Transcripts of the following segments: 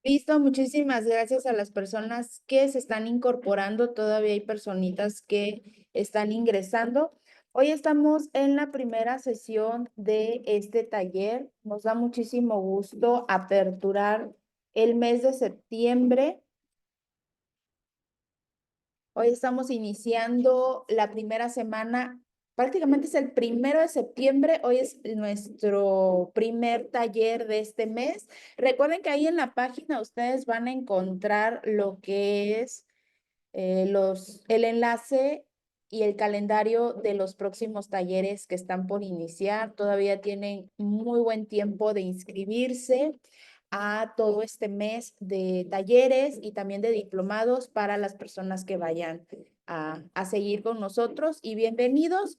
Listo, muchísimas gracias a las personas que se están incorporando. Todavía hay personitas que están ingresando. Hoy estamos en la primera sesión de este taller. Nos da muchísimo gusto aperturar el mes de septiembre. Hoy estamos iniciando la primera semana, prácticamente es el 1 de septiembre, hoy es nuestro primer taller de este mes. Recuerden que ahí en la página ustedes van a encontrar lo que es el enlace y el calendario de los próximos talleres que están por iniciar. Todavía tienen muy buen tiempo de inscribirse a todo este mes de talleres y también de diplomados para las personas que vayan a seguir con nosotros. Y bienvenidos.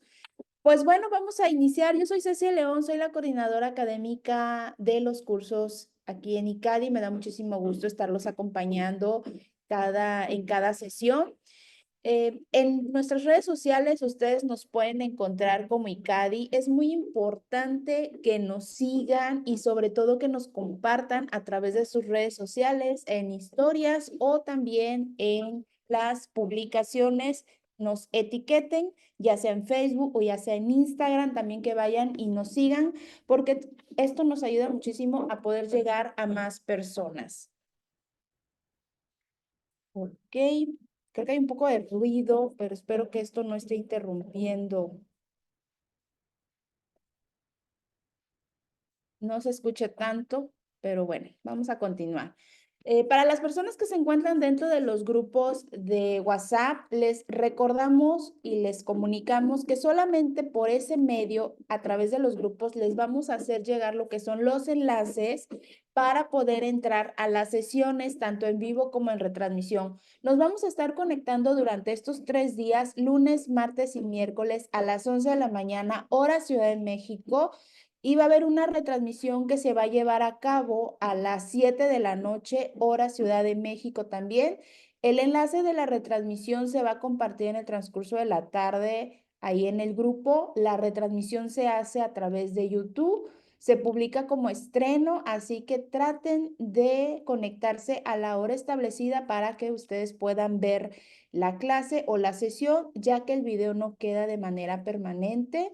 Pues bueno, vamos a iniciar. Yo soy Cecilia León, soy la coordinadora académica de los cursos aquí en ICADI. Me da muchísimo gusto estarlos acompañando en cada sesión. En nuestras redes sociales ustedes nos pueden encontrar como ICADI. Es muy importante que nos sigan y sobre todo que nos compartan a través de sus redes sociales, en historias o también en las publicaciones, nos etiqueten, ya sea en Facebook o ya sea en Instagram, también que vayan y nos sigan, porque esto nos ayuda muchísimo a poder llegar a más personas. Ok, creo que hay un poco de ruido, pero espero que esto no esté interrumpiendo. No se escuche tanto, pero bueno, vamos a continuar. Para las personas que se encuentran dentro de los grupos de WhatsApp, les recordamos y les comunicamos que solamente por ese medio, a través de los grupos, les vamos a hacer llegar lo que son los enlaces para poder entrar a las sesiones, tanto en vivo como en retransmisión. Nos vamos a estar conectando durante estos 3 días, lunes, martes y miércoles a las 11 de la mañana, hora Ciudad de México. Y va a haber una retransmisión que se va a llevar a cabo a las 7 de la noche, hora Ciudad de México también. El enlace de la retransmisión se va a compartir en el transcurso de la tarde ahí en el grupo. La retransmisión se hace a través de YouTube, se publica como estreno, así que traten de conectarse a la hora establecida para que ustedes puedan ver la clase o la sesión, ya que el video no queda de manera permanente.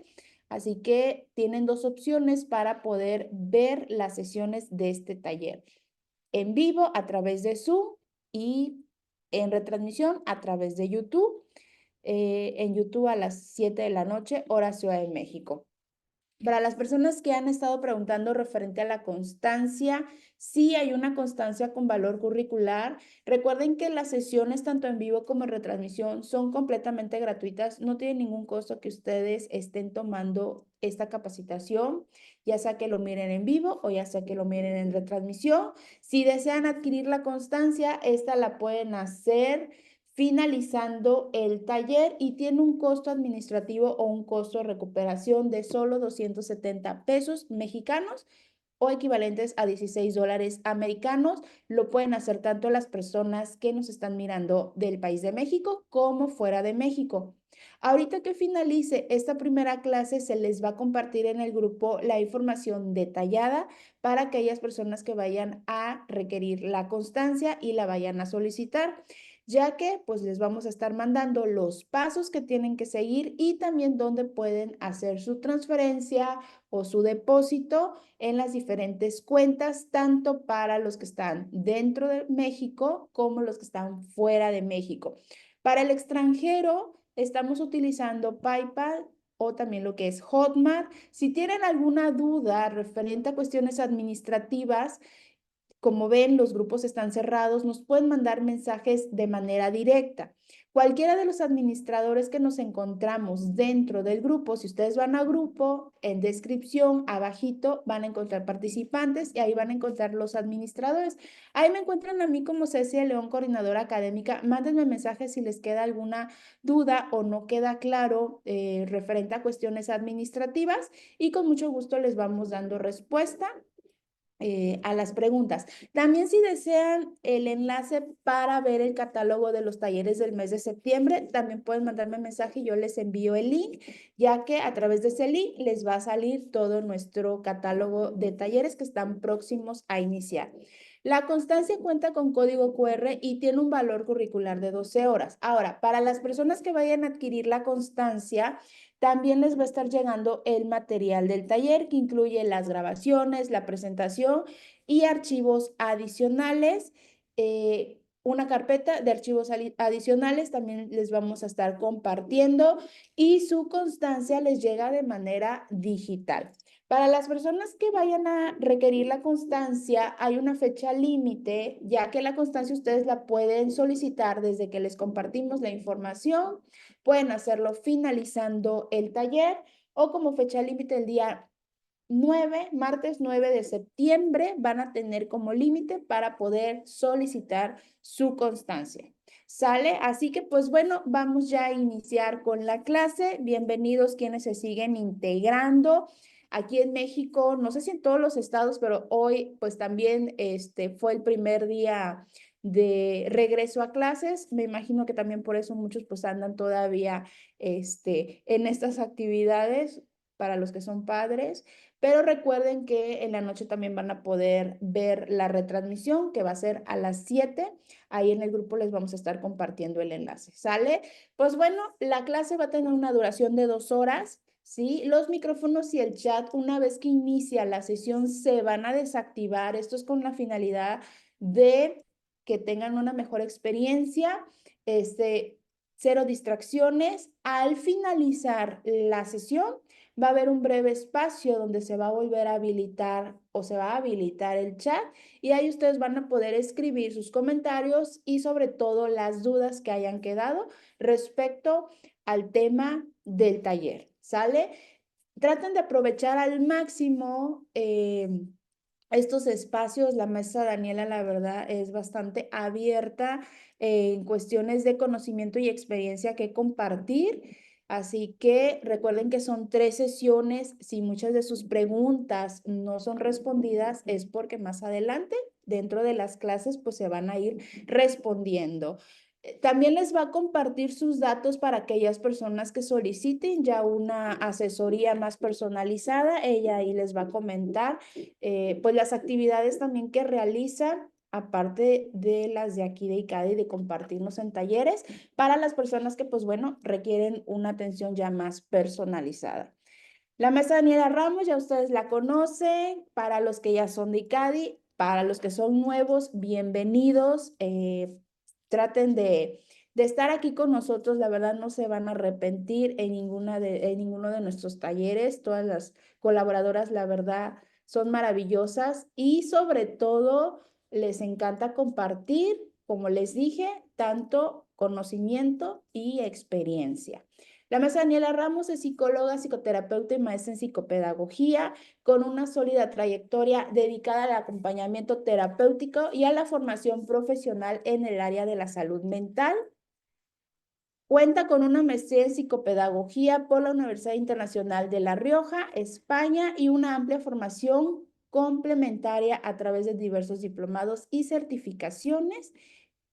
Así que tienen dos opciones para poder ver las sesiones de este taller. En vivo a través de Zoom y en retransmisión a través de YouTube. En YouTube a las 7 de la noche, hora Ciudad de México. Para las personas que han estado preguntando referente a la constancia, sí hay una constancia con valor curricular. Recuerden que las sesiones, tanto en vivo como en retransmisión, son completamente gratuitas. No tiene ningún costo que ustedes estén tomando esta capacitación, ya sea que lo miren en vivo o ya sea que lo miren en retransmisión. Si desean adquirir la constancia, esta la pueden hacer finalizando el taller y tiene un costo administrativo o un costo de recuperación de solo 270 pesos mexicanos o equivalentes a 16 dólares americanos. Lo pueden hacer tanto las personas que nos están mirando del país de México como fuera de México. Ahorita que finalice esta primera clase, se les va a compartir en el grupo la información detallada para aquellas personas que vayan a requerir la constancia y la vayan a solicitar, ya que pues les vamos a estar mandando los pasos que tienen que seguir y también dónde pueden hacer su transferencia o su depósito en las diferentes cuentas, tanto para los que están dentro de México como los que están fuera de México. Para el extranjero, estamos utilizando PayPal o también lo que es Hotmart. Si tienen alguna duda referente a cuestiones administrativas, como ven, los grupos están cerrados, nos pueden mandar mensajes de manera directa. Cualquiera de los administradores que nos encontramos dentro del grupo, si ustedes van a grupo, en descripción, abajito, van a encontrar participantes y ahí van a encontrar los administradores. Ahí me encuentran a mí como Cecilia León, coordinadora académica. Mándenme mensajes si les queda alguna duda o no queda claro referente a cuestiones administrativas y con mucho gusto les vamos dando respuesta a las preguntas. También si desean el enlace para ver el catálogo de los talleres del mes de septiembre, también pueden mandarme mensaje y yo les envío el link, ya que a través de ese link les va a salir todo nuestro catálogo de talleres que están próximos a iniciar. La constancia cuenta con código QR y tiene un valor curricular de 12 horas. Ahora, para las personas que vayan a adquirir la constancia, también les va a estar llegando el material del taller, que incluye las grabaciones, la presentación y archivos adicionales. Una carpeta de archivos adicionales también les vamos a estar compartiendo, y su constancia les llega de manera digital. Para las personas que vayan a requerir la constancia, hay una fecha límite, ya que la constancia ustedes la pueden solicitar desde que les compartimos la información. Pueden hacerlo finalizando el taller, o como fecha límite el día 9, martes 9 de septiembre, van a tener como límite para poder solicitar su constancia. ¿Sale? Así que pues bueno, vamos ya a iniciar con la clase. Bienvenidos quienes se siguen integrando. Aquí en México, no sé si en todos los estados, pero hoy pues también fue el primer día de regreso a clases. Me imagino que también por eso muchos pues andan todavía en estas actividades para los que son padres. Pero recuerden que en la noche también van a poder ver la retransmisión, que va a ser a las 7. Ahí en el grupo les vamos a estar compartiendo el enlace. ¿Sale? Pues bueno, la clase va a tener una duración de 2 horas. ¿Sí? Los micrófonos y el chat, una vez que inicia la sesión, se van a desactivar. Esto es con la finalidad de que tengan una mejor experiencia, cero distracciones. Al finalizar la sesión, va a haber un breve espacio donde se va a volver a habilitar o se va a habilitar el chat, y ahí ustedes van a poder escribir sus comentarios y sobre todo las dudas que hayan quedado respecto al tema del taller. ¿Sale? Traten de aprovechar al máximo estos espacios. La maestra Daniela, la verdad, es bastante abierta en cuestiones de conocimiento y experiencia que compartir. Así que recuerden que son 3 sesiones. Si muchas de sus preguntas no son respondidas, es porque más adelante, dentro de las clases, pues se van a ir respondiendo. También les va a compartir sus datos para aquellas personas que soliciten ya una asesoría más personalizada. Ella ahí les va a comentar pues las actividades también que realiza, aparte de las de aquí de ICADE, de compartirnos en talleres, para las personas que pues bueno, requieren una atención ya más personalizada. La maestra Daniela Ramos, ya ustedes la conocen. Para los que ya son de ICADI, para los que son nuevos, bienvenidos. Traten de estar aquí con nosotros. La verdad no se van a arrepentir en ninguno de nuestros talleres. Todas las colaboradoras, la verdad, son maravillosas, y sobre todo les encanta compartir, como les dije, tanto conocimiento y experiencia. La maestra Daniela Ramos es psicóloga, psicoterapeuta y maestra en psicopedagogía, con una sólida trayectoria dedicada al acompañamiento terapéutico y a la formación profesional en el área de la salud mental. Cuenta con una maestría en psicopedagogía por la Universidad Internacional de La Rioja, España, y una amplia formación complementaria a través de diversos diplomados y certificaciones,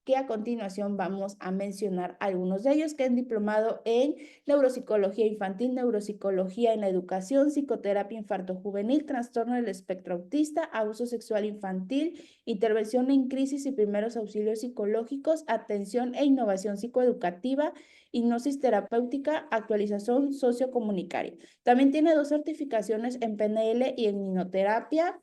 que a continuación vamos a mencionar algunos de ellos, que han diplomado en neuropsicología infantil, neuropsicología en la educación, psicoterapia infarto juvenil, trastorno del espectro autista, abuso sexual infantil, intervención en crisis y primeros auxilios psicológicos, atención e innovación psicoeducativa, hipnosis terapéutica, actualización sociocomunitaria. También tiene 2 certificaciones en PNL y en hipnoterapia.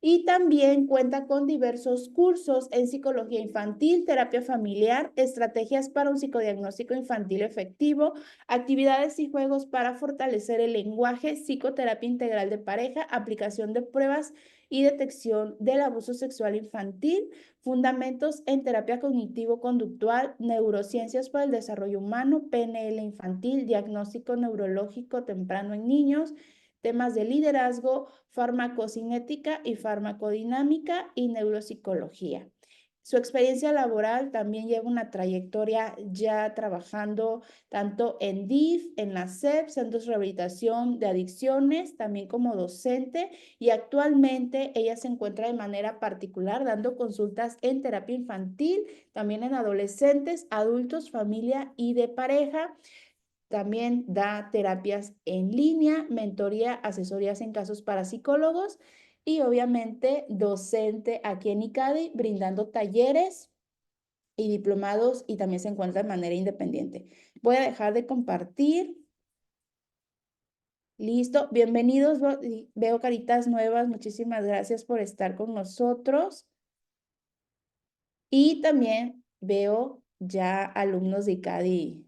Y también cuenta con diversos cursos en psicología infantil, terapia familiar, estrategias para un psicodiagnóstico infantil efectivo, actividades y juegos para fortalecer el lenguaje, psicoterapia integral de pareja, aplicación de pruebas y detección del abuso sexual infantil, fundamentos en terapia cognitivo-conductual, neurociencias para el desarrollo humano, PNL infantil, diagnóstico neurológico temprano en niños, temas de liderazgo, farmacocinética y farmacodinámica y neuropsicología. Su experiencia laboral también lleva una trayectoria ya trabajando tanto en DIF, en la SEP, Centros de Rehabilitación de Adicciones, también como docente, y actualmente ella se encuentra de manera particular dando consultas en terapia infantil, también en adolescentes, adultos, familia y de pareja. También da terapias en línea, mentoría, asesorías en casos para psicólogos, y obviamente docente aquí en ICADI, brindando talleres y diplomados y también se encuentra de manera independiente. Voy a dejar de compartir. Listo, bienvenidos, veo caritas nuevas, muchísimas gracias por estar con nosotros. Y también veo ya alumnos de ICADI.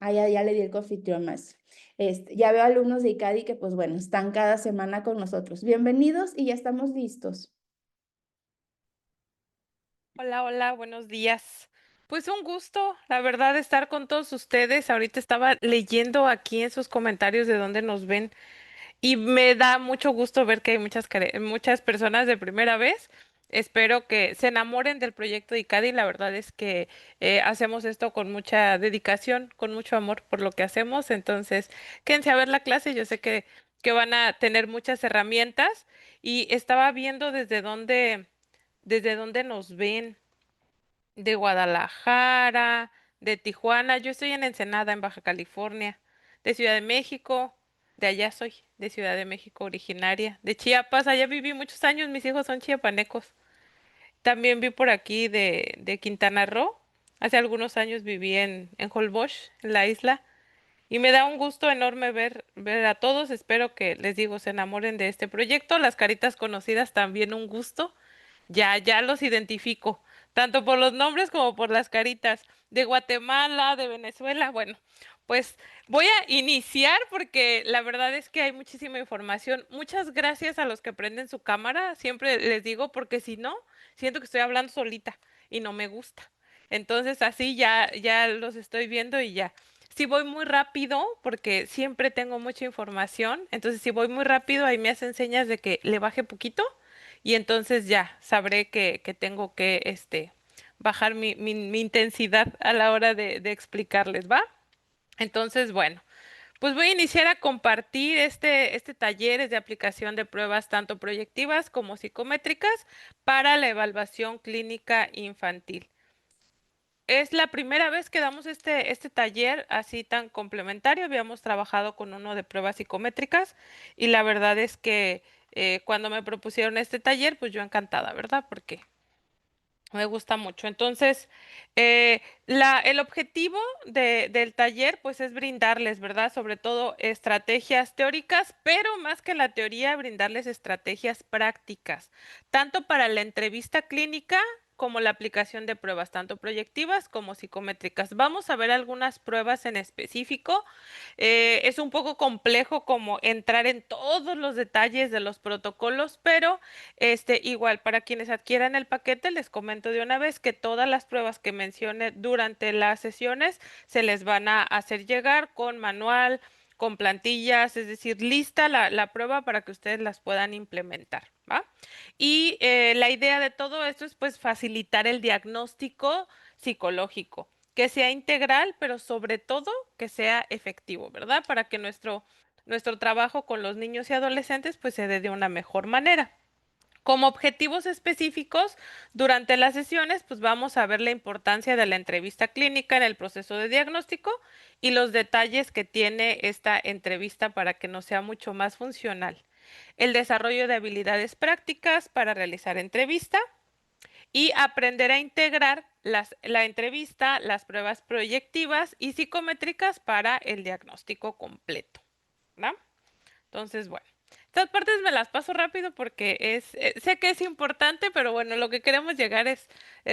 Ah, ya le di el coanfitrión más. Ya veo alumnos de ICADI que, pues bueno, están cada semana con nosotros. Bienvenidos y ya estamos listos. Hola, hola, buenos días. Pues un gusto, la verdad, estar con todos ustedes. Ahorita estaba leyendo aquí en sus comentarios de dónde nos ven y me da mucho gusto ver que hay muchas personas de primera vez. Espero que se enamoren del proyecto de ICADI. La verdad es que hacemos esto con mucha dedicación, con mucho amor por lo que hacemos. Entonces, quédense a ver la clase. Yo sé que van a tener muchas herramientas y estaba viendo desde dónde nos ven de Guadalajara, de Tijuana. Yo estoy en Ensenada, en Baja California, de Ciudad de México, de allá soy, de Ciudad de México originaria, de Chiapas, allá viví muchos años, mis hijos son chiapanecos. También vi por aquí de Quintana Roo. Hace algunos años viví en Holbox, en la isla. Y me da un gusto enorme ver a todos. Espero que, les digo, se enamoren de este proyecto. Las caritas conocidas también un gusto. Ya los identifico, tanto por los nombres como por las caritas. De Guatemala, de Venezuela. Bueno, pues voy a iniciar porque la verdad es que hay muchísima información. Muchas gracias a los que prenden su cámara. Siempre les digo porque si no, siento que estoy hablando solita y no me gusta. Entonces así ya los estoy viendo y ya. Si voy muy rápido, porque siempre tengo mucha información, entonces si voy muy rápido, ahí me hacen señas de que le baje poquito y entonces ya sabré que tengo que bajar mi intensidad a la hora de explicarles, ¿va? Entonces, bueno, pues voy a iniciar a compartir este taller es de aplicación de pruebas tanto proyectivas como psicométricas para la evaluación clínica infantil. Es la primera vez que damos este taller así tan complementario. Habíamos trabajado con uno de pruebas psicométricas y la verdad es que cuando me propusieron este taller, pues yo encantada, ¿verdad? Porque me gusta mucho. Entonces, el objetivo del taller, pues, es brindarles, ¿verdad? Sobre todo estrategias teóricas, pero más que la teoría, brindarles estrategias prácticas, tanto para la entrevista clínica como la aplicación de pruebas, tanto proyectivas como psicométricas. Vamos a ver algunas pruebas en específico. Es un poco complejo como entrar en todos los detalles de los protocolos, pero igual para quienes adquieran el paquete les comento de una vez que todas las pruebas que mencione durante las sesiones se les van a hacer llegar con manual, con plantillas, es decir, lista la prueba para que ustedes las puedan implementar, ¿va? Y la idea de todo esto es pues facilitar el diagnóstico psicológico que sea integral, pero sobre todo que sea efectivo, ¿verdad? Para que nuestro trabajo con los niños y adolescentes pues se dé de una mejor manera. Como objetivos específicos, durante las sesiones, pues vamos a ver la importancia de la entrevista clínica en el proceso de diagnóstico y los detalles que tiene esta entrevista para que nos sea mucho más funcional. El desarrollo de habilidades prácticas para realizar entrevista, y aprender a integrar la entrevista, las pruebas proyectivas y psicométricas para el diagnóstico completo, ¿verdad? Entonces, bueno, estas partes me las paso rápido porque sé que es importante, pero bueno, lo que queremos llegar es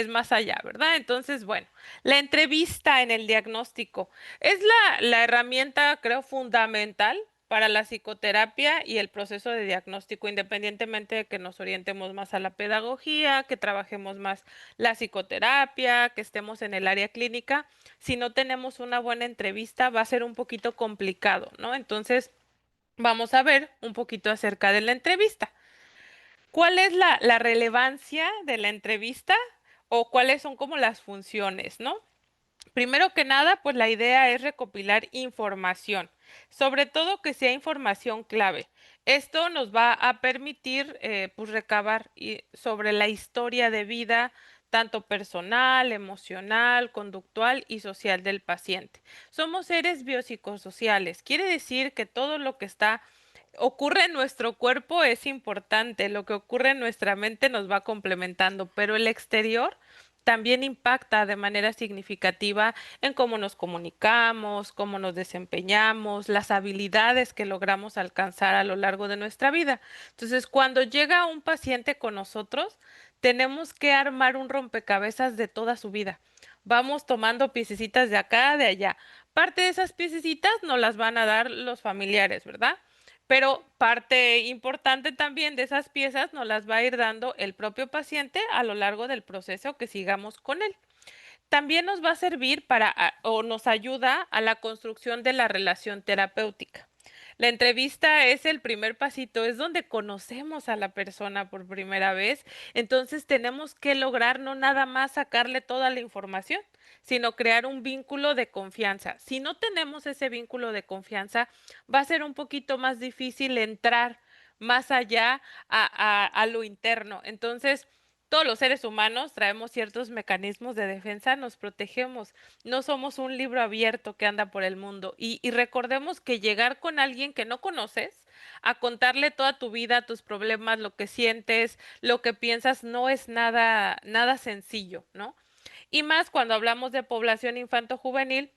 más allá, ¿verdad? Entonces, bueno, la entrevista en el diagnóstico es la herramienta, creo, fundamental para la psicoterapia y el proceso de diagnóstico, independientemente de que nos orientemos más a la pedagogía, que trabajemos más la psicoterapia, que estemos en el área clínica. Si no tenemos una buena entrevista, va a ser un poquito complicado, ¿no? Entonces, vamos a ver un poquito acerca de la entrevista. ¿Cuál es la relevancia de la entrevista o cuáles son como las funciones, ¿no? Primero que nada, pues la idea es recopilar información, sobre todo que sea información clave. Esto nos va a permitir pues recabar sobre la historia de vida, tanto personal, emocional, conductual y social del paciente. Somos seres biopsicosociales, quiere decir que todo lo que está ocurre en nuestro cuerpo es importante, lo que ocurre en nuestra mente nos va complementando, pero el exterior también impacta de manera significativa en cómo nos comunicamos, cómo nos desempeñamos, las habilidades que logramos alcanzar a lo largo de nuestra vida. Entonces, cuando llega un paciente con nosotros, tenemos que armar un rompecabezas de toda su vida. Vamos tomando piececitas de acá, de allá. Parte de esas piececitas nos las van a dar los familiares, ¿verdad? Pero parte importante también de esas piezas nos las va a ir dando el propio paciente a lo largo del proceso que sigamos con él. También nos va a servir o nos ayuda a la construcción de la relación terapéutica. La entrevista es el primer pasito, es donde conocemos a la persona por primera vez, entonces tenemos que lograr no nada más sacarle toda la información, sino crear un vínculo de confianza. Si no tenemos ese vínculo de confianza, va a ser un poquito más difícil entrar más allá a lo interno. Entonces, todos los seres humanos traemos ciertos mecanismos de defensa, nos protegemos, no somos un libro abierto que anda por el mundo. Y recordemos que llegar con alguien que no conoces, a contarle toda tu vida, tus problemas, lo que sientes, lo que piensas, no es nada sencillo, ¿no? Y más cuando hablamos de población infanto-juvenil,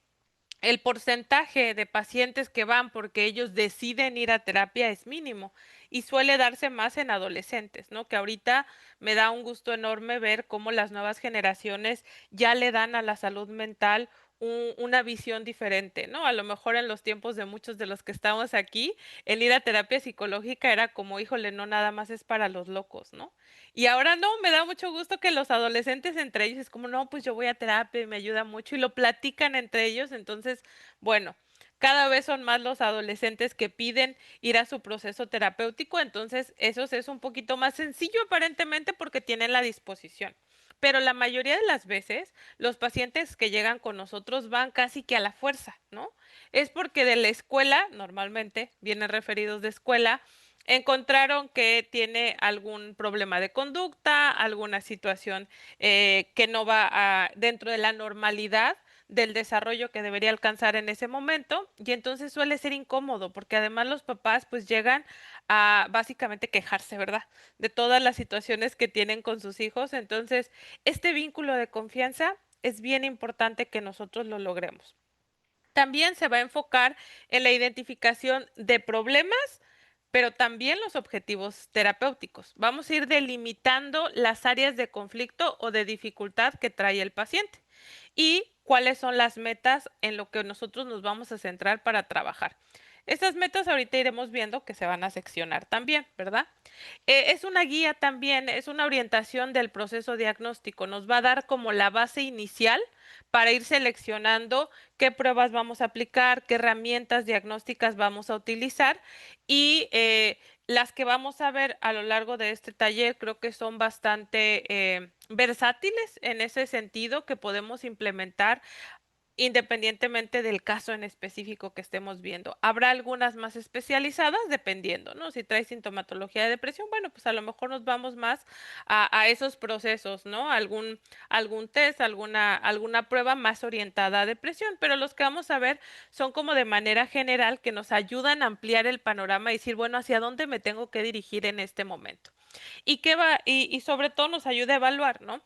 el porcentaje de pacientes que van porque ellos deciden ir a terapia es mínimo y suele darse más en adolescentes, ¿no? Que ahorita me da un gusto enorme ver cómo las nuevas generaciones ya le dan a la salud mental una visión diferente, ¿no? A lo mejor en los tiempos de muchos de los que estamos aquí, el ir a terapia psicológica era como, híjole, no nada más es para los locos, ¿no? Y ahora no, me da mucho gusto que los adolescentes entre ellos es como, no, pues yo voy a terapia y me ayuda mucho y lo platican entre ellos. Entonces, bueno, cada vez son más los adolescentes que piden ir a su proceso terapéutico. Entonces, eso es un poquito más sencillo aparentemente porque tienen la disposición. Pero la mayoría de las veces, los pacientes que llegan con nosotros van casi que a la fuerza, ¿no? Es porque de la escuela, normalmente vienen referidos de escuela, encontraron que tiene algún problema de conducta, alguna situación que no va dentro de la normalidad del desarrollo que debería alcanzar en ese momento y entonces suele ser incómodo porque además los papás pues llegan a básicamente quejarse, ¿verdad? De todas las situaciones que tienen con sus hijos. Entonces, este vínculo de confianza es bien importante que nosotros lo logremos. También se va a enfocar en la identificación de problemas, pero también los objetivos terapéuticos. Vamos a ir delimitando las áreas de conflicto o de dificultad que trae el paciente y cuáles son las metas en lo que nosotros nos vamos a centrar para trabajar. Estas metas ahorita iremos viendo que se van a seccionar también, ¿verdad? Es una guía también, es una orientación del proceso diagnóstico. Nos va a dar como la base inicial para ir seleccionando qué pruebas vamos a aplicar, qué herramientas diagnósticas vamos a utilizar y las que vamos a ver a lo largo de este taller creo que son bastante versátiles en ese sentido que podemos implementar independientemente del caso en específico que estemos viendo. Habrá algunas más especializadas dependiendo, ¿no? Si trae sintomatología de depresión, bueno, pues a lo mejor nos vamos más a esos procesos, ¿no? Algún test, alguna prueba más orientada a depresión, pero los que vamos a ver son como de manera general que nos ayudan a ampliar el panorama y decir, bueno, ¿hacia dónde me tengo que dirigir en este momento? Y sobre todo nos ayuda a evaluar, ¿no?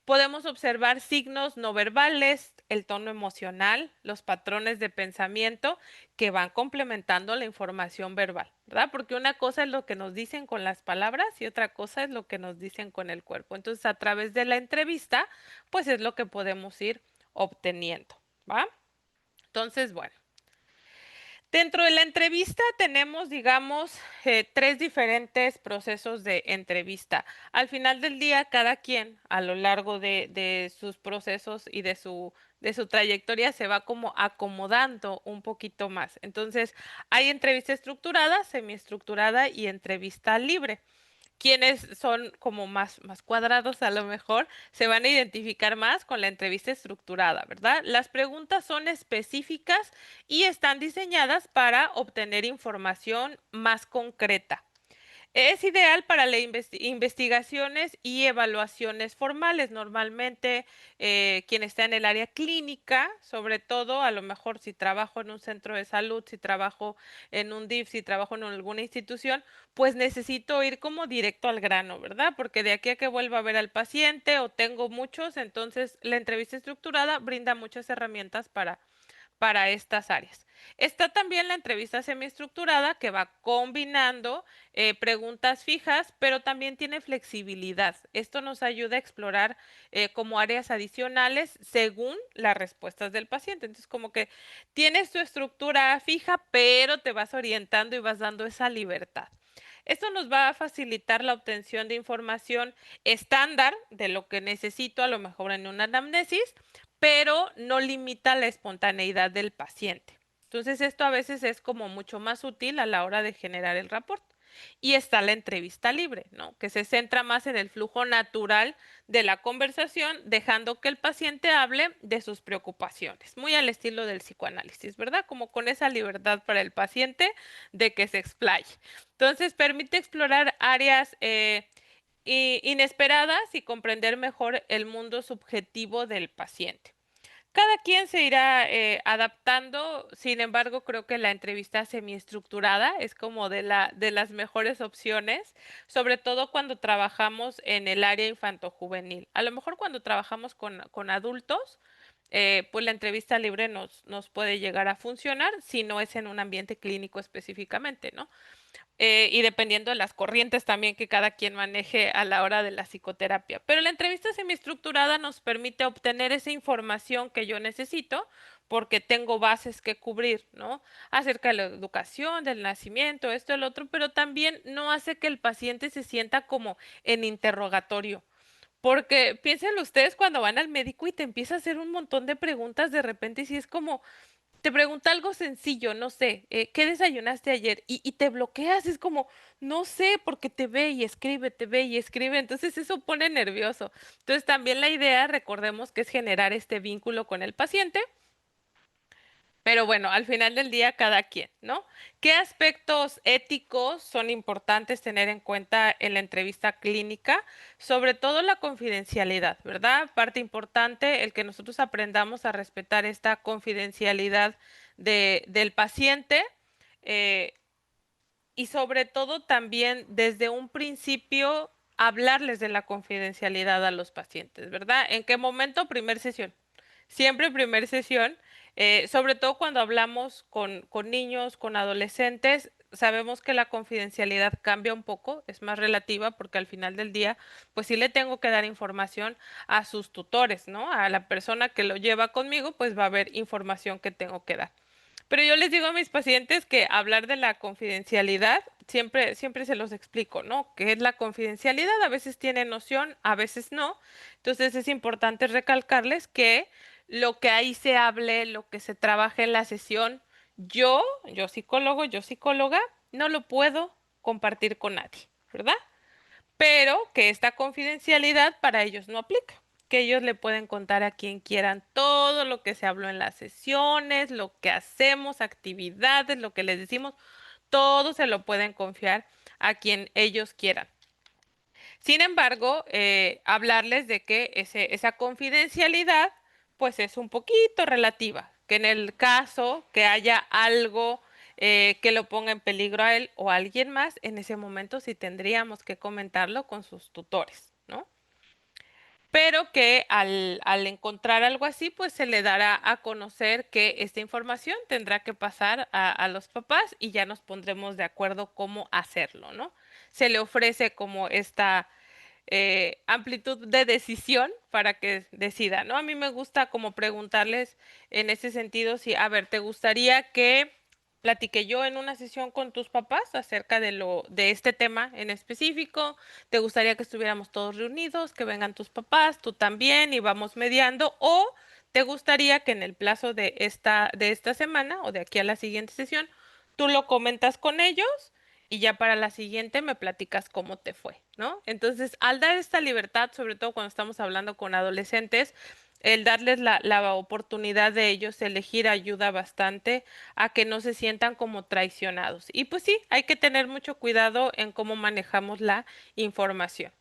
Podemos observar signos no verbales, el tono emocional, los patrones de pensamiento que van complementando la información verbal, ¿verdad? Porque una cosa es lo que nos dicen con las palabras y otra cosa es lo que nos dicen con el cuerpo. Entonces, a través de la entrevista, pues es lo que podemos ir obteniendo, ¿va? Entonces, bueno. Dentro de la entrevista tenemos, digamos, tres diferentes procesos de entrevista. Al final del día, cada quien a lo largo de sus procesos y de su trayectoria se va como acomodando un poquito más. Entonces, hay entrevista estructurada, semiestructurada y entrevista libre. Quienes son como más cuadrados a lo mejor, se van a identificar más con la entrevista estructurada, ¿verdad? Las preguntas son específicas y están diseñadas para obtener información más concreta. Es ideal para investigaciones y evaluaciones formales. Normalmente, quien está en el área clínica, sobre todo, a lo mejor si trabajo en un centro de salud, si trabajo en un DIF, si trabajo en alguna institución, pues necesito ir como directo al grano, ¿verdad? Porque de aquí a que vuelva a ver al paciente o tengo muchos, entonces la entrevista estructurada brinda muchas herramientas para estas áreas. Está también la entrevista semiestructurada que va combinando preguntas fijas, pero también tiene flexibilidad. Esto nos ayuda a explorar como áreas adicionales según las respuestas del paciente. Entonces, como que tienes tu estructura fija, pero te vas orientando y vas dando esa libertad. Esto nos va a facilitar la obtención de información estándar de lo que necesito a lo mejor en una anamnesis, pero no limita la espontaneidad del paciente. Entonces, esto a veces es como mucho más útil a la hora de generar el reporte. Y está la entrevista libre, ¿no? Que se centra más en el flujo natural de la conversación, dejando que el paciente hable de sus preocupaciones, muy al estilo del psicoanálisis, ¿verdad? Como con esa libertad para el paciente de que se explaye. Entonces, permite explorar áreas inesperadas y comprender mejor el mundo subjetivo del paciente. Cada quien se irá adaptando, sin embargo, creo que la entrevista semiestructurada es como de las mejores opciones, sobre todo cuando trabajamos en el área infantojuvenil. A lo mejor cuando trabajamos con adultos, pues la entrevista libre nos puede llegar a funcionar si no es en un ambiente clínico específicamente, ¿no? Y dependiendo de las corrientes también que cada quien maneje a la hora de la psicoterapia. Pero la entrevista semiestructurada nos permite obtener esa información que yo necesito porque tengo bases que cubrir, ¿no? Acerca de la educación, del nacimiento, esto, el otro, pero también no hace que el paciente se sienta como en interrogatorio. Porque piénsenlo ustedes cuando van al médico y te empieza a hacer un montón de preguntas de repente, si es como, te pregunta algo sencillo, no sé, ¿qué desayunaste ayer? Y te bloqueas, es como, no sé, porque te ve y escribe, te ve y escribe, entonces eso pone nervioso. Entonces también la idea, recordemos que es generar este vínculo con el paciente, pero bueno, al final del día cada quien, ¿no? ¿Qué aspectos éticos son importantes tener en cuenta en la entrevista clínica? Sobre todo la confidencialidad, ¿verdad? Parte importante, el que nosotros aprendamos a respetar esta confidencialidad del paciente. eh, y sobre todo también desde un principio hablarles de la confidencialidad a los pacientes, ¿verdad? ¿En qué momento? Primer sesión. Siempre primer sesión, sobre todo cuando hablamos con niños, con adolescentes, sabemos que la confidencialidad cambia un poco, es más relativa porque al final del día, pues sí le tengo que dar información a sus tutores, ¿no? A la persona que lo lleva conmigo, pues va a haber información que tengo que dar. Pero yo les digo a mis pacientes que hablar de la confidencialidad, siempre se los explico, ¿no? ¿Qué es la confidencialidad? A veces tienen noción, a veces no. Entonces es importante recalcarles que lo que ahí se hable, lo que se trabaje en la sesión, yo psicólogo, yo psicóloga, no lo puedo compartir con nadie, ¿verdad? Pero que esta confidencialidad para ellos no aplica, que ellos le pueden contar a quien quieran todo lo que se habló en las sesiones, lo que hacemos, actividades, lo que les decimos, todo se lo pueden confiar a quien ellos quieran. Sin embargo, hablarles de que esa confidencialidad pues es un poquito relativa, que en el caso que haya algo que lo ponga en peligro a él o a alguien más, en ese momento sí tendríamos que comentarlo con sus tutores, ¿no? Pero que al encontrar algo así, pues se le dará a conocer que esta información tendrá que pasar a los papás y ya nos pondremos de acuerdo cómo hacerlo, ¿no? Se le ofrece como esta amplitud de decisión para que decida, ¿no? A mí me gusta como preguntarles en ese sentido si, a ver, ¿te gustaría que platiqué yo en una sesión con tus papás acerca de este tema en específico? ¿Te gustaría que estuviéramos todos reunidos, que vengan tus papás, tú también y vamos mediando? ¿O te gustaría que en el plazo de esta semana o de aquí a la siguiente sesión, tú lo comentas con ellos y ya para la siguiente me platicas cómo te fue, ¿no? Entonces, al dar esta libertad, sobre todo cuando estamos hablando con adolescentes, El darles la oportunidad de ellos elegir ayuda bastante a que no se sientan como traicionados. Y pues sí, hay que tener mucho cuidado en cómo manejamos la información.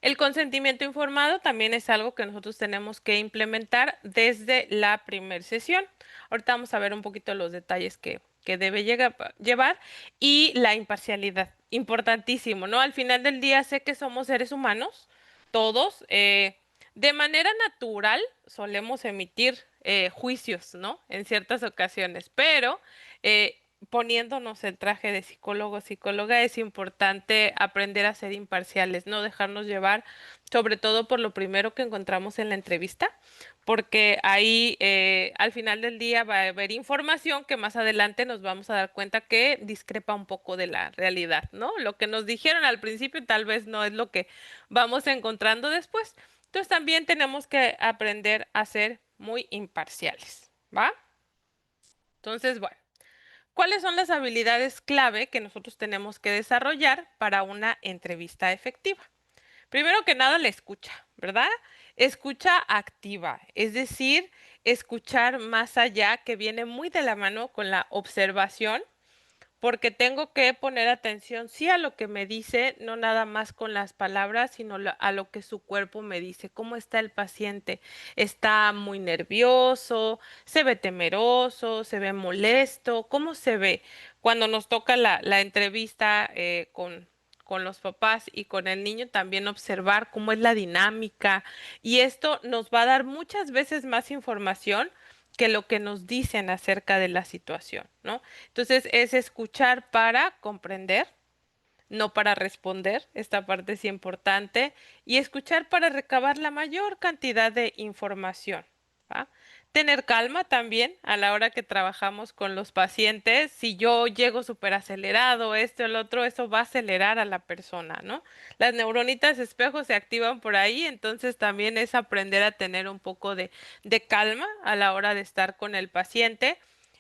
El consentimiento informado también es algo que nosotros tenemos que implementar desde la primera sesión. Ahorita vamos a ver un poquito los detalles que debe llevar y la imparcialidad, importantísimo, ¿no? Al final del día sé que somos seres humanos, todos, de manera natural solemos emitir juicios, ¿no? En ciertas ocasiones, pero poniéndonos el traje de psicólogo o psicóloga es importante aprender a ser imparciales, no dejarnos llevar, sobre todo por lo primero que encontramos en la entrevista, porque ahí al final del día va a haber información que más adelante nos vamos a dar cuenta que discrepa un poco de la realidad, ¿no? Lo que nos dijeron al principio tal vez no es lo que vamos encontrando después. Entonces también tenemos que aprender a ser muy imparciales, ¿va? Entonces, bueno, ¿cuáles son las habilidades clave que nosotros tenemos que desarrollar para una entrevista efectiva? Primero que nada, la escucha, ¿verdad? Escucha activa, es decir, escuchar más allá, que viene muy de la mano con la observación, porque tengo que poner atención, sí, a lo que me dice, no nada más con las palabras, sino a lo que su cuerpo me dice. ¿Cómo está el paciente? ¿Está muy nervioso? ¿Se ve temeroso? ¿Se ve molesto? ¿Cómo se ve? Cuando nos toca la entrevista con los papás y con el niño, también observar cómo es la dinámica. Y esto nos va a dar muchas veces más información que lo que nos dicen acerca de la situación, ¿no? Entonces es escuchar para comprender, no para responder, esta parte es importante, y escuchar para recabar la mayor cantidad de información, ¿va? Tener calma también a la hora que trabajamos con los pacientes. Si yo llego súper acelerado, esto, el otro, eso va a acelerar a la persona, ¿no? Las neuronitas espejo se activan por ahí, entonces también es aprender a tener un poco de calma a la hora de estar con el paciente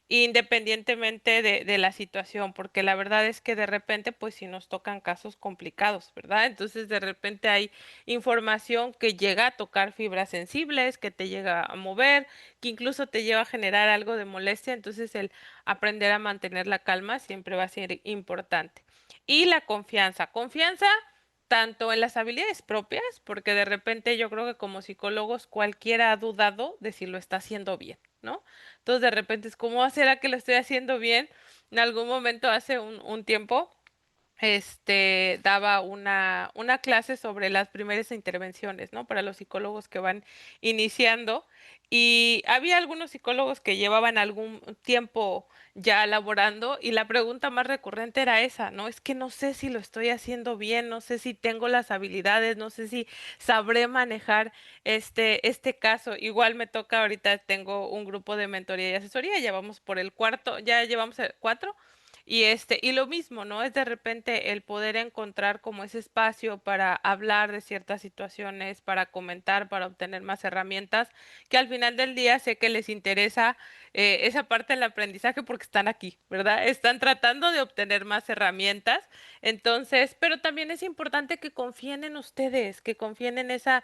independientemente de la situación, porque la verdad es que de repente, pues si nos tocan casos complicados, ¿verdad? Entonces de repente hay información que llega a tocar fibras sensibles, que te llega a mover, que incluso te lleva a generar algo de molestia, entonces el aprender a mantener la calma siempre va a ser importante. Y la confianza, confianza tanto en las habilidades propias, porque de repente yo creo que como psicólogos cualquiera ha dudado de si lo está haciendo bien, ¿no? Entonces de repente es como, ¿será que lo estoy haciendo bien? En algún momento hace un tiempo daba una clase sobre las primeras intervenciones, ¿no? Para los psicólogos que van iniciando. Y había algunos psicólogos que llevaban algún tiempo ya laborando y la pregunta más recurrente era esa, ¿no? Es que no sé si lo estoy haciendo bien, no sé si tengo las habilidades, no sé si sabré manejar este caso. Igual me toca ahorita, tengo un grupo de mentoría y asesoría, ya vamos por el cuarto, ya llevamos el cuatro. Y lo mismo, ¿no? Es de repente el poder encontrar como ese espacio para hablar de ciertas situaciones, para comentar, para obtener más herramientas, que al final del día sé que les interesa esa parte del aprendizaje porque están aquí, ¿verdad? Están tratando de obtener más herramientas. Entonces, pero también es importante que confíen en ustedes, que confíen en esa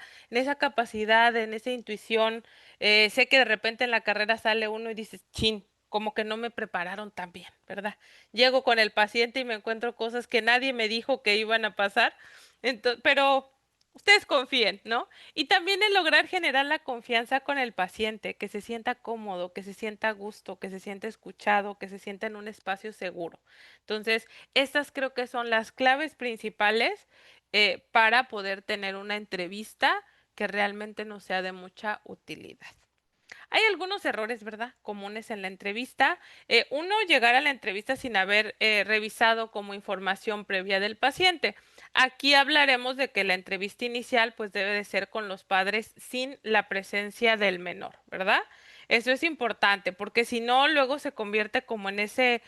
capacidad, en esa intuición. Sé que de repente en la carrera sale uno y dices, chin, como que no me prepararon tan bien, ¿verdad? Llego con el paciente y me encuentro cosas que nadie me dijo que iban a pasar, pero ustedes confíen, ¿no? Y también el lograr generar la confianza con el paciente, que se sienta cómodo, que se sienta a gusto, que se sienta escuchado, que se sienta en un espacio seguro. Entonces, estas creo que son las claves principales para poder tener una entrevista que realmente nos sea de mucha utilidad. Hay algunos errores, ¿verdad? Comunes en la entrevista. Uno, llegar a la entrevista sin haber revisado como información previa del paciente. Aquí hablaremos de que la entrevista inicial pues debe de ser con los padres sin la presencia del menor, ¿verdad? Eso es importante porque si no, luego se convierte como en ese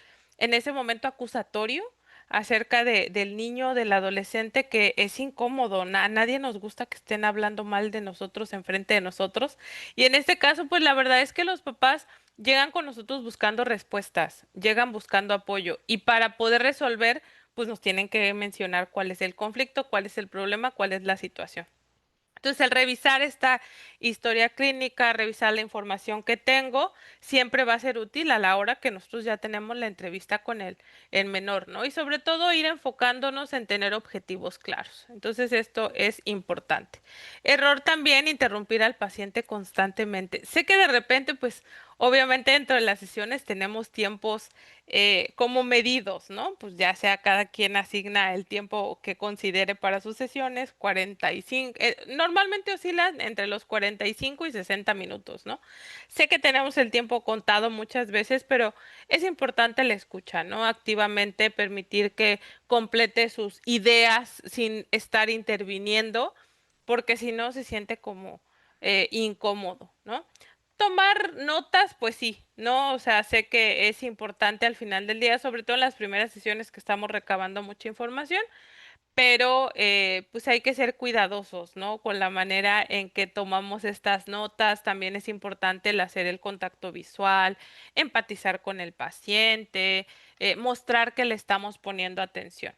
momento acusatorio acerca del niño, del adolescente, que es incómodo. A nadie nos gusta que estén hablando mal de nosotros enfrente de nosotros. Y en este caso, pues la verdad es que los papás llegan con nosotros buscando respuestas, llegan buscando apoyo y para poder resolver, pues nos tienen que mencionar cuál es el conflicto, cuál es el problema, cuál es la situación. Entonces, el revisar esta historia clínica, revisar la información que tengo, siempre va a ser útil a la hora que nosotros ya tenemos la entrevista con el menor, ¿no? Y sobre todo ir enfocándonos en tener objetivos claros. Entonces, esto es importante. Error también, interrumpir al paciente constantemente. Sé que de repente, pues, obviamente dentro de las sesiones tenemos tiempos como medidos, ¿no? Pues ya sea cada quien asigna el tiempo que considere para sus sesiones, 45, normalmente oscilan entre los 45 y 60 minutos, ¿no? Sé que tenemos el tiempo contado muchas veces, pero es importante la escucha, ¿no? Activamente permitir que complete sus ideas sin estar interviniendo, porque si no se siente como incómodo, ¿no? Tomar notas, pues sí, ¿no? O sea, sé que es importante al final del día, sobre todo en las primeras sesiones que estamos recabando mucha información, pero pues hay que ser cuidadosos, ¿no? Con la manera en que tomamos estas notas. También es importante el hacer el contacto visual, empatizar con el paciente, mostrar que le estamos poniendo atención.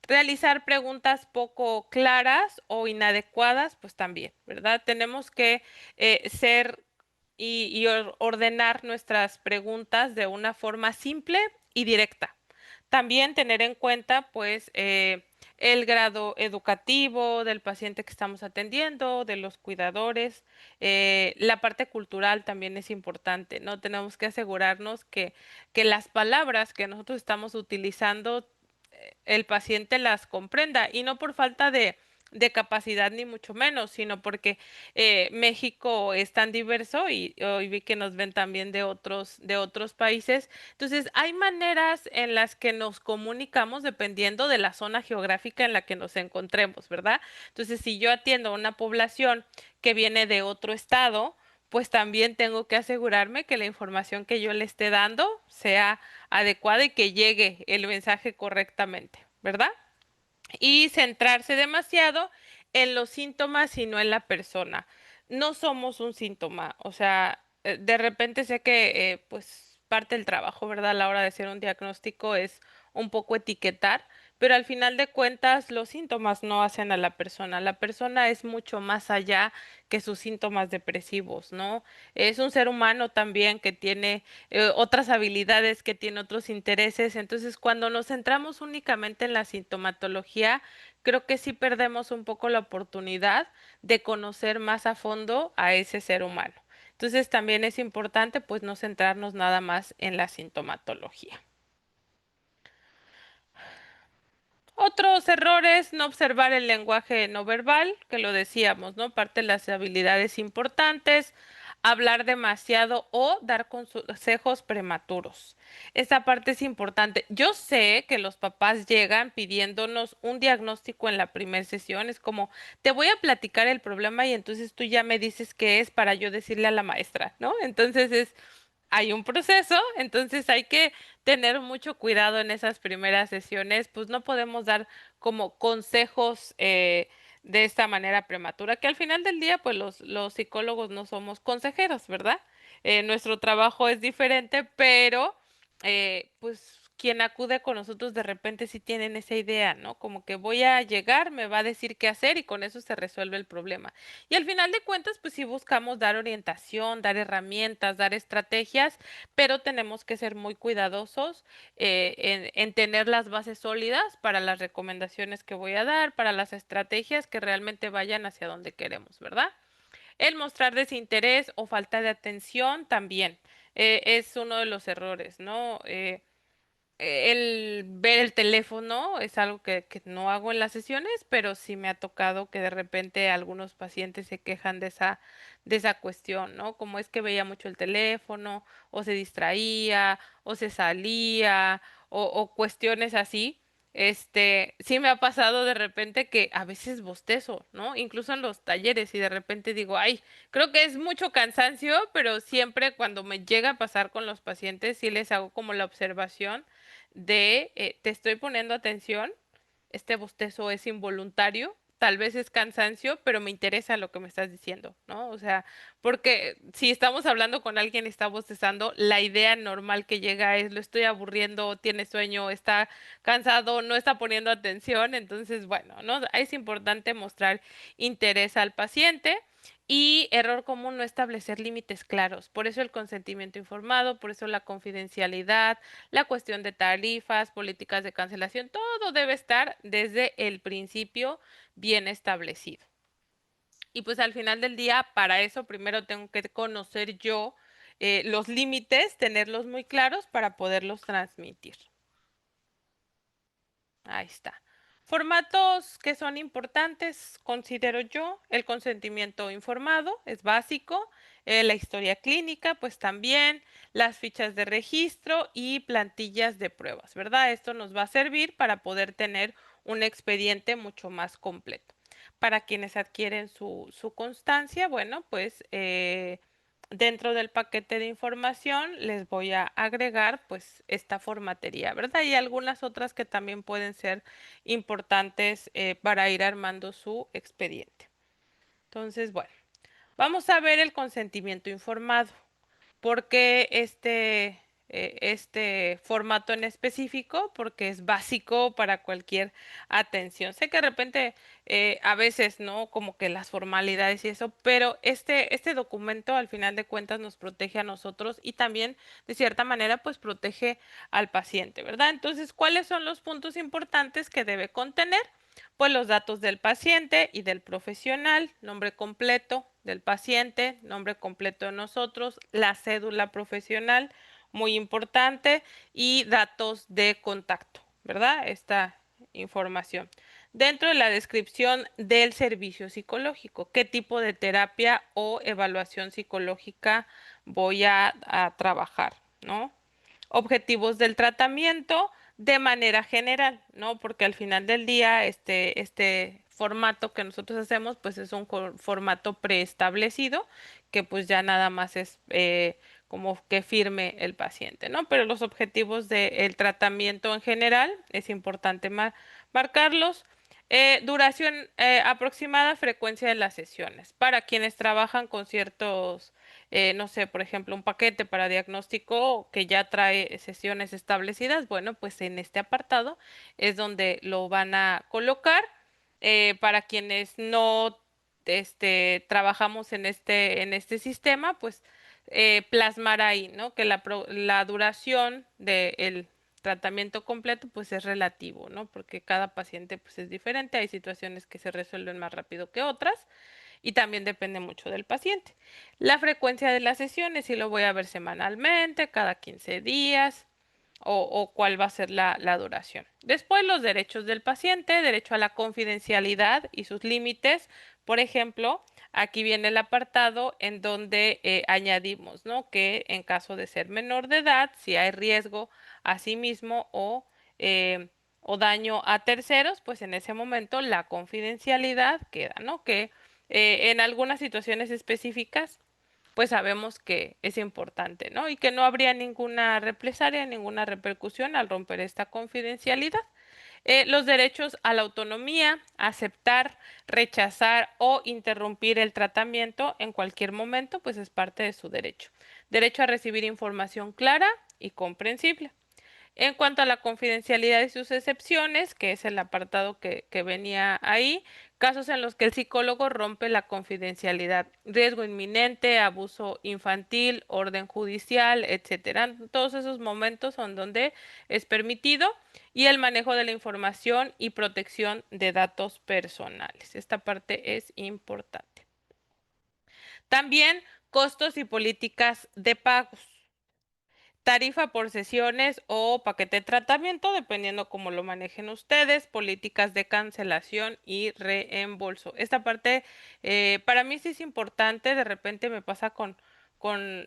Realizar preguntas poco claras o inadecuadas, pues también, ¿verdad? Tenemos que ser ordenar nuestras preguntas de una forma simple y directa. También tener en cuenta, pues, el grado educativo del paciente que estamos atendiendo, de los cuidadores. La parte cultural también es importante, ¿no? Tenemos que asegurarnos que las palabras que nosotros estamos utilizando, el paciente las comprenda y no por falta de capacidad ni mucho menos, sino porque México es tan diverso y hoy vi que nos ven también de otros países. Entonces, hay maneras en las que nos comunicamos dependiendo de la zona geográfica en la que nos encontremos, ¿verdad? Entonces, si yo atiendo a una población que viene de otro estado, pues también tengo que asegurarme que la información que yo le esté dando sea adecuada y que llegue el mensaje correctamente, ¿verdad? Y centrarse demasiado en los síntomas y no en la persona. No somos un síntoma, o sea, de repente sé que pues parte del trabajo, ¿verdad? A la hora de hacer un diagnóstico es un poco etiquetar, pero al final de cuentas los síntomas no hacen a la persona. La persona es mucho más allá que sus síntomas depresivos, ¿no? Es un ser humano también que tiene otras habilidades, que tiene otros intereses. Entonces, cuando nos centramos únicamente en la sintomatología, creo que sí perdemos un poco la oportunidad de conocer más a fondo a ese ser humano. Entonces, también es importante pues no centrarnos nada más en la sintomatología. Otros errores, no observar el lenguaje no verbal, que lo decíamos, ¿no? Parte de las habilidades importantes, hablar demasiado o dar consejos prematuros. Esta parte es importante. Yo sé que los papás llegan pidiéndonos un diagnóstico en la primera sesión, es como, te voy a platicar el problema y entonces tú ya me dices qué es para yo decirle a la maestra, ¿no? Entonces hay un proceso, entonces hay que tener mucho cuidado en esas primeras sesiones, pues no podemos dar como consejos de esta manera prematura, que al final del día, pues los psicólogos no somos consejeros, ¿verdad? Nuestro trabajo es diferente, pero pues quien acude con nosotros de repente sí tienen esa idea, ¿no? Como que voy a llegar, me va a decir qué hacer y con eso se resuelve el problema. Y al final de cuentas, pues sí buscamos dar orientación, dar herramientas, dar estrategias, pero tenemos que ser muy cuidadosos en tener las bases sólidas para las recomendaciones que voy a dar, para las estrategias que realmente vayan hacia donde queremos, ¿verdad? El mostrar desinterés o falta de atención también es uno de los errores, ¿no? El ver el teléfono es algo que no hago en las sesiones, pero sí me ha tocado que de repente algunos pacientes se quejan de esa cuestión, ¿no? Como es que veía mucho el teléfono, o se distraía, o se salía, o cuestiones así. Sí me ha pasado de repente que a veces bostezo, ¿no? Incluso en los talleres y de repente digo, ay, creo que es mucho cansancio, pero siempre cuando me llega a pasar con los pacientes, sí les hago como la observación de te estoy poniendo atención, este bostezo es involuntario, tal vez es cansancio, pero me interesa lo que me estás diciendo, ¿no? O sea, porque si estamos hablando con alguien y está bostezando, la idea normal que llega es lo estoy aburriendo, tiene sueño, está cansado, no está poniendo atención, entonces, bueno, ¿no? Es importante mostrar interés al paciente. Y error común, no establecer límites claros. Por eso el consentimiento informado, por eso la confidencialidad, la cuestión de tarifas, políticas de cancelación, todo debe estar desde el principio bien establecido. Y pues al final del día, para eso primero tengo que conocer yo los límites, tenerlos muy claros para poderlos transmitir. Ahí está. Formatos que son importantes, considero yo, el consentimiento informado es básico, la historia clínica, pues también, las fichas de registro y plantillas de pruebas, ¿verdad? Esto nos va a servir para poder tener un expediente mucho más completo. Para quienes adquieren su constancia, bueno, pues dentro del paquete de información les voy a agregar pues esta formatería, ¿verdad? Y algunas otras que también pueden ser importantes para ir armando su expediente. Entonces, bueno, vamos a ver el consentimiento informado. ¿Por qué este formato en específico? Porque es básico para cualquier atención. Sé que de repente, a veces, ¿no? Como que las formalidades y eso, pero este documento al final de cuentas nos protege a nosotros y también, de cierta manera, pues protege al paciente, ¿verdad? Entonces, ¿cuáles son los puntos importantes que debe contener? Pues los datos del paciente y del profesional, nombre completo del paciente, nombre completo de nosotros, la cédula profesional, muy importante, y datos de contacto, ¿verdad? Esta información. Dentro de la descripción del servicio psicológico, qué tipo de terapia o evaluación psicológica voy a trabajar, ¿no? Objetivos del tratamiento de manera general, ¿no? Porque al final del día, este formato que nosotros hacemos, pues es un formato preestablecido que pues ya nada más es como que firme el paciente, ¿no? Pero los objetivos del tratamiento en general es importante marcarlos. Duración aproximada, frecuencia de las sesiones. Para quienes trabajan con ciertos no sé, por ejemplo, un paquete para diagnóstico que ya trae sesiones establecidas, bueno, pues en este apartado es donde lo van a colocar. Para quienes no trabajamos en este sistema, pues plasmar ahí, ¿no? Que la duración del tratamiento completo pues es relativo, ¿no? Porque cada paciente pues es diferente, hay situaciones que se resuelven más rápido que otras y también depende mucho del paciente. La frecuencia de las sesiones, si lo voy a ver semanalmente, cada 15 días o cuál va a ser la duración. Después los derechos del paciente, derecho a la confidencialidad y sus límites. Por ejemplo, aquí viene el apartado en donde añadimos, ¿no? Que en caso de ser menor de edad, si hay riesgo a sí mismo eh, o daño a terceros, pues en ese momento la confidencialidad queda, ¿no? Que en algunas situaciones específicas, pues sabemos que es importante, ¿no? Y que no habría ninguna represalia, ninguna repercusión al romper esta confidencialidad. Los derechos a la autonomía, aceptar, rechazar o interrumpir el tratamiento en cualquier momento, pues es parte de su derecho. Derecho a recibir información clara y comprensible. En cuanto a la confidencialidad y sus excepciones, que es el apartado que venía ahí, casos en los que el psicólogo rompe la confidencialidad, riesgo inminente, abuso infantil, orden judicial, etcétera. Todos esos momentos son donde es permitido y el manejo de la información y protección de datos personales. Esta parte es importante. También costos y políticas de pagos. Tarifa por sesiones o paquete de tratamiento, dependiendo cómo lo manejen ustedes, políticas de cancelación y reembolso. Esta parte para mí sí es importante, de repente me pasa con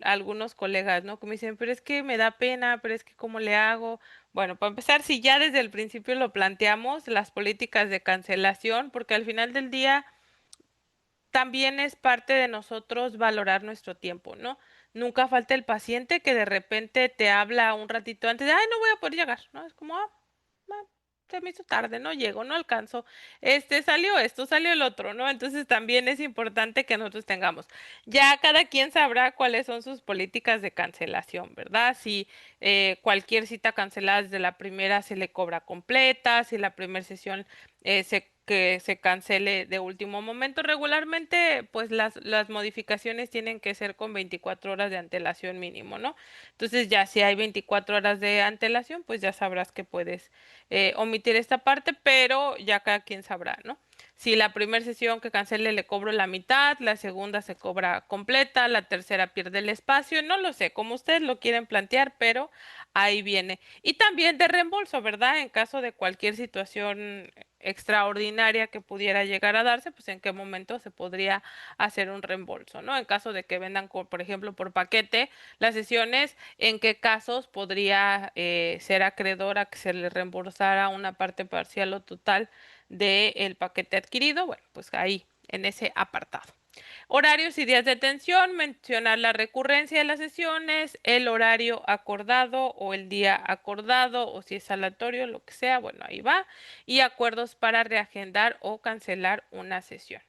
algunos colegas, ¿no? Que me dicen, pero es que me da pena, pero es que ¿cómo le hago? Bueno, para empezar, si ya desde el principio lo planteamos, las políticas de cancelación, porque al final del día también es parte de nosotros valorar nuestro tiempo, ¿no? Nunca falta el paciente que de repente te habla un ratito antes de, ay, no voy a poder llegar, ¿no? Es como, ah, va. se me hizo tarde, no llego, no alcanzo, salió esto, salió el otro, ¿no? Entonces también es importante que nosotros tengamos. Ya cada quien sabrá cuáles son sus políticas de cancelación, ¿verdad? Si cualquier cita cancelada desde la primera se le cobra completa, si la primera sesión que se cancele de último momento. Regularmente, pues las modificaciones tienen que ser con 24 horas de antelación mínimo, ¿no? Entonces ya si hay 24 horas de antelación, pues ya sabrás que puedes omitir esta parte, pero ya cada quien sabrá, ¿no? Si la primera sesión que cancele le cobro la mitad, la segunda se cobra completa, la tercera pierde el espacio, no lo sé, como ustedes lo quieren plantear, pero ahí viene. Y también de reembolso, ¿verdad? En caso de cualquier situación extraordinaria que pudiera llegar a darse, pues en qué momento se podría hacer un reembolso, ¿no? En caso de que vendan, por ejemplo, por paquete las sesiones, en qué casos podría ser acreedor a que se le reembolsara una parte parcial o total del paquete adquirido. Bueno, pues ahí, en ese apartado. Horarios y días de atención, mencionar la recurrencia de las sesiones, el horario acordado o el día acordado o si es aleatorio, lo que sea, bueno, ahí va. Y acuerdos para reagendar o cancelar una sesión.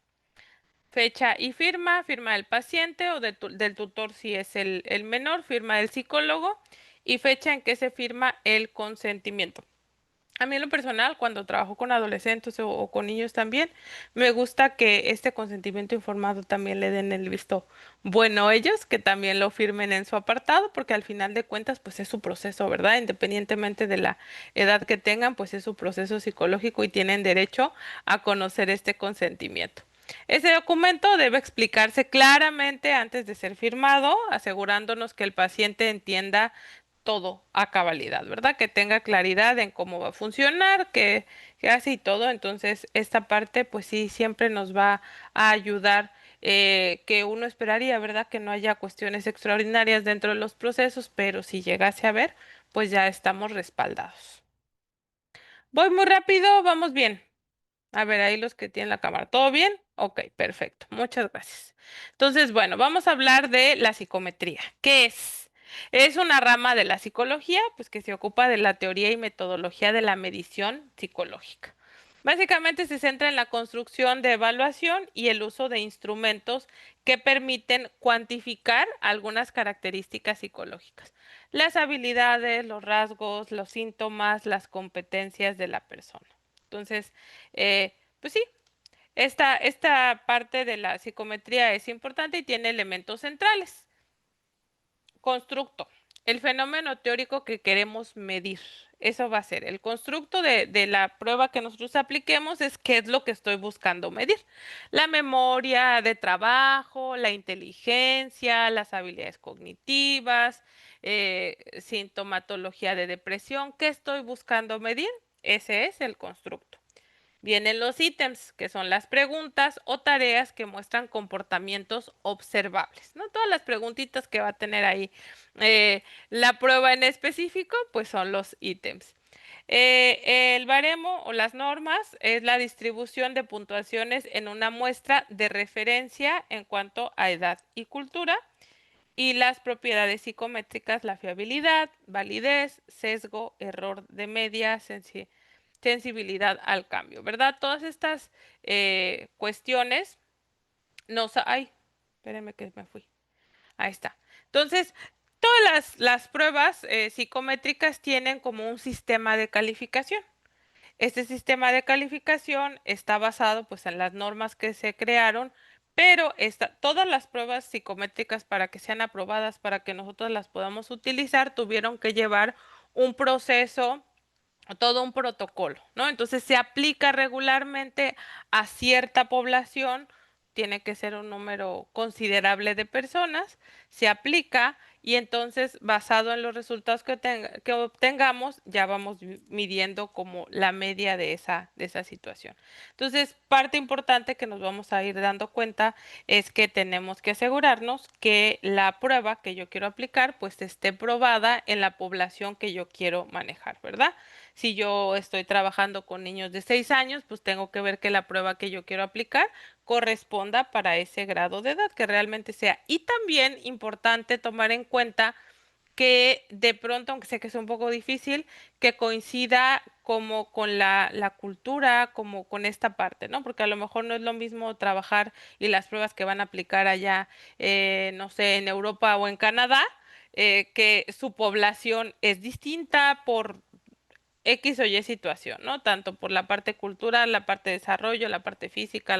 Fecha y firma, firma del paciente o del tutor si es el menor, firma del psicólogo y fecha en que se firma el consentimiento. A mí en lo personal, cuando trabajo con adolescentes o con niños también, me gusta que este consentimiento informado también le den el visto bueno a ellos, que también lo firmen en su apartado, porque al final de cuentas, pues es su proceso, ¿verdad? Independientemente de la edad que tengan, pues es su proceso psicológico y tienen derecho a conocer este consentimiento. Ese documento debe explicarse claramente antes de ser firmado, asegurándonos que el paciente entienda todo a cabalidad, ¿verdad? Que tenga claridad en cómo va a funcionar, que hace y todo. Entonces, esta parte, pues sí, siempre nos va a ayudar, que uno esperaría, ¿verdad? Que no haya cuestiones extraordinarias dentro de los procesos, pero si llegase a ver, pues ya estamos respaldados. Voy muy rápido, vamos bien. A ver, ahí los que tienen la cámara. ¿Todo bien? Ok, perfecto. Muchas gracias. Entonces, bueno, vamos a hablar de la psicometría. ¿Qué es? Es una rama de la psicología, pues que se ocupa de la teoría y metodología de la medición psicológica. Básicamente se centra en la construcción de evaluación y el uso de instrumentos que permiten cuantificar algunas características psicológicas, las habilidades, los rasgos, los síntomas, las competencias de la persona. Entonces, pues sí, esta parte de la psicometría es importante y tiene elementos centrales. Constructo, el fenómeno teórico que queremos medir. Eso va a ser el constructo de la prueba que nosotros apliquemos, es qué es lo que estoy buscando medir. La memoria de trabajo, la inteligencia, las habilidades cognitivas, sintomatología de depresión. ¿Qué estoy buscando medir? Ese es el constructo. Vienen los ítems, que son las preguntas o tareas que muestran comportamientos observables, ¿no? Todas las preguntitas que va a tener ahí la prueba en específico, pues son los ítems. El baremo o las normas es la distribución de puntuaciones en una muestra de referencia en cuanto a edad y cultura. Y las propiedades psicométricas, la fiabilidad, validez, sesgo, error de media, sensibilidad al cambio, ¿verdad? Todas estas cuestiones nos... Ay, espérenme que me fui. Ahí está. Entonces, todas las pruebas psicométricas tienen como un sistema de calificación. Este sistema de calificación está basado pues en las normas que se crearon, pero todas las pruebas psicométricas para que sean aprobadas, para que nosotros las podamos utilizar, tuvieron que llevar un proceso, todo un protocolo, ¿no? Entonces se aplica regularmente a cierta población, tiene que ser un número considerable de personas, se aplica y entonces basado en los resultados que obtengamos, ya vamos midiendo como la media de esa situación. Entonces, parte importante que nos vamos a ir dando cuenta es que tenemos que asegurarnos que la prueba que yo quiero aplicar, pues esté probada en la población que yo quiero manejar, ¿verdad? Si yo estoy trabajando con niños de 6 años, pues tengo que ver que la prueba que yo quiero aplicar corresponda para ese grado de edad, que realmente sea. Y también importante tomar en cuenta que de pronto, aunque sé que es un poco difícil, que coincida como con la cultura, como con esta parte, ¿no? Porque a lo mejor no es lo mismo trabajar y las pruebas que van a aplicar allá, no sé, en Europa o en Canadá, que su población es distinta por X o Y situación, ¿no? Tanto por la parte cultural, la parte de desarrollo, la parte física,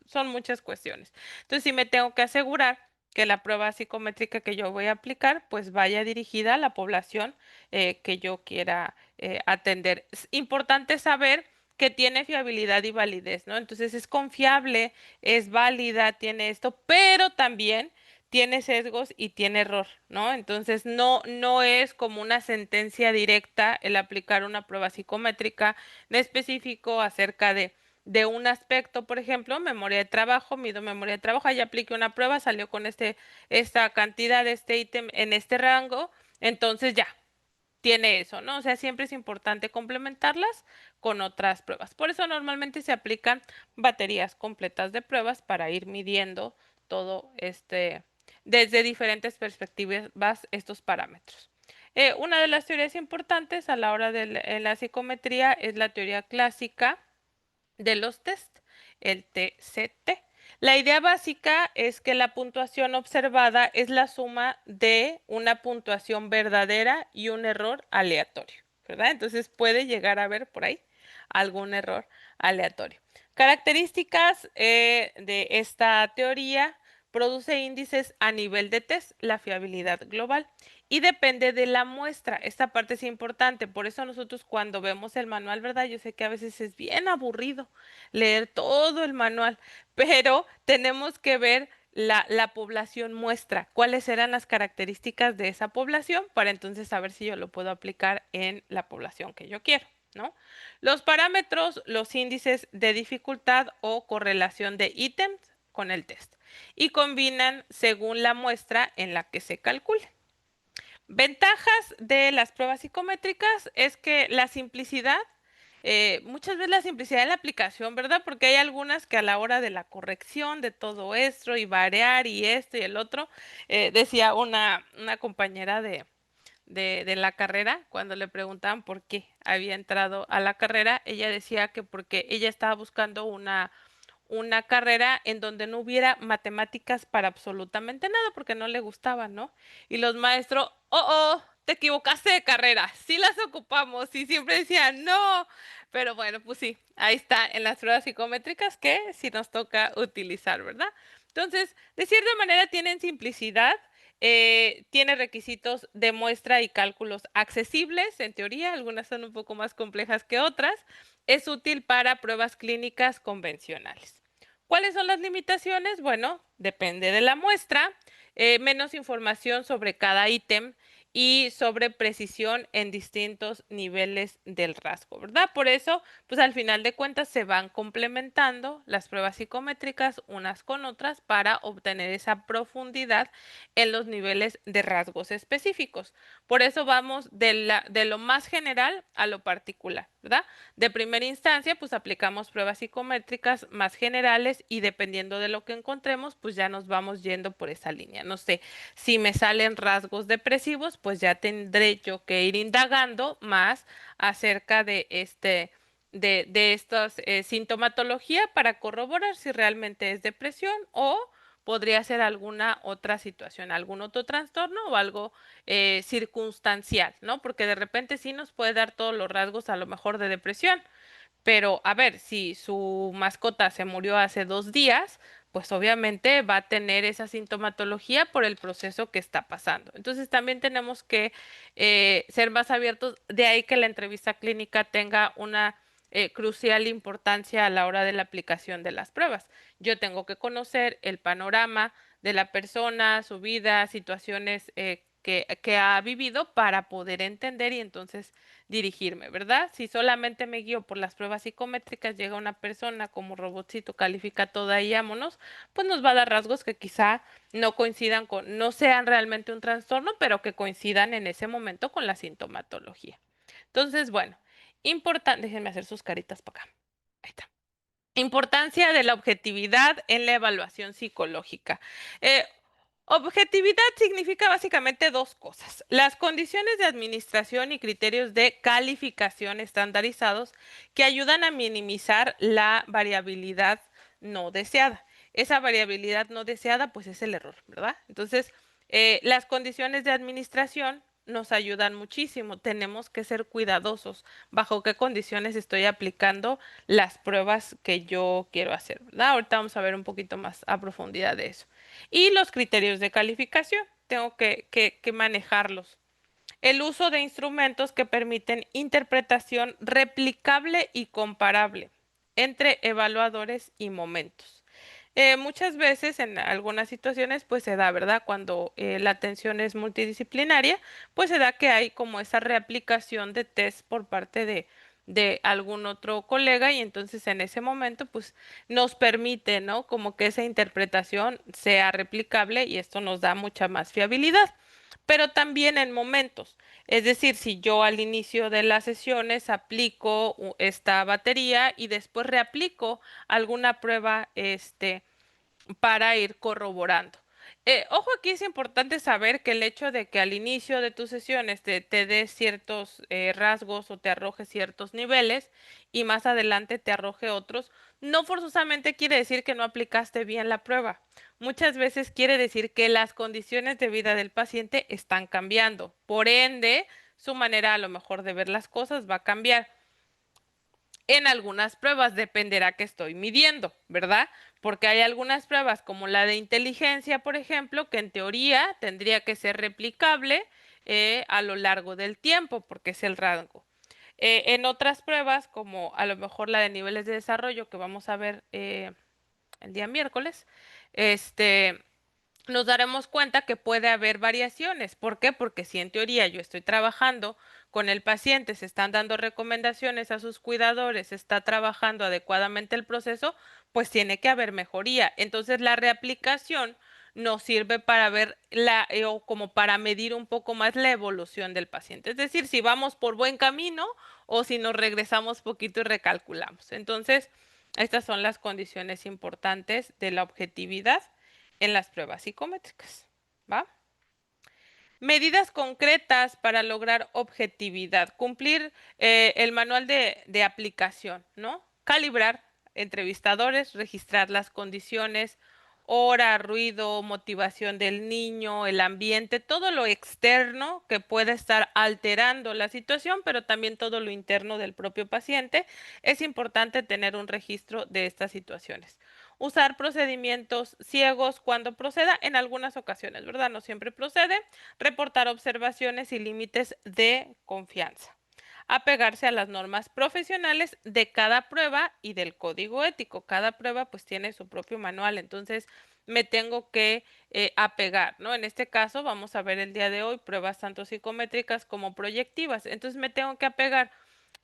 son muchas cuestiones. Entonces, sí me tengo que asegurar que la prueba psicométrica que yo voy a aplicar, pues vaya dirigida a la población que yo quiera atender. Es importante saber que tiene fiabilidad y validez, ¿no? Entonces, es confiable, es válida, tiene esto, pero también tiene sesgos y tiene error, ¿no? Entonces no es como una sentencia directa el aplicar una prueba psicométrica en específico acerca de un aspecto, por ejemplo, memoria de trabajo, mido memoria de trabajo, ahí apliqué una prueba, salió con esta cantidad de este ítem en este rango, entonces ya, tiene eso, ¿no? O sea, siempre es importante complementarlas con otras pruebas. Por eso normalmente se aplican baterías completas de pruebas para ir midiendo todo desde diferentes perspectivas, estos parámetros. Una de las teorías importantes a la hora de la psicometría es la teoría clásica de los test, el TCT. La idea básica es que la puntuación observada es la suma de una puntuación verdadera y un error aleatorio, ¿verdad? Entonces puede llegar a haber por ahí algún error aleatorio. Características de esta teoría: produce índices a nivel de test, la fiabilidad global, y depende de la muestra. Esta parte es importante, por eso nosotros cuando vemos el manual, ¿verdad? Yo sé que a veces es bien aburrido leer todo el manual, pero tenemos que ver la población muestra, cuáles eran las características de esa población para entonces saber si yo lo puedo aplicar en la población que yo quiero, ¿no? Los parámetros, los índices de dificultad o correlación de ítems con el test y combinan según la muestra en la que se calcule. Ventajas de las pruebas psicométricas es que la simplicidad, muchas veces la simplicidad en la aplicación, ¿verdad? Porque hay algunas que a la hora de la corrección de todo esto y variar y esto y el otro, decía una compañera de la carrera, cuando le preguntaban por qué había entrado a la carrera, ella decía que porque ella estaba buscando una carrera en donde no hubiera matemáticas para absolutamente nada, porque no le gustaban, ¿no? Y los maestros, te equivocaste de carrera, sí las ocupamos, y siempre decían, no, pero bueno, pues sí, ahí está en las pruebas psicométricas que sí nos toca utilizar, ¿verdad? Entonces, de cierta manera tienen simplicidad, tiene requisitos de muestra y cálculos accesibles, en teoría, algunas son un poco más complejas que otras, es útil para pruebas clínicas convencionales. ¿Cuáles son las limitaciones? Bueno, depende de la muestra, menos información sobre cada ítem y sobre precisión en distintos niveles del rasgo, ¿verdad? Por eso, pues al final de cuentas se van complementando las pruebas psicométricas unas con otras para obtener esa profundidad en los niveles de rasgos específicos. Por eso vamos de lo más general a lo particular, ¿verdad? De primera instancia, pues aplicamos pruebas psicométricas más generales y dependiendo de lo que encontremos, pues ya nos vamos yendo por esa línea. No sé, si me salen rasgos depresivos, pues ya tendré yo que ir indagando más acerca de estas sintomatología para corroborar si realmente es depresión o podría ser alguna otra situación, algún otro trastorno o algo circunstancial, ¿no? Porque de repente sí nos puede dar todos los rasgos a lo mejor de depresión, pero a ver, si su mascota se murió hace 2 días, pues obviamente va a tener esa sintomatología por el proceso que está pasando. Entonces también tenemos que ser más abiertos, de ahí que la entrevista clínica tenga una crucial importancia a la hora de la aplicación de las pruebas. Yo tengo que conocer el panorama de la persona, su vida, situaciones que ha vivido para poder entender y entonces dirigirme, ¿verdad? Si solamente me guío por las pruebas psicométricas, llega una persona como robotcito, califica toda y vámonos, pues nos va a dar rasgos que quizá no coincidan no sean realmente un trastorno, pero que coincidan en ese momento con la sintomatología. Entonces, bueno, importante, déjenme hacer sus caritas para acá. Ahí está. Importancia de la objetividad en la evaluación psicológica. Eh, Objetividad significa básicamente dos cosas: las condiciones de administración y criterios de calificación estandarizados que ayudan a minimizar la variabilidad no deseada. Esa variabilidad no deseada, pues es el error, ¿verdad? Entonces, las condiciones de administración nos ayudan muchísimo. Tenemos que ser cuidadosos bajo qué condiciones estoy aplicando las pruebas que yo quiero hacer, ¿verdad? Ahorita vamos a ver un poquito más a profundidad de eso. Y los criterios de calificación, tengo que manejarlos. El uso de instrumentos que permiten interpretación replicable y comparable entre evaluadores y momentos. Muchas veces en algunas situaciones pues se da, ¿verdad? Cuando la atención es multidisciplinaria, pues se da que hay como esa reaplicación de test por parte de algún otro colega, y entonces en ese momento pues nos permite, ¿no? Como que esa interpretación sea replicable y esto nos da mucha más fiabilidad. Pero también en momentos, es decir, si yo al inicio de las sesiones aplico esta batería y después reaplico alguna prueba, para ir corroborando. Ojo, aquí es importante saber que el hecho de que al inicio de tus sesiones te dé ciertos rasgos o te arroje ciertos niveles y más adelante te arroje otros, no forzosamente quiere decir que no aplicaste bien la prueba. Muchas veces quiere decir que las condiciones de vida del paciente están cambiando. Por ende, su manera a lo mejor de ver las cosas va a cambiar. En algunas pruebas dependerá que estoy midiendo, ¿verdad? Porque hay algunas pruebas como la de inteligencia, por ejemplo, que en teoría tendría que ser replicable a lo largo del tiempo, porque es el rango. En otras pruebas, como a lo mejor la de niveles de desarrollo que vamos a ver el día miércoles, este, nos daremos cuenta que puede haber variaciones. ¿Por qué? Porque si en teoría yo estoy trabajando con el paciente, se están dando recomendaciones a sus cuidadores, se está trabajando adecuadamente el proceso, pues tiene que haber mejoría. Entonces la reaplicación nos sirve para ver o como para medir un poco más la evolución del paciente. Es decir, si vamos por buen camino o si nos regresamos poquito y recalculamos. Entonces, estas son las condiciones importantes de la objetividad en las pruebas psicométricas. ¿Va? Medidas concretas para lograr objetividad. Cumplir el manual de aplicación, ¿no? Calibrar entrevistadores, registrar las condiciones, hora, ruido, motivación del niño, el ambiente, todo lo externo que pueda estar alterando la situación, pero también todo lo interno del propio paciente. Es importante tener un registro de estas situaciones. Usar procedimientos ciegos cuando proceda, en algunas ocasiones, ¿verdad? No siempre procede. Reportar observaciones y límites de confianza. Apegarse a las normas profesionales de cada prueba y del código ético. Cada prueba pues tiene su propio manual, entonces me tengo que apegar, ¿no? En este caso vamos a ver el día de hoy pruebas tanto psicométricas como proyectivas, entonces me tengo que apegar.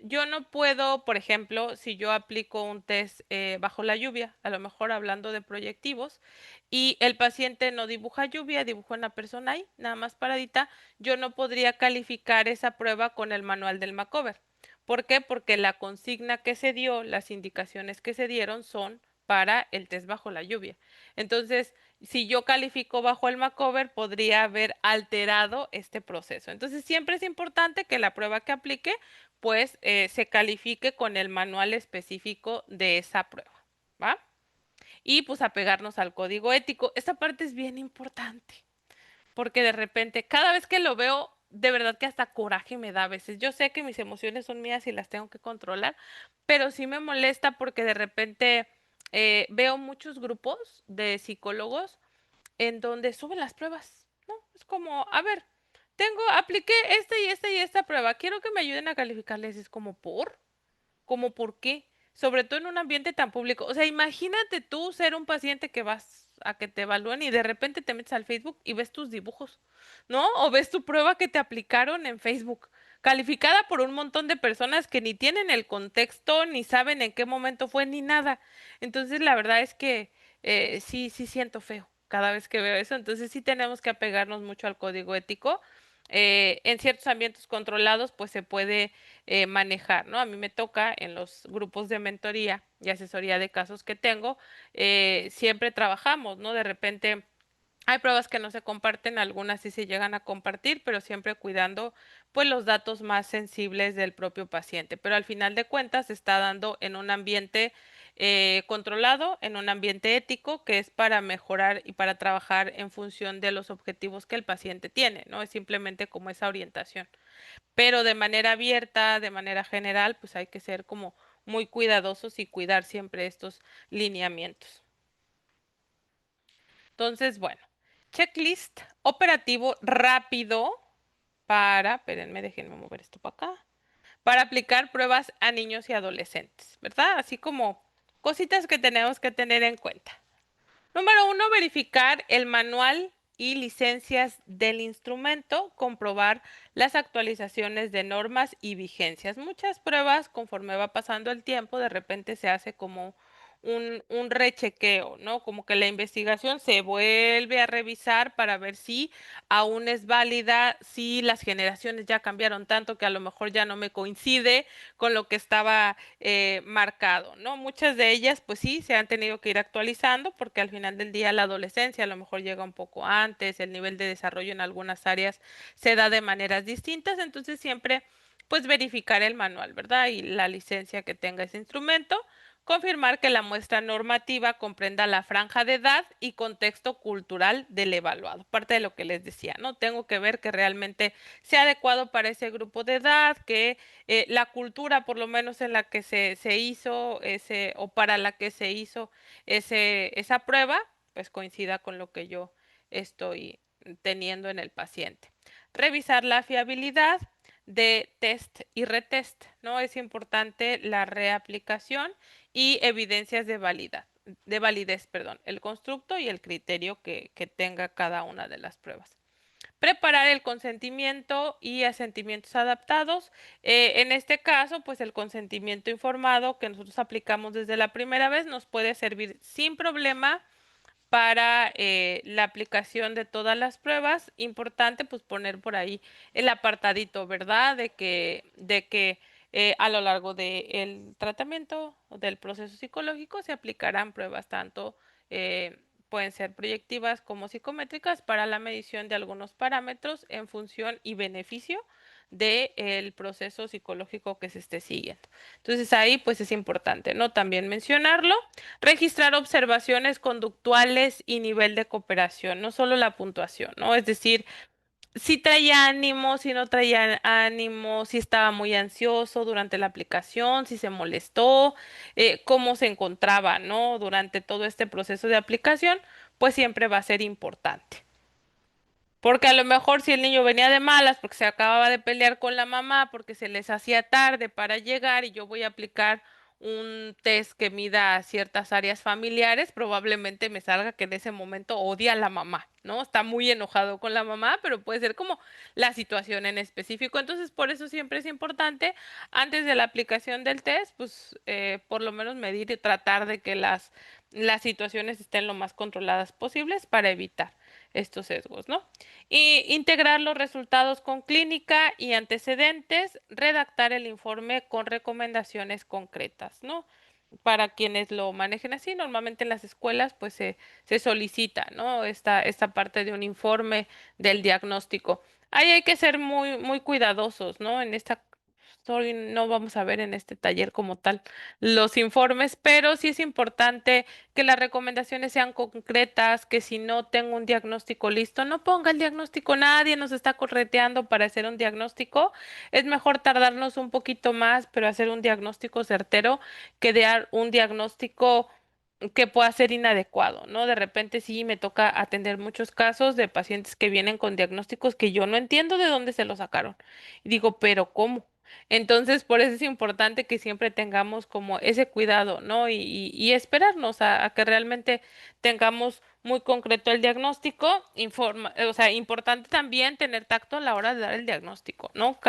Yo no puedo, por ejemplo, si yo aplico un test bajo la lluvia, a lo mejor hablando de proyectivos, y el paciente no dibuja lluvia, dibuja una persona ahí, nada más paradita, yo no podría calificar esa prueba con el manual del Macover. ¿Por qué? Porque la consigna que se dio, las indicaciones que se dieron son para el test bajo la lluvia. Entonces, si yo califico bajo el Macover, podría haber alterado este proceso. Entonces, siempre es importante que la prueba que aplique pues se califique con el manual específico de esa prueba, ¿va? Y pues apegarnos al código ético. Esta parte es bien importante, porque de repente, cada vez que lo veo, de verdad que hasta coraje me da a veces. Yo sé que mis emociones son mías y las tengo que controlar, pero sí me molesta porque de repente veo muchos grupos de psicólogos en donde suben las pruebas, ¿no? Es como, a ver, apliqué esta y esta y esta prueba, quiero que me ayuden a calificarles. Es como, ¿Como por qué? Sobre todo en un ambiente tan público. O sea, imagínate tú ser un paciente que vas a que te evalúen y de repente te metes al Facebook y ves tus dibujos, ¿no? O ves tu prueba que te aplicaron en Facebook, calificada por un montón de personas que ni tienen el contexto, ni saben en qué momento fue, ni nada. Entonces, la verdad es que sí siento feo cada vez que veo eso. Entonces, sí tenemos que apegarnos mucho al código ético. En ciertos ambientes controlados, pues se puede manejar, ¿no? A mí me toca en los grupos de mentoría y asesoría de casos que tengo, siempre trabajamos, ¿no? De repente Hay pruebas que no se comparten, algunas sí se llegan a compartir, pero siempre cuidando pues los datos más sensibles del propio paciente. Pero al final de cuentas se está dando en un ambiente controlado, en un ambiente ético, que es para mejorar y para trabajar en función de los objetivos que el paciente tiene, ¿no? Es simplemente como esa orientación. Pero de manera abierta, de manera general, pues hay que ser como muy cuidadosos y cuidar siempre estos lineamientos. Entonces, bueno, checklist operativo rápido para, espérenme, déjenme mover esto para acá, para aplicar pruebas a niños y adolescentes, ¿verdad? Así como cositas que tenemos que tener en cuenta. Número uno, verificar el manual y licencias del instrumento, comprobar las actualizaciones de normas y vigencias. Muchas pruebas, conforme va pasando el tiempo, de repente se hace como un rechequeo, ¿no? Como que la investigación se vuelve a revisar para ver si aún es válida, si las generaciones ya cambiaron tanto que a lo mejor ya no me coincide con lo que estaba marcado, ¿no? Muchas de ellas, pues sí, se han tenido que ir actualizando porque al final del día la adolescencia a lo mejor llega un poco antes, el nivel de desarrollo en algunas áreas se da de maneras distintas, entonces siempre, pues verificar el manual, ¿verdad? Y la licencia que tenga ese instrumento. Confirmar que la muestra normativa comprenda la franja de edad y contexto cultural del evaluado. Parte de lo que les decía, ¿no? Tengo que ver que realmente sea adecuado para ese grupo de edad, que la cultura, por lo menos en la que se hizo ese, o para la que se hizo esa prueba, pues coincida con lo que yo estoy teniendo en el paciente. Revisar la fiabilidad de test y retest, ¿no? Es importante la reaplicación y evidencias de validez, perdón, el constructo y el criterio que tenga cada una de las pruebas. Preparar el consentimiento y asentimientos adaptados. En este caso, pues el consentimiento informado que nosotros aplicamos desde la primera vez nos puede servir sin problema para la aplicación de todas las pruebas. Importante pues poner por ahí el apartadito, ¿verdad? De que a lo largo del tratamiento o del proceso psicológico se aplicarán pruebas tanto pueden ser proyectivas como psicométricas para la medición de algunos parámetros en función y beneficio del proceso psicológico que se esté siguiendo. Entonces ahí pues es importante, ¿no? También mencionarlo. Registrar observaciones conductuales y nivel de cooperación, no solo la puntuación, ¿no? Es decir, si traía ánimo, si no traía ánimo, si estaba muy ansioso durante la aplicación, si se molestó, cómo se encontraba, ¿no? Durante todo este proceso de aplicación, pues siempre va a ser importante. Porque a lo mejor si el niño venía de malas porque se acababa de pelear con la mamá, porque se les hacía tarde para llegar y yo voy a aplicar un test que mida ciertas áreas familiares, probablemente me salga que en ese momento odia a la mamá, ¿no? Está muy enojado con la mamá, pero puede ser como la situación en específico. Entonces, por eso siempre es importante, antes de la aplicación del test, pues por lo menos medir y tratar de que las situaciones estén lo más controladas posibles para evitar estos sesgos, ¿no? Y integrar los resultados con clínica y antecedentes, redactar el informe con recomendaciones concretas, ¿no? Para quienes lo manejen así, normalmente en las escuelas pues se solicita, ¿no? Esta parte de un informe del diagnóstico. Ahí hay que ser muy, muy cuidadosos, ¿no? En esta hoy no vamos a ver en este taller como tal los informes, pero sí es importante que las recomendaciones sean concretas, que si no tengo un diagnóstico listo, no ponga el diagnóstico, nadie nos está correteando para hacer un diagnóstico. Es mejor tardarnos un poquito más, pero hacer un diagnóstico certero que dar un diagnóstico que pueda ser inadecuado, ¿no? De repente sí me toca atender muchos casos de pacientes que vienen con diagnósticos que yo no entiendo de dónde se los sacaron. Y digo, pero ¿cómo? Entonces, por eso es importante que siempre tengamos como ese cuidado, ¿no? Y esperarnos a que realmente tengamos muy concreto el diagnóstico. O sea, importante también tener tacto a la hora de dar el diagnóstico, ¿no?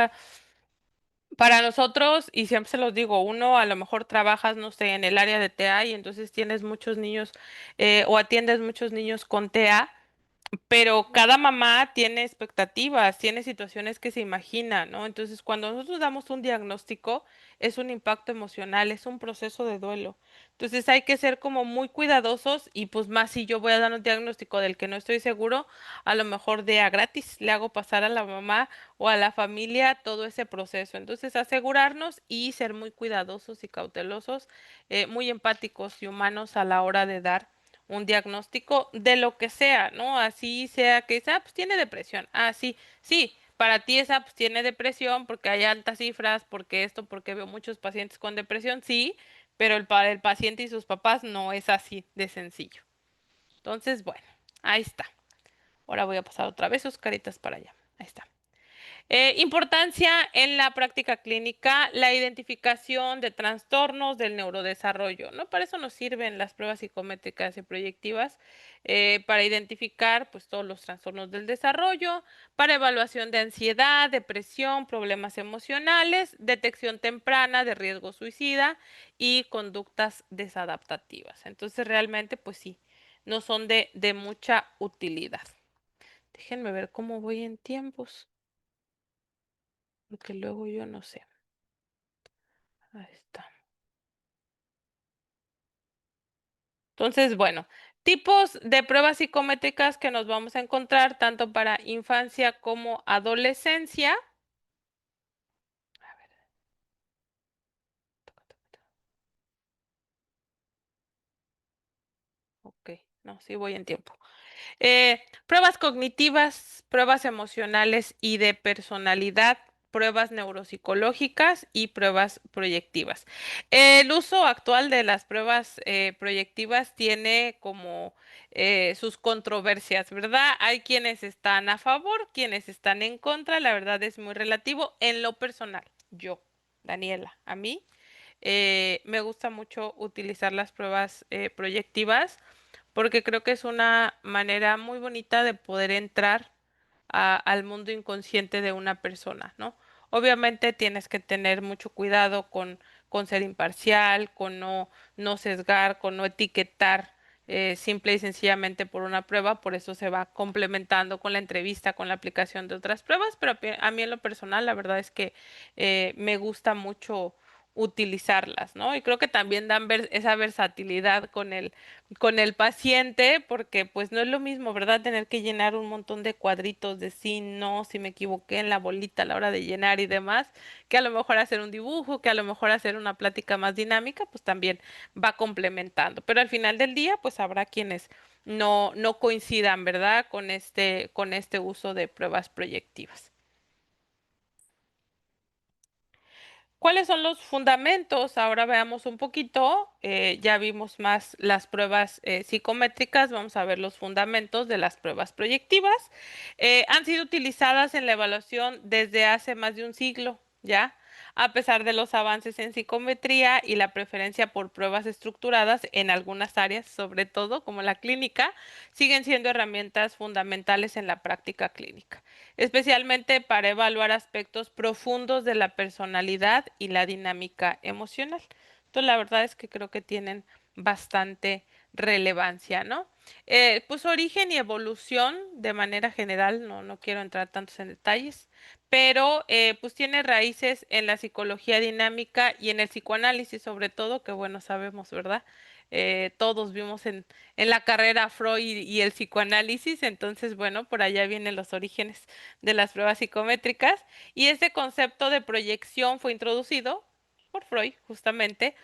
Para nosotros, y siempre se los digo, uno a lo mejor trabajas, no sé, en el área de TEA y entonces tienes muchos niños o atiendes muchos niños con TEA, pero cada mamá tiene expectativas, tiene situaciones que se imagina, ¿no? Entonces, cuando nosotros damos un diagnóstico, es un impacto emocional, es un proceso de duelo. Entonces hay que ser como muy cuidadosos y pues más si yo voy a dar un diagnóstico del que no estoy seguro, a lo mejor de a gratis le hago pasar a la mamá o a la familia todo ese proceso. Entonces asegurarnos y ser muy cuidadosos y cautelosos, muy empáticos y humanos a la hora de dar un diagnóstico de lo que sea, ¿no? Así sea que sea, pues tiene depresión. Ah, sí, sí, para ti esa pues tiene depresión porque hay altas cifras, porque esto, porque veo muchos pacientes con depresión, sí, pero para el paciente y sus papás no es así de sencillo. Entonces, bueno, ahí está. Ahora voy a pasar otra vez sus caritas para allá. Ahí está. Importancia en la práctica clínica, la identificación de trastornos del neurodesarrollo, ¿no? Para eso nos sirven las pruebas psicométricas y proyectivas, para identificar pues todos los trastornos del desarrollo, para evaluación de ansiedad, depresión, problemas emocionales, detección temprana de riesgo suicida y conductas desadaptativas. Entonces realmente pues sí, no son de mucha utilidad. Déjenme ver cómo voy en tiempos, porque luego yo no sé. Ahí está. Entonces, bueno, tipos de pruebas psicométricas que nos vamos a encontrar tanto para infancia como adolescencia. A ver, ok, no, sí voy en tiempo. Pruebas cognitivas, pruebas emocionales y de personalidad, pruebas neuropsicológicas y pruebas proyectivas. El uso actual de las pruebas proyectivas tiene como sus controversias, ¿verdad? Hay quienes están a favor, quienes están en contra, la verdad es muy relativo. En lo personal, yo, Daniela, a mí me gusta mucho utilizar las pruebas proyectivas porque creo que es una manera muy bonita de poder entrar al mundo inconsciente de una persona, ¿no? Obviamente tienes que tener mucho cuidado con ser imparcial, con no sesgar, con no etiquetar simple y sencillamente por una prueba, por eso se va complementando con la entrevista, con la aplicación de otras pruebas, pero a mí en lo personal la verdad es que me gusta mucho utilizarlas, ¿no? Y creo que también dan esa versatilidad con el paciente, porque pues no es lo mismo, ¿verdad? Tener que llenar un montón de cuadritos de sí, no, si me equivoqué en la bolita a la hora de llenar y demás, que a lo mejor hacer un dibujo, que a lo mejor hacer una plática más dinámica, pues también va complementando. Pero al final del día, pues habrá quienes no coincidan, ¿verdad? Con este uso de pruebas proyectivas. ¿Cuáles son los fundamentos? Ahora veamos un poquito, ya vimos más las pruebas psicométricas, vamos a ver los fundamentos de las pruebas proyectivas. Han sido utilizadas en la evaluación desde hace más de un siglo, ¿ya? A pesar de los avances en psicometría y la preferencia por pruebas estructuradas en algunas áreas, sobre todo como la clínica, siguen siendo herramientas fundamentales en la práctica clínica, especialmente para evaluar aspectos profundos de la personalidad y la dinámica emocional. Entonces, la verdad es que creo que tienen bastante relevancia, ¿no? Pues origen y evolución de manera general, no quiero entrar tantos en detalles, pero pues tiene raíces en la psicología dinámica y en el psicoanálisis, sobre todo, que bueno, sabemos, ¿verdad? Todos vimos en la carrera Freud y el psicoanálisis, entonces, bueno, por allá vienen los orígenes de las pruebas psicométricas y ese concepto de proyección fue introducido por Freud, justamente,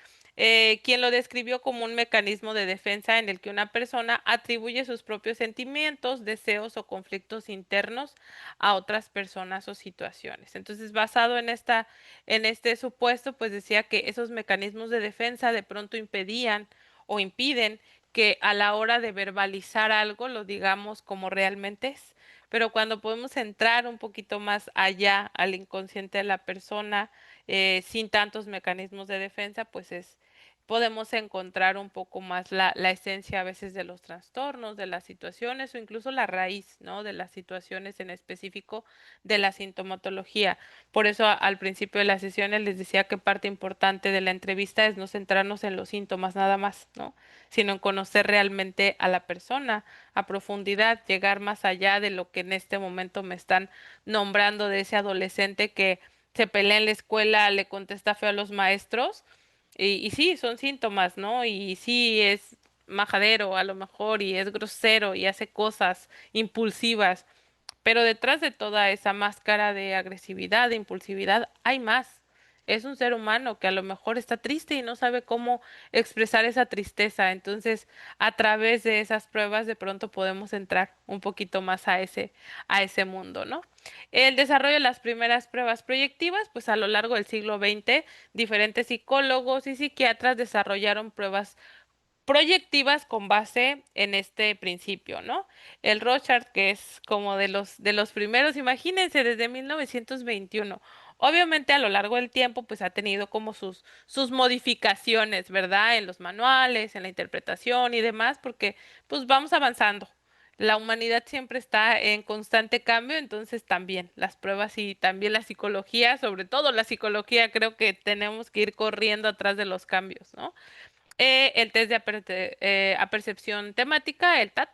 quien lo describió como un mecanismo de defensa en el que una persona atribuye sus propios sentimientos, deseos o conflictos internos a otras personas o situaciones. Entonces, basado en este supuesto, pues decía que esos mecanismos de defensa de pronto impedían o impiden que a la hora de verbalizar algo lo digamos como realmente es. Pero cuando podemos entrar un poquito más allá al inconsciente de la persona, sin tantos mecanismos de defensa, pues podemos encontrar un poco más la esencia a veces de los trastornos, de las situaciones o incluso la raíz, ¿no? De las situaciones en específico de la sintomatología. Por eso al principio de las sesiones les decía que parte importante de la entrevista es no centrarnos en los síntomas nada más, ¿no? Sino en conocer realmente a la persona a profundidad, llegar más allá de lo que en este momento me están nombrando de ese adolescente que se pelea en la escuela, le contesta feo a los maestros Y sí, son síntomas, ¿no? Y sí es majadero a lo mejor y es grosero y hace cosas impulsivas, pero detrás de toda esa máscara de agresividad, de impulsividad, hay más. Es un ser humano que a lo mejor está triste y no sabe cómo expresar esa tristeza. Entonces, a través de esas pruebas, de pronto podemos entrar un poquito más a ese mundo, ¿no? El desarrollo de las primeras pruebas proyectivas, pues a lo largo del siglo XX, diferentes psicólogos y psiquiatras desarrollaron pruebas proyectivas con base en este principio, ¿no? El Rorschach, que es como de los primeros, imagínense, desde 1921. Obviamente a lo largo del tiempo, pues ha tenido como sus modificaciones, ¿verdad? En los manuales, en la interpretación y demás, porque pues vamos avanzando. La humanidad siempre está en constante cambio, entonces también las pruebas y también la psicología, sobre todo la psicología, creo que tenemos que ir corriendo atrás de los cambios, ¿no? El test de apercepción temática, el TAT,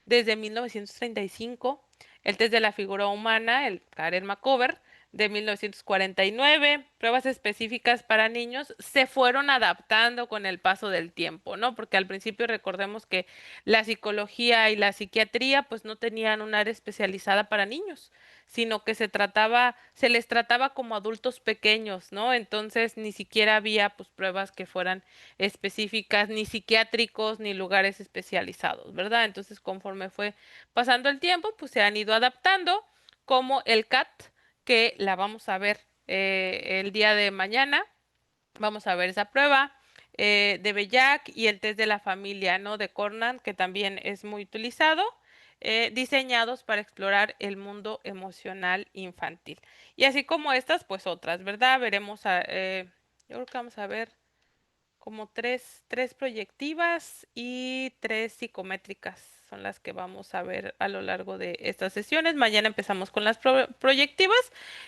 desde 1935. El test de la figura humana, el Karen-Macover, de 1949. Pruebas específicas para niños se fueron adaptando con el paso del tiempo, ¿no? Porque al principio recordemos que la psicología y la psiquiatría pues no tenían un área especializada para niños, sino que se les trataba como adultos pequeños, ¿no? Entonces ni siquiera había pues pruebas que fueran específicas, ni psiquiátricos, ni lugares especializados, ¿verdad? Entonces, conforme fue pasando el tiempo, pues se han ido adaptando, como el CAT, que la vamos a ver el día de mañana. Vamos a ver esa prueba de Bellac y el test de la familia, ¿no? De Cornan, que también es muy utilizado, diseñados para explorar el mundo emocional infantil. Y así como estas, pues otras, ¿verdad? Yo creo que vamos a ver como tres proyectivas y tres psicométricas son las que vamos a ver a lo largo de estas sesiones. Mañana empezamos con las proyectivas,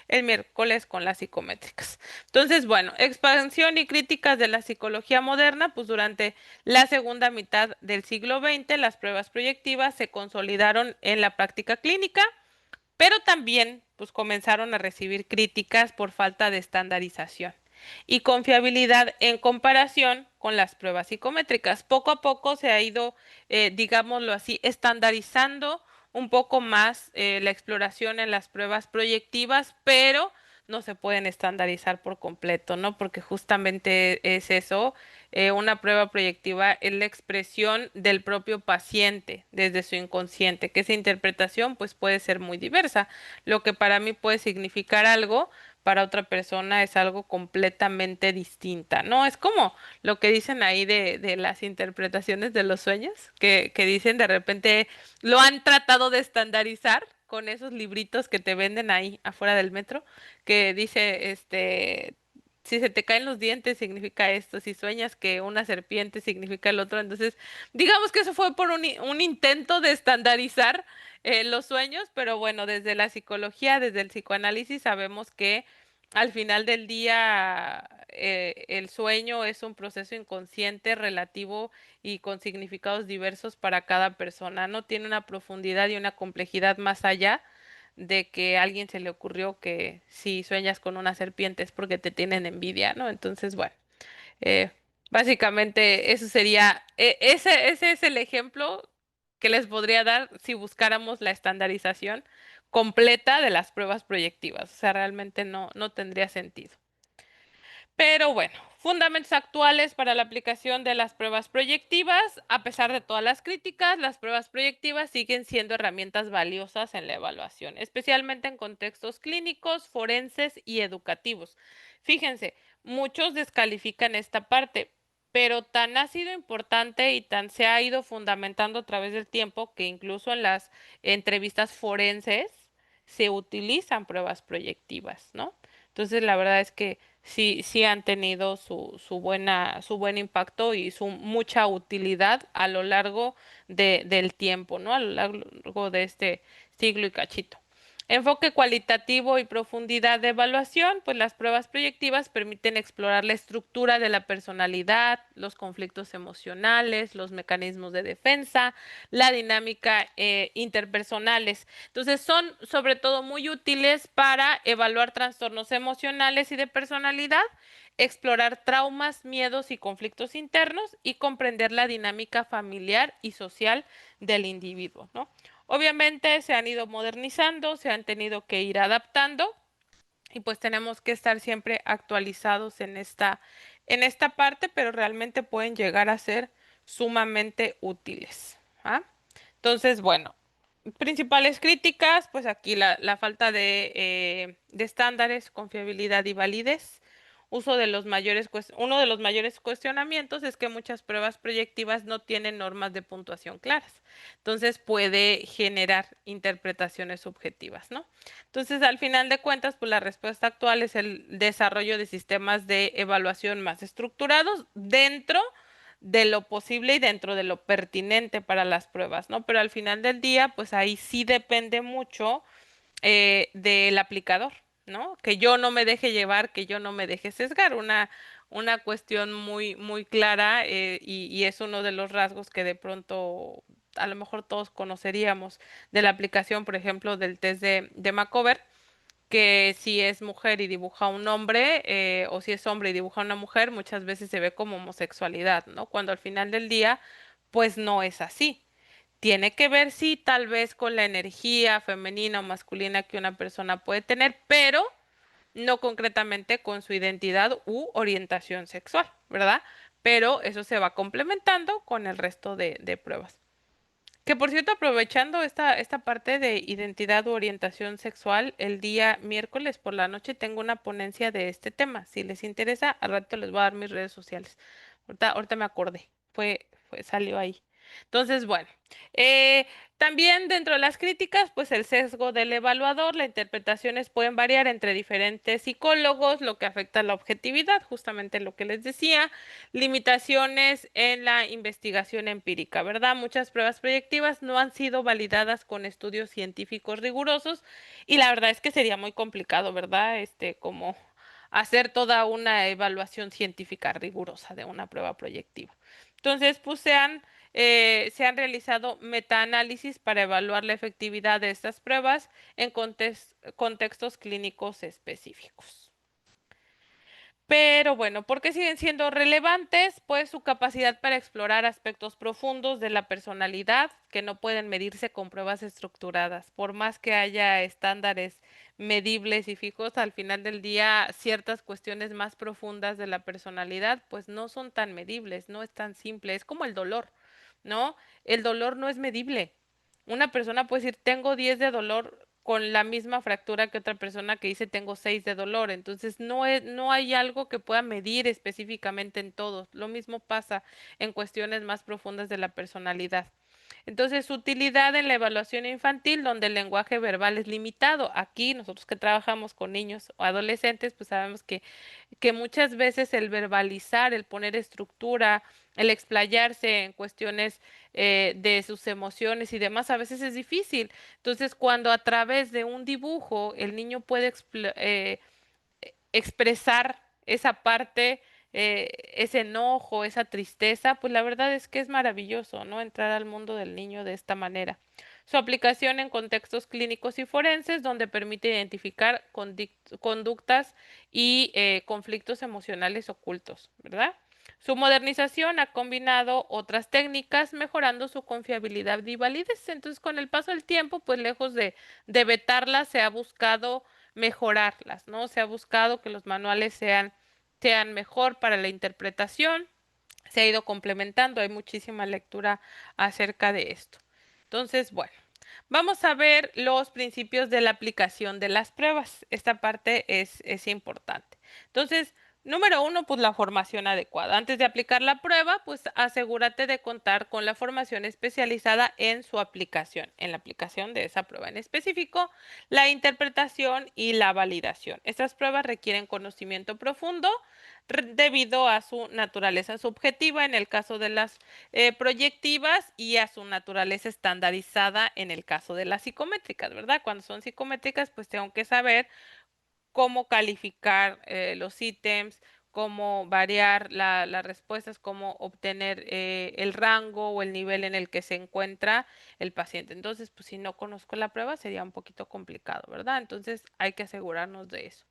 el miércoles con las psicométricas. Entonces, bueno, expansión y críticas de la psicología moderna, pues durante la segunda mitad del siglo XX las pruebas proyectivas se consolidaron en la práctica clínica, pero también pues comenzaron a recibir críticas por falta de estandarización y confiabilidad en comparación con las pruebas psicométricas. Poco a poco se ha ido, digámoslo así, estandarizando un poco más la exploración en las pruebas proyectivas, pero no se pueden estandarizar por completo, ¿no? Porque justamente es eso, una prueba proyectiva es la expresión del propio paciente desde su inconsciente, que esa interpretación pues puede ser muy diversa. Lo que para mí puede significar algo, para otra persona es algo completamente distinta, ¿no? Es como lo que dicen ahí de las interpretaciones de los sueños, que dicen de repente lo han tratado de estandarizar con esos libritos que te venden ahí afuera del metro, que dice, si se te caen los dientes significa esto, si sueñas que una serpiente significa el otro. Entonces, digamos que eso fue por un intento de estandarizar los sueños, pero bueno, desde la psicología, desde el psicoanálisis, sabemos que al final del día el sueño es un proceso inconsciente relativo y con significados diversos para cada persona, ¿no? Tiene una profundidad y una complejidad más allá de que a alguien se le ocurrió que si sueñas con una serpiente es porque te tienen envidia, ¿no? Entonces, bueno, eh, básicamente eso sería, ese es el ejemplo que les podría dar si buscáramos la estandarización completa de las pruebas proyectivas. O sea, realmente no tendría sentido. Pero bueno, fundamentos actuales para la aplicación de las pruebas proyectivas. A pesar de todas las críticas, las pruebas proyectivas siguen siendo herramientas valiosas en la evaluación, especialmente en contextos clínicos, forenses y educativos. Fíjense, muchos descalifican esta parte, pero tan ha sido importante y tan se ha ido fundamentando a través del tiempo que incluso en las entrevistas forenses se utilizan pruebas proyectivas, ¿no? Entonces, la verdad es que sí han tenido su buen impacto y su mucha utilidad a lo largo del tiempo, ¿no? A lo largo de este siglo y cachito. Enfoque cualitativo y profundidad de evaluación, pues las pruebas proyectivas permiten explorar la estructura de la personalidad, los conflictos emocionales, los mecanismos de defensa, la dinámica interpersonales. Entonces son sobre todo muy útiles para evaluar trastornos emocionales y de personalidad explorar traumas, miedos y conflictos internos y comprender la dinámica familiar y social del individuo, ¿no? Obviamente se han ido modernizando, se han tenido que ir adaptando y pues tenemos que estar siempre actualizados en esta parte, pero realmente pueden llegar a ser sumamente útiles. ¿Ah? Entonces, bueno, principales críticas, pues aquí la falta de estándares, confiabilidad y validez. Uno de los mayores cuestionamientos es que muchas pruebas proyectivas no tienen normas de puntuación claras. Entonces puede generar interpretaciones subjetivas, ¿no? Entonces, al final de cuentas, pues la respuesta actual es el desarrollo de sistemas de evaluación más estructurados dentro de lo posible y dentro de lo pertinente para las pruebas, ¿no? Pero al final del día, pues ahí sí depende mucho del aplicador, ¿no? Que yo no me deje llevar, que yo no me deje sesgar, una cuestión muy, muy clara y es uno de los rasgos que de pronto a lo mejor todos conoceríamos de la aplicación, por ejemplo, del test de Macover, que si es mujer y dibuja a un hombre, o si es hombre y dibuja a una mujer, muchas veces se ve como homosexualidad, ¿no? Cuando al final del día, pues no es así. Tiene que ver, sí, tal vez con la energía femenina o masculina que una persona puede tener, pero no concretamente con su identidad u orientación sexual, ¿verdad? Pero eso se va complementando con el resto de pruebas. Que por cierto, aprovechando esta parte de identidad u orientación sexual, el día miércoles por la noche tengo una ponencia de este tema. Si les interesa, al rato les voy a dar mis redes sociales. Ahorita me acordé, salió ahí. Entonces, bueno, eh, también dentro de las críticas, pues el sesgo del evaluador, las interpretaciones pueden variar entre diferentes psicólogos, lo que afecta a la objetividad, justamente lo que les decía, limitaciones en la investigación empírica, ¿verdad? Muchas pruebas proyectivas no han sido validadas con estudios científicos rigurosos y la verdad es que sería muy complicado, ¿verdad? Como hacer toda una evaluación científica rigurosa de una prueba proyectiva. Entonces, pues se han realizado metaanálisis para evaluar la efectividad de estas pruebas en contextos clínicos específicos. Pero bueno, ¿por qué siguen siendo relevantes? Pues su capacidad para explorar aspectos profundos de la personalidad que no pueden medirse con pruebas estructuradas. Por más que haya estándares medibles y fijos, al final del día ciertas cuestiones más profundas de la personalidad pues no son tan medibles, no es tan simple. Es como el dolor, ¿no? El dolor no es medible. Una persona puede decir, tengo 10 de dolor con la misma fractura que otra persona que dice tengo 6 de dolor. Entonces no hay algo que pueda medir específicamente en todos. Lo mismo pasa en cuestiones más profundas de la personalidad. Entonces, su utilidad en la evaluación infantil, donde el lenguaje verbal es limitado. Aquí, nosotros que trabajamos con niños o adolescentes, pues sabemos que muchas veces el verbalizar, el poner estructura, el explayarse en cuestiones de sus emociones y demás, a veces es difícil. Entonces, cuando a través de un dibujo el niño puede expresar esa parte, ese enojo, esa tristeza, pues la verdad es que es maravilloso, ¿no? Entrar al mundo del niño de esta manera. Su aplicación en contextos clínicos y forenses, donde permite identificar conductas y conflictos emocionales ocultos, ¿verdad? Su modernización ha combinado otras técnicas, mejorando su confiabilidad y validez. Entonces, con el paso del tiempo, pues lejos de vetarlas, se ha buscado mejorarlas, ¿no? Se ha buscado que los manuales sean mejor para la interpretación, se ha ido complementando, hay muchísima lectura acerca de esto. Entonces, bueno, vamos a ver los principios de la aplicación de las pruebas. Esta parte es importante. Entonces, número uno, pues la formación adecuada. Antes de aplicar la prueba, pues asegúrate de contar con la formación especializada en su aplicación, en la aplicación de esa prueba en específico, la interpretación y la validación. Estas pruebas requieren conocimiento profundo debido a su naturaleza subjetiva en el caso de las proyectivas y a su naturaleza estandarizada en el caso de las psicométricas, ¿verdad? Cuando son psicométricas, pues tengo que saber cómo calificar los ítems, cómo variar las respuestas, cómo obtener el rango o el nivel en el que se encuentra el paciente. Entonces, pues si no conozco la prueba sería un poquito complicado, ¿verdad? Entonces hay que asegurarnos de eso.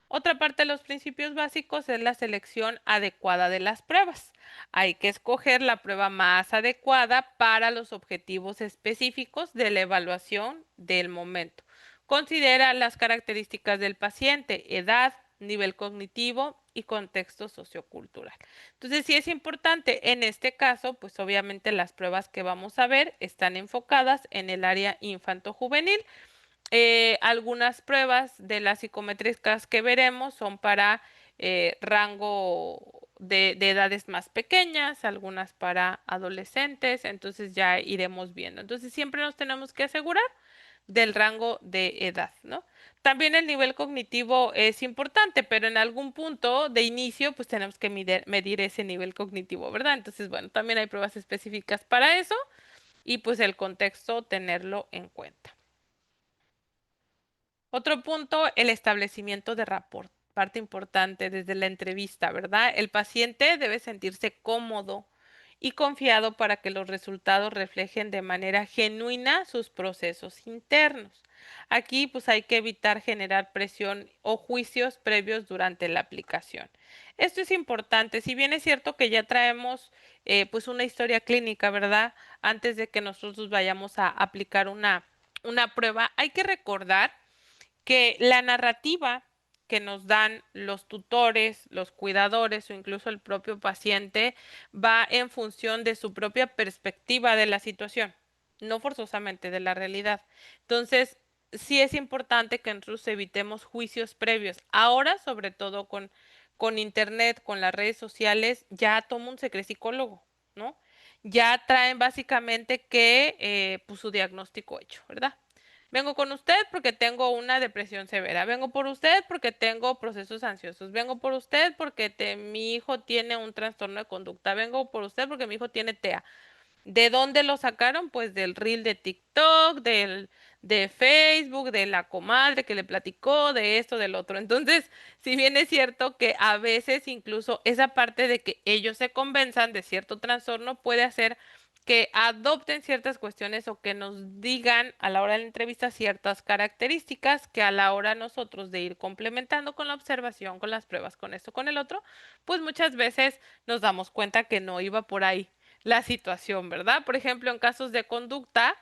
Otra parte de los principios básicos es la selección adecuada de las pruebas. Hay que escoger la prueba más adecuada para los objetivos específicos de la evaluación del momento. Considera las características del paciente, edad, nivel cognitivo y contexto sociocultural. Entonces, sí es importante, en este caso, pues obviamente las pruebas que vamos a ver están enfocadas en el área infanto-juvenil. Algunas pruebas de las psicométricas que veremos son para rango de edades más pequeñas, algunas para adolescentes, entonces ya iremos viendo. Entonces siempre nos tenemos que asegurar del rango de edad, ¿no? También el nivel cognitivo es importante, pero en algún punto de inicio, pues tenemos que medir ese nivel cognitivo, ¿verdad? Entonces, bueno, también hay pruebas específicas para eso y pues el contexto tenerlo en cuenta. Otro punto, el establecimiento de rapport, parte importante desde la entrevista, ¿verdad? El paciente debe sentirse cómodo y confiado para que los resultados reflejen de manera genuina sus procesos internos. Aquí pues hay que evitar generar presión o juicios previos durante la aplicación. Esto es importante, si bien es cierto que ya traemos pues una historia clínica, ¿verdad? Antes de que nosotros vayamos a aplicar una prueba, hay que recordar que la narrativa que nos dan los tutores, los cuidadores o incluso el propio paciente va en función de su propia perspectiva de la situación, no forzosamente de la realidad. Entonces, sí es importante que nosotros evitemos juicios previos. Ahora, sobre todo con internet, con las redes sociales, ya todo mundo se cree psicólogo, ¿no? Ya traen básicamente que pues, su diagnóstico hecho, ¿verdad? Vengo con usted porque tengo una depresión severa. Vengo por usted porque tengo procesos ansiosos. Vengo por usted porque mi hijo tiene un trastorno de conducta. Vengo por usted porque mi hijo tiene TEA. ¿De dónde lo sacaron? Pues del reel de TikTok, de Facebook, de la comadre que le platicó, de esto, del otro. Entonces, si bien es cierto que a veces incluso esa parte de que ellos se convenzan de cierto trastorno puede hacer que adopten ciertas cuestiones o que nos digan a la hora de la entrevista ciertas características que a la hora nosotros de ir complementando con la observación, con las pruebas, con esto, con el otro, pues muchas veces nos damos cuenta que no iba por ahí la situación, ¿verdad? Por ejemplo, en casos de conducta,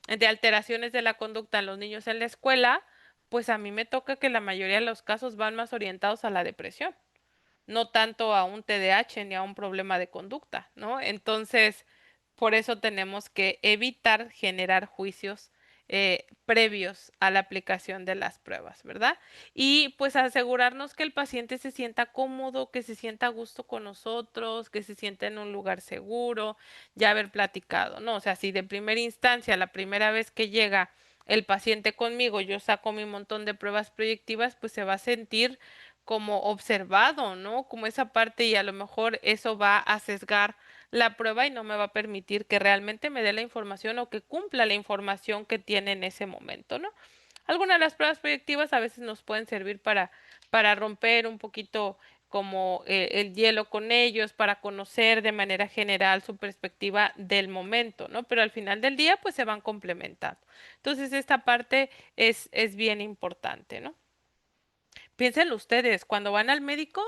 de alteraciones de la conducta en los niños en la escuela, pues a mí me toca que la mayoría de los casos van más orientados a la depresión, no tanto a un TDAH ni a un problema de conducta, ¿no? Entonces, por eso tenemos que evitar generar juicios previos a la aplicación de las pruebas, ¿verdad? Y pues asegurarnos que el paciente se sienta cómodo, que se sienta a gusto con nosotros, que se sienta en un lugar seguro, ya haber platicado, ¿no? O sea, si de primera instancia, la primera vez que llega el paciente conmigo, yo saco mi montón de pruebas proyectivas, pues se va a sentir como observado, ¿no? Como esa parte y a lo mejor eso va a sesgar la prueba y no me va a permitir que realmente me dé la información o que cumpla la información que tiene en ese momento, ¿no? Algunas de las pruebas proyectivas a veces nos pueden servir para romper un poquito como el hielo con ellos, para conocer de manera general su perspectiva del momento, ¿no? Pero al final del día, pues se van complementando. Entonces, esta parte es bien importante, ¿no? Piénsenlo ustedes, cuando van al médico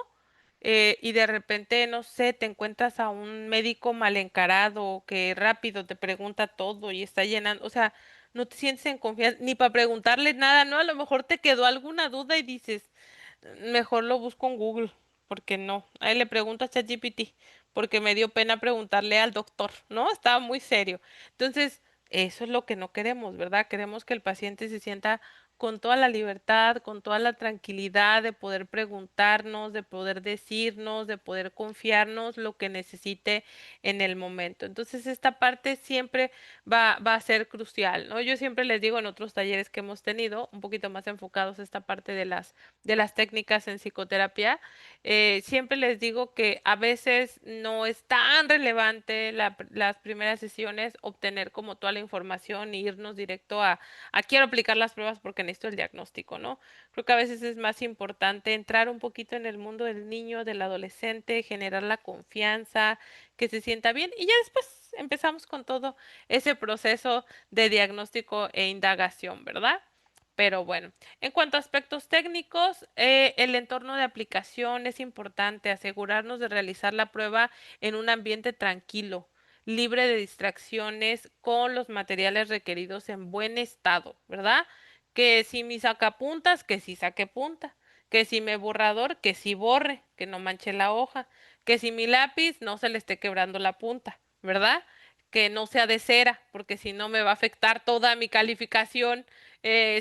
y de repente, no sé, te encuentras a un médico mal encarado que rápido te pregunta todo y está llenando, o sea, no te sientes en confianza ni para preguntarle nada, ¿no? A lo mejor te quedó alguna duda y dices, mejor lo busco en Google, porque no. Ahí le pregunto a ChatGPT, porque me dio pena preguntarle al doctor, ¿no? Estaba muy serio. Entonces, eso es lo que no queremos, ¿verdad? Queremos que el paciente se sienta con toda la libertad, con toda la tranquilidad de poder preguntarnos, de poder decirnos, de poder confiarnos lo que necesite en el momento. Entonces, esta parte siempre va a ser crucial, ¿no? Yo siempre les digo en otros talleres que hemos tenido, un poquito más enfocados a esta parte de las técnicas en psicoterapia, siempre les digo que a veces no es tan relevante las primeras sesiones obtener como toda la información e irnos directo a quiero aplicar las pruebas porque necesito el diagnóstico, ¿no? Creo que a veces es más importante entrar un poquito en el mundo del niño, del adolescente, generar la confianza, que se sienta bien y ya después empezamos con todo ese proceso de diagnóstico e indagación, ¿verdad? Pero bueno, en cuanto a aspectos técnicos, el entorno de aplicación es importante, asegurarnos de realizar la prueba en un ambiente tranquilo, libre de distracciones, con los materiales requeridos en buen estado, ¿verdad? Que si mi sacapuntas, que si saque punta, que si mi borrador, que si borre, que no manche la hoja, que si mi lápiz no se le esté quebrando la punta, ¿verdad? Que no sea de cera, porque si no me va a afectar toda mi calificación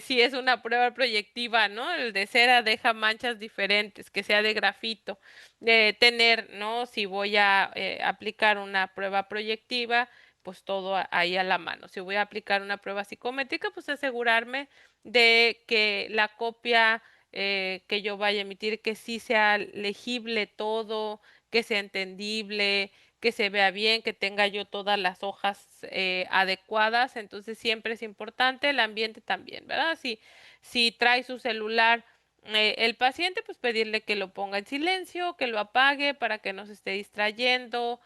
si es una prueba proyectiva, ¿no? El de cera deja manchas diferentes, que sea de grafito. Tener, ¿no? Si voy a aplicar una prueba proyectiva, pues todo ahí a la mano. Si voy a aplicar una prueba psicométrica, pues asegurarme de que la copia que yo vaya a emitir, que sí sea legible todo, que sea entendible, que se vea bien, que tenga yo todas las hojas adecuadas. Entonces siempre es importante el ambiente también, ¿verdad? Si trae su celular el paciente, pues pedirle que lo ponga en silencio, que lo apague para que no se esté distrayendo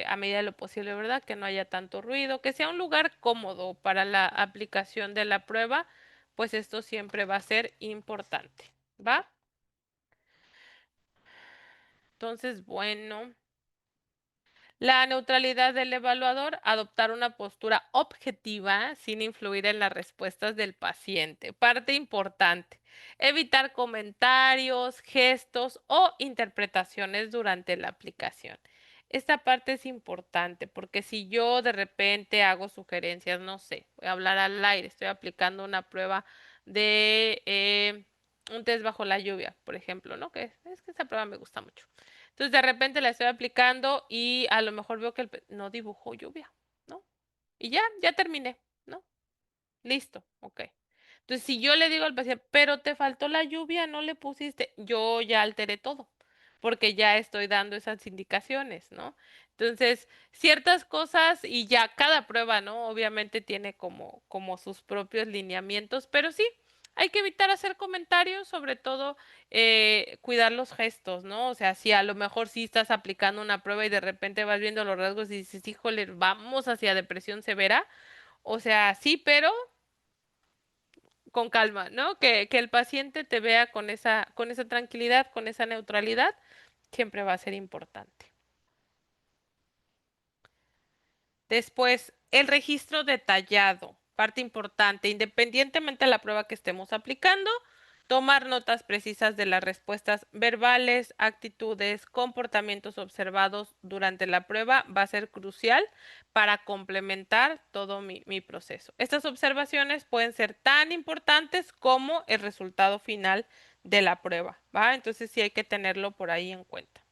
a medida de lo posible, ¿verdad? Que no haya tanto ruido, que sea un lugar cómodo para la aplicación de la prueba, pues esto siempre va a ser importante, ¿va? Entonces, bueno. La neutralidad del evaluador, adoptar una postura objetiva sin influir en las respuestas del paciente. Parte importante. Evitar comentarios, gestos o interpretaciones durante la aplicación. Esta parte es importante porque si yo de repente hago sugerencias, no sé, voy a hablar al aire, estoy aplicando una prueba de un test bajo la lluvia, por ejemplo, ¿no? Que es que esa prueba me gusta mucho. Entonces de repente la estoy aplicando y a lo mejor veo que no dibujó lluvia, ¿no? Y ya terminé, ¿no? Listo, ok. Entonces si yo le digo al paciente, pero te faltó la lluvia, no le pusiste, yo ya alteré todo, porque ya estoy dando esas indicaciones, ¿no? Entonces, ciertas cosas y ya cada prueba, ¿no? Obviamente tiene como sus propios lineamientos, pero sí, hay que evitar hacer comentarios, sobre todo cuidar los gestos, ¿no? O sea, si a lo mejor sí estás aplicando una prueba y de repente vas viendo los rasgos y dices, híjole, vamos hacia depresión severa, o sea, sí, pero con calma, ¿no? Que el paciente te vea con esa tranquilidad, con esa neutralidad, siempre va a ser importante. Después, el registro detallado, parte importante, independientemente de la prueba que estemos aplicando, tomar notas precisas de las respuestas verbales, actitudes, comportamientos observados durante la prueba va a ser crucial para complementar todo mi proceso. Estas observaciones pueden ser tan importantes como el resultado final de la prueba, ¿va? Entonces sí hay que tenerlo por ahí en cuenta.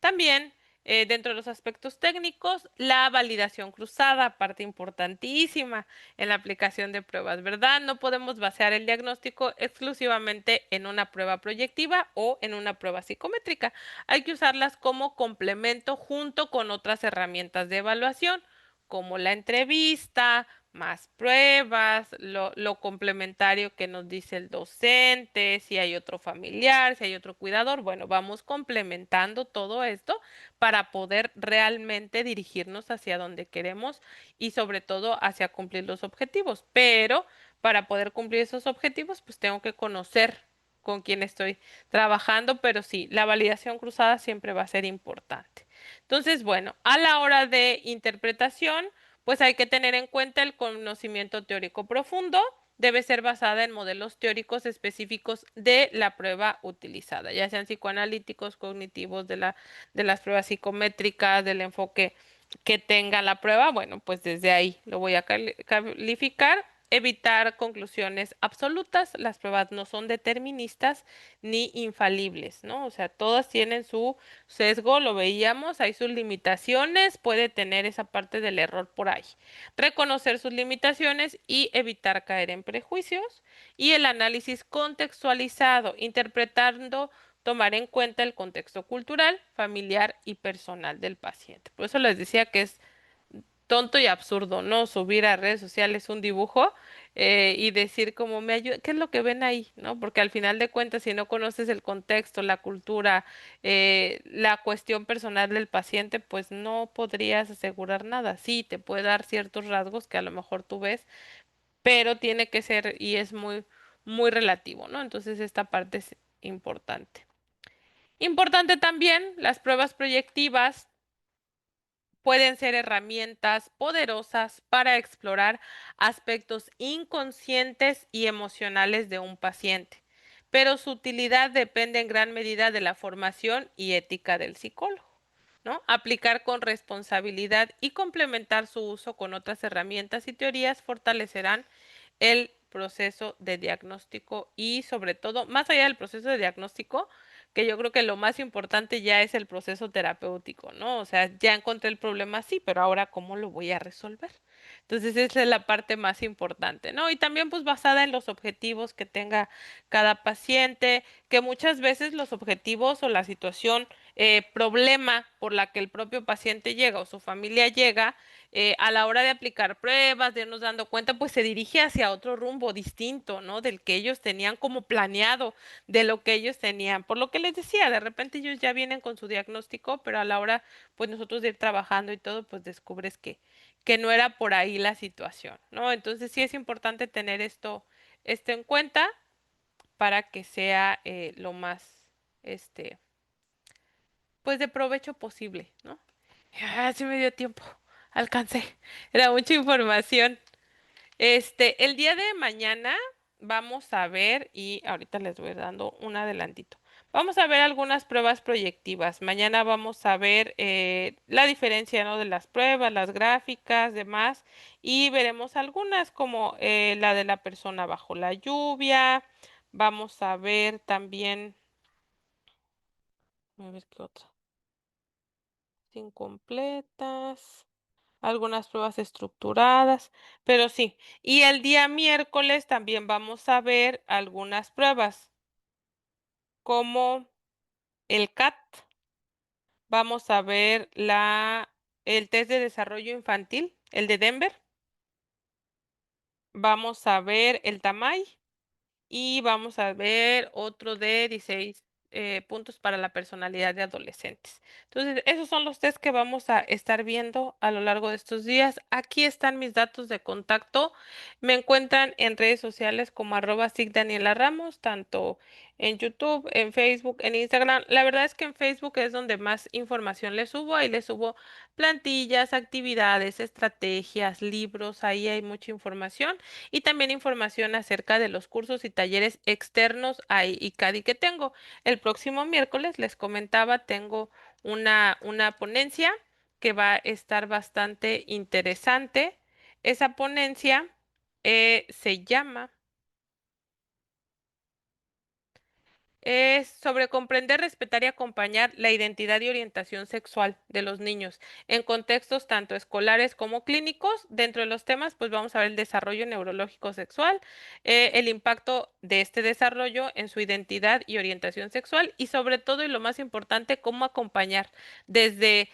También, dentro de los aspectos técnicos, la validación cruzada, parte importantísima en la aplicación de pruebas, ¿verdad? No podemos basear el diagnóstico exclusivamente en una prueba proyectiva o en una prueba psicométrica. Hay que usarlas como complemento junto con otras herramientas de evaluación, como la entrevista, más pruebas, lo complementario que nos dice el docente, si hay otro familiar, si hay otro cuidador. Bueno, vamos complementando todo esto para poder realmente dirigirnos hacia donde queremos y sobre todo hacia cumplir los objetivos. Pero para poder cumplir esos objetivos, pues tengo que conocer con quién estoy trabajando, pero sí, la validación cruzada siempre va a ser importante. Entonces, bueno, a la hora de interpretación, pues hay que tener en cuenta el conocimiento teórico profundo, debe ser basada en modelos teóricos específicos de la prueba utilizada, ya sean psicoanalíticos, cognitivos, de las pruebas psicométricas, del enfoque que tenga la prueba. Bueno, pues desde ahí lo voy a calificar. Evitar conclusiones absolutas. Las pruebas no son deterministas ni infalibles, ¿no? O sea, todas tienen su sesgo, lo veíamos, hay sus limitaciones, puede tener esa parte del error por ahí. Reconocer sus limitaciones y evitar caer en prejuicios. Y el análisis contextualizado, interpretando, tomar en cuenta el contexto cultural, familiar y personal del paciente. Por eso les decía que es tonto y absurdo, ¿no? Subir a redes sociales un dibujo y decir como me ayuda, ¿qué es lo que ven ahí? ¿No? Porque al final de cuentas, si no conoces el contexto, la cultura, la cuestión personal del paciente, pues no podrías asegurar nada. Sí, te puede dar ciertos rasgos que a lo mejor tú ves, pero tiene que ser y es muy relativo, ¿no? Entonces esta parte es importante. Importante también, las pruebas proyectivas pueden ser herramientas poderosas para explorar aspectos inconscientes y emocionales de un paciente, pero su utilidad depende en gran medida de la formación y ética del psicólogo, ¿no? Aplicar con responsabilidad y complementar su uso con otras herramientas y teorías fortalecerán el proceso de diagnóstico y sobre todo, más allá del proceso de diagnóstico, que yo creo que lo más importante ya es el proceso terapéutico, ¿no? O sea, ya encontré el problema, sí, pero ahora ¿cómo lo voy a resolver? Entonces esa es la parte más importante, ¿no? Y también pues basada en los objetivos que tenga cada paciente, que muchas veces los objetivos o la situación, problema por la que el propio paciente llega o su familia llega, a la hora de aplicar pruebas, de irnos dando cuenta, pues se dirige hacia otro rumbo distinto, ¿no? Del que ellos tenían como planeado, de lo que ellos tenían. Por lo que les decía, de repente ellos ya vienen con su diagnóstico, pero a la hora, pues nosotros de ir trabajando y todo, pues descubres que no era por ahí la situación, ¿no? Entonces sí es importante tener esto en cuenta para que sea lo más, este, pues de provecho posible, ¿no? Ah, sí me dio tiempo. Alcancé. Era mucha información. El día de mañana vamos a ver, y ahorita les voy dando un adelantito. Vamos a ver algunas pruebas proyectivas. Mañana vamos a ver la diferencia, ¿no? De las pruebas, las gráficas, demás, y veremos algunas como la de la persona bajo la lluvia. Vamos a ver también, a ver qué otra. Incompletas. Algunas pruebas estructuradas, pero sí. Y el día miércoles también vamos a ver algunas pruebas, como el CAT, vamos a ver el test de desarrollo infantil, el de Denver, vamos a ver el TAMAI y vamos a ver otro de 16 puntos para la personalidad de adolescentes. Entonces, esos son los test que vamos a estar viendo a lo largo de estos días. Aquí están mis datos de contacto. Me encuentran en redes sociales como @sigdaniela Ramos, tanto en YouTube, en Facebook, en Instagram. La verdad es que en Facebook es donde más información les subo. Ahí les subo plantillas, actividades, estrategias, libros. Ahí hay mucha información y también información acerca de los cursos y talleres externos a ICADI que tengo. El próximo miércoles, les comentaba, tengo una ponencia que va a estar bastante interesante. Esa ponencia se llama Es sobre comprender, respetar y acompañar la identidad y orientación sexual de los niños en contextos tanto escolares como clínicos. Dentro de los temas, pues vamos a ver el desarrollo neurológico sexual, el impacto de este desarrollo en su identidad y orientación sexual y sobre todo y lo más importante, cómo acompañar desde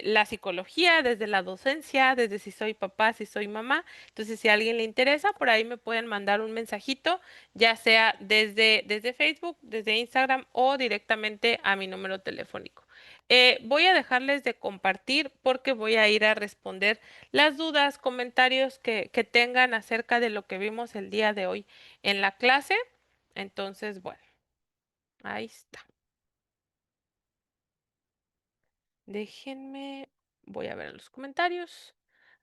la psicología, desde la docencia, desde si soy papá, si soy mamá. Entonces, si a alguien le interesa, por ahí me pueden mandar un mensajito ya sea desde Facebook, desde Instagram o directamente a mi número telefónico. Voy a dejarles de compartir porque voy a ir a responder las dudas, comentarios que tengan acerca de lo que vimos el día de hoy en la clase. Entonces, bueno, ahí está. Déjenme, voy a ver los comentarios.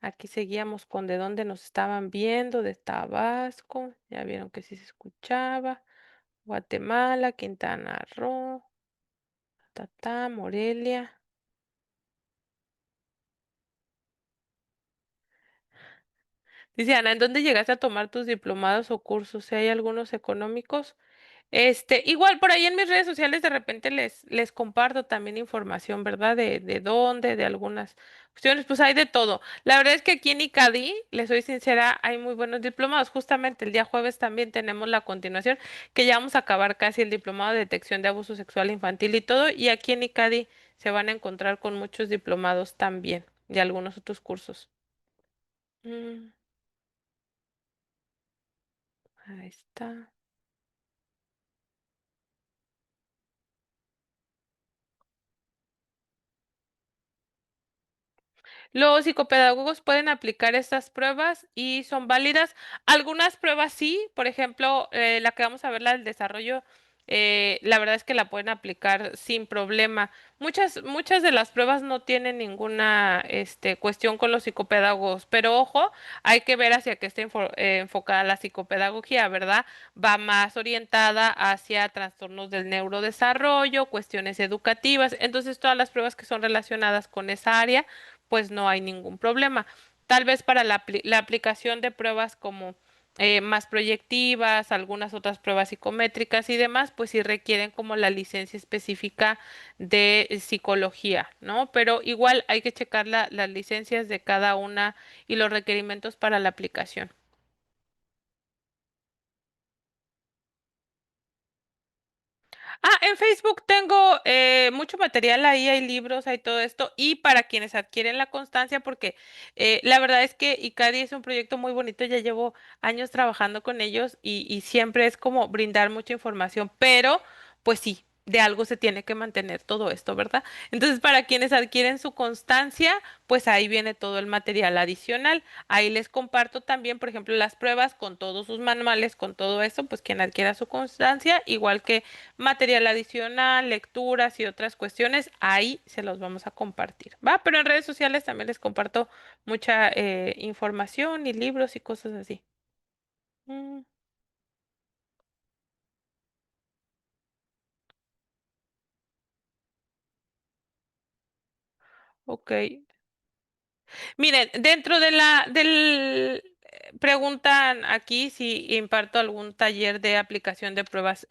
Aquí seguíamos con de dónde nos estaban viendo, de Tabasco. Ya vieron que sí se escuchaba. Guatemala, Quintana Roo, Morelia. Dice Ana, ¿en dónde llegaste a tomar tus diplomados o cursos? Si hay algunos económicos. Igual por ahí en mis redes sociales de repente les comparto también información, ¿verdad? De dónde, de algunas cuestiones, pues hay de todo. La verdad es que aquí en ICADI, les soy sincera, hay muy buenos diplomados. Justamente el día jueves también tenemos la continuación, que ya vamos a acabar casi el diplomado de detección de abuso sexual infantil y todo, y aquí en ICADI se van a encontrar con muchos diplomados también, de algunos otros cursos. Mm, ahí está. Los psicopedagogos pueden aplicar estas pruebas y son válidas. Algunas pruebas sí, por ejemplo, la que vamos a ver, la del desarrollo, la verdad es que la pueden aplicar sin problema. Muchas de las pruebas no tienen ninguna, cuestión con los psicopedagogos, pero ojo, hay que ver hacia qué está enfocada la psicopedagogía, ¿verdad? Va más orientada hacia trastornos del neurodesarrollo, cuestiones educativas. Entonces, todas las pruebas que son relacionadas con esa área pues no hay ningún problema. Tal vez para la aplicación de pruebas como más proyectivas, algunas otras pruebas psicométricas y demás, pues sí requieren como la licencia específica de psicología, ¿no? Pero igual hay que checar las licencias de cada una y los requerimientos para la aplicación. En Facebook tengo mucho material ahí, hay libros, hay todo esto, y para quienes adquieren la constancia, porque la verdad es que Icari es un proyecto muy bonito, ya llevo años trabajando con ellos y siempre es como brindar mucha información, pero pues sí, de algo se tiene que mantener todo esto, ¿verdad? Entonces, para quienes adquieren su constancia, pues ahí viene todo el material adicional. Ahí les comparto también, por ejemplo, las pruebas con todos sus manuales, con todo eso, pues quien adquiera su constancia, igual que material adicional, lecturas y otras cuestiones, ahí se los vamos a compartir, ¿va? Pero en redes sociales también les comparto mucha información y libros y cosas así. Mm, ok. Miren, dentro de preguntan aquí si imparto algún taller de aplicación de pruebas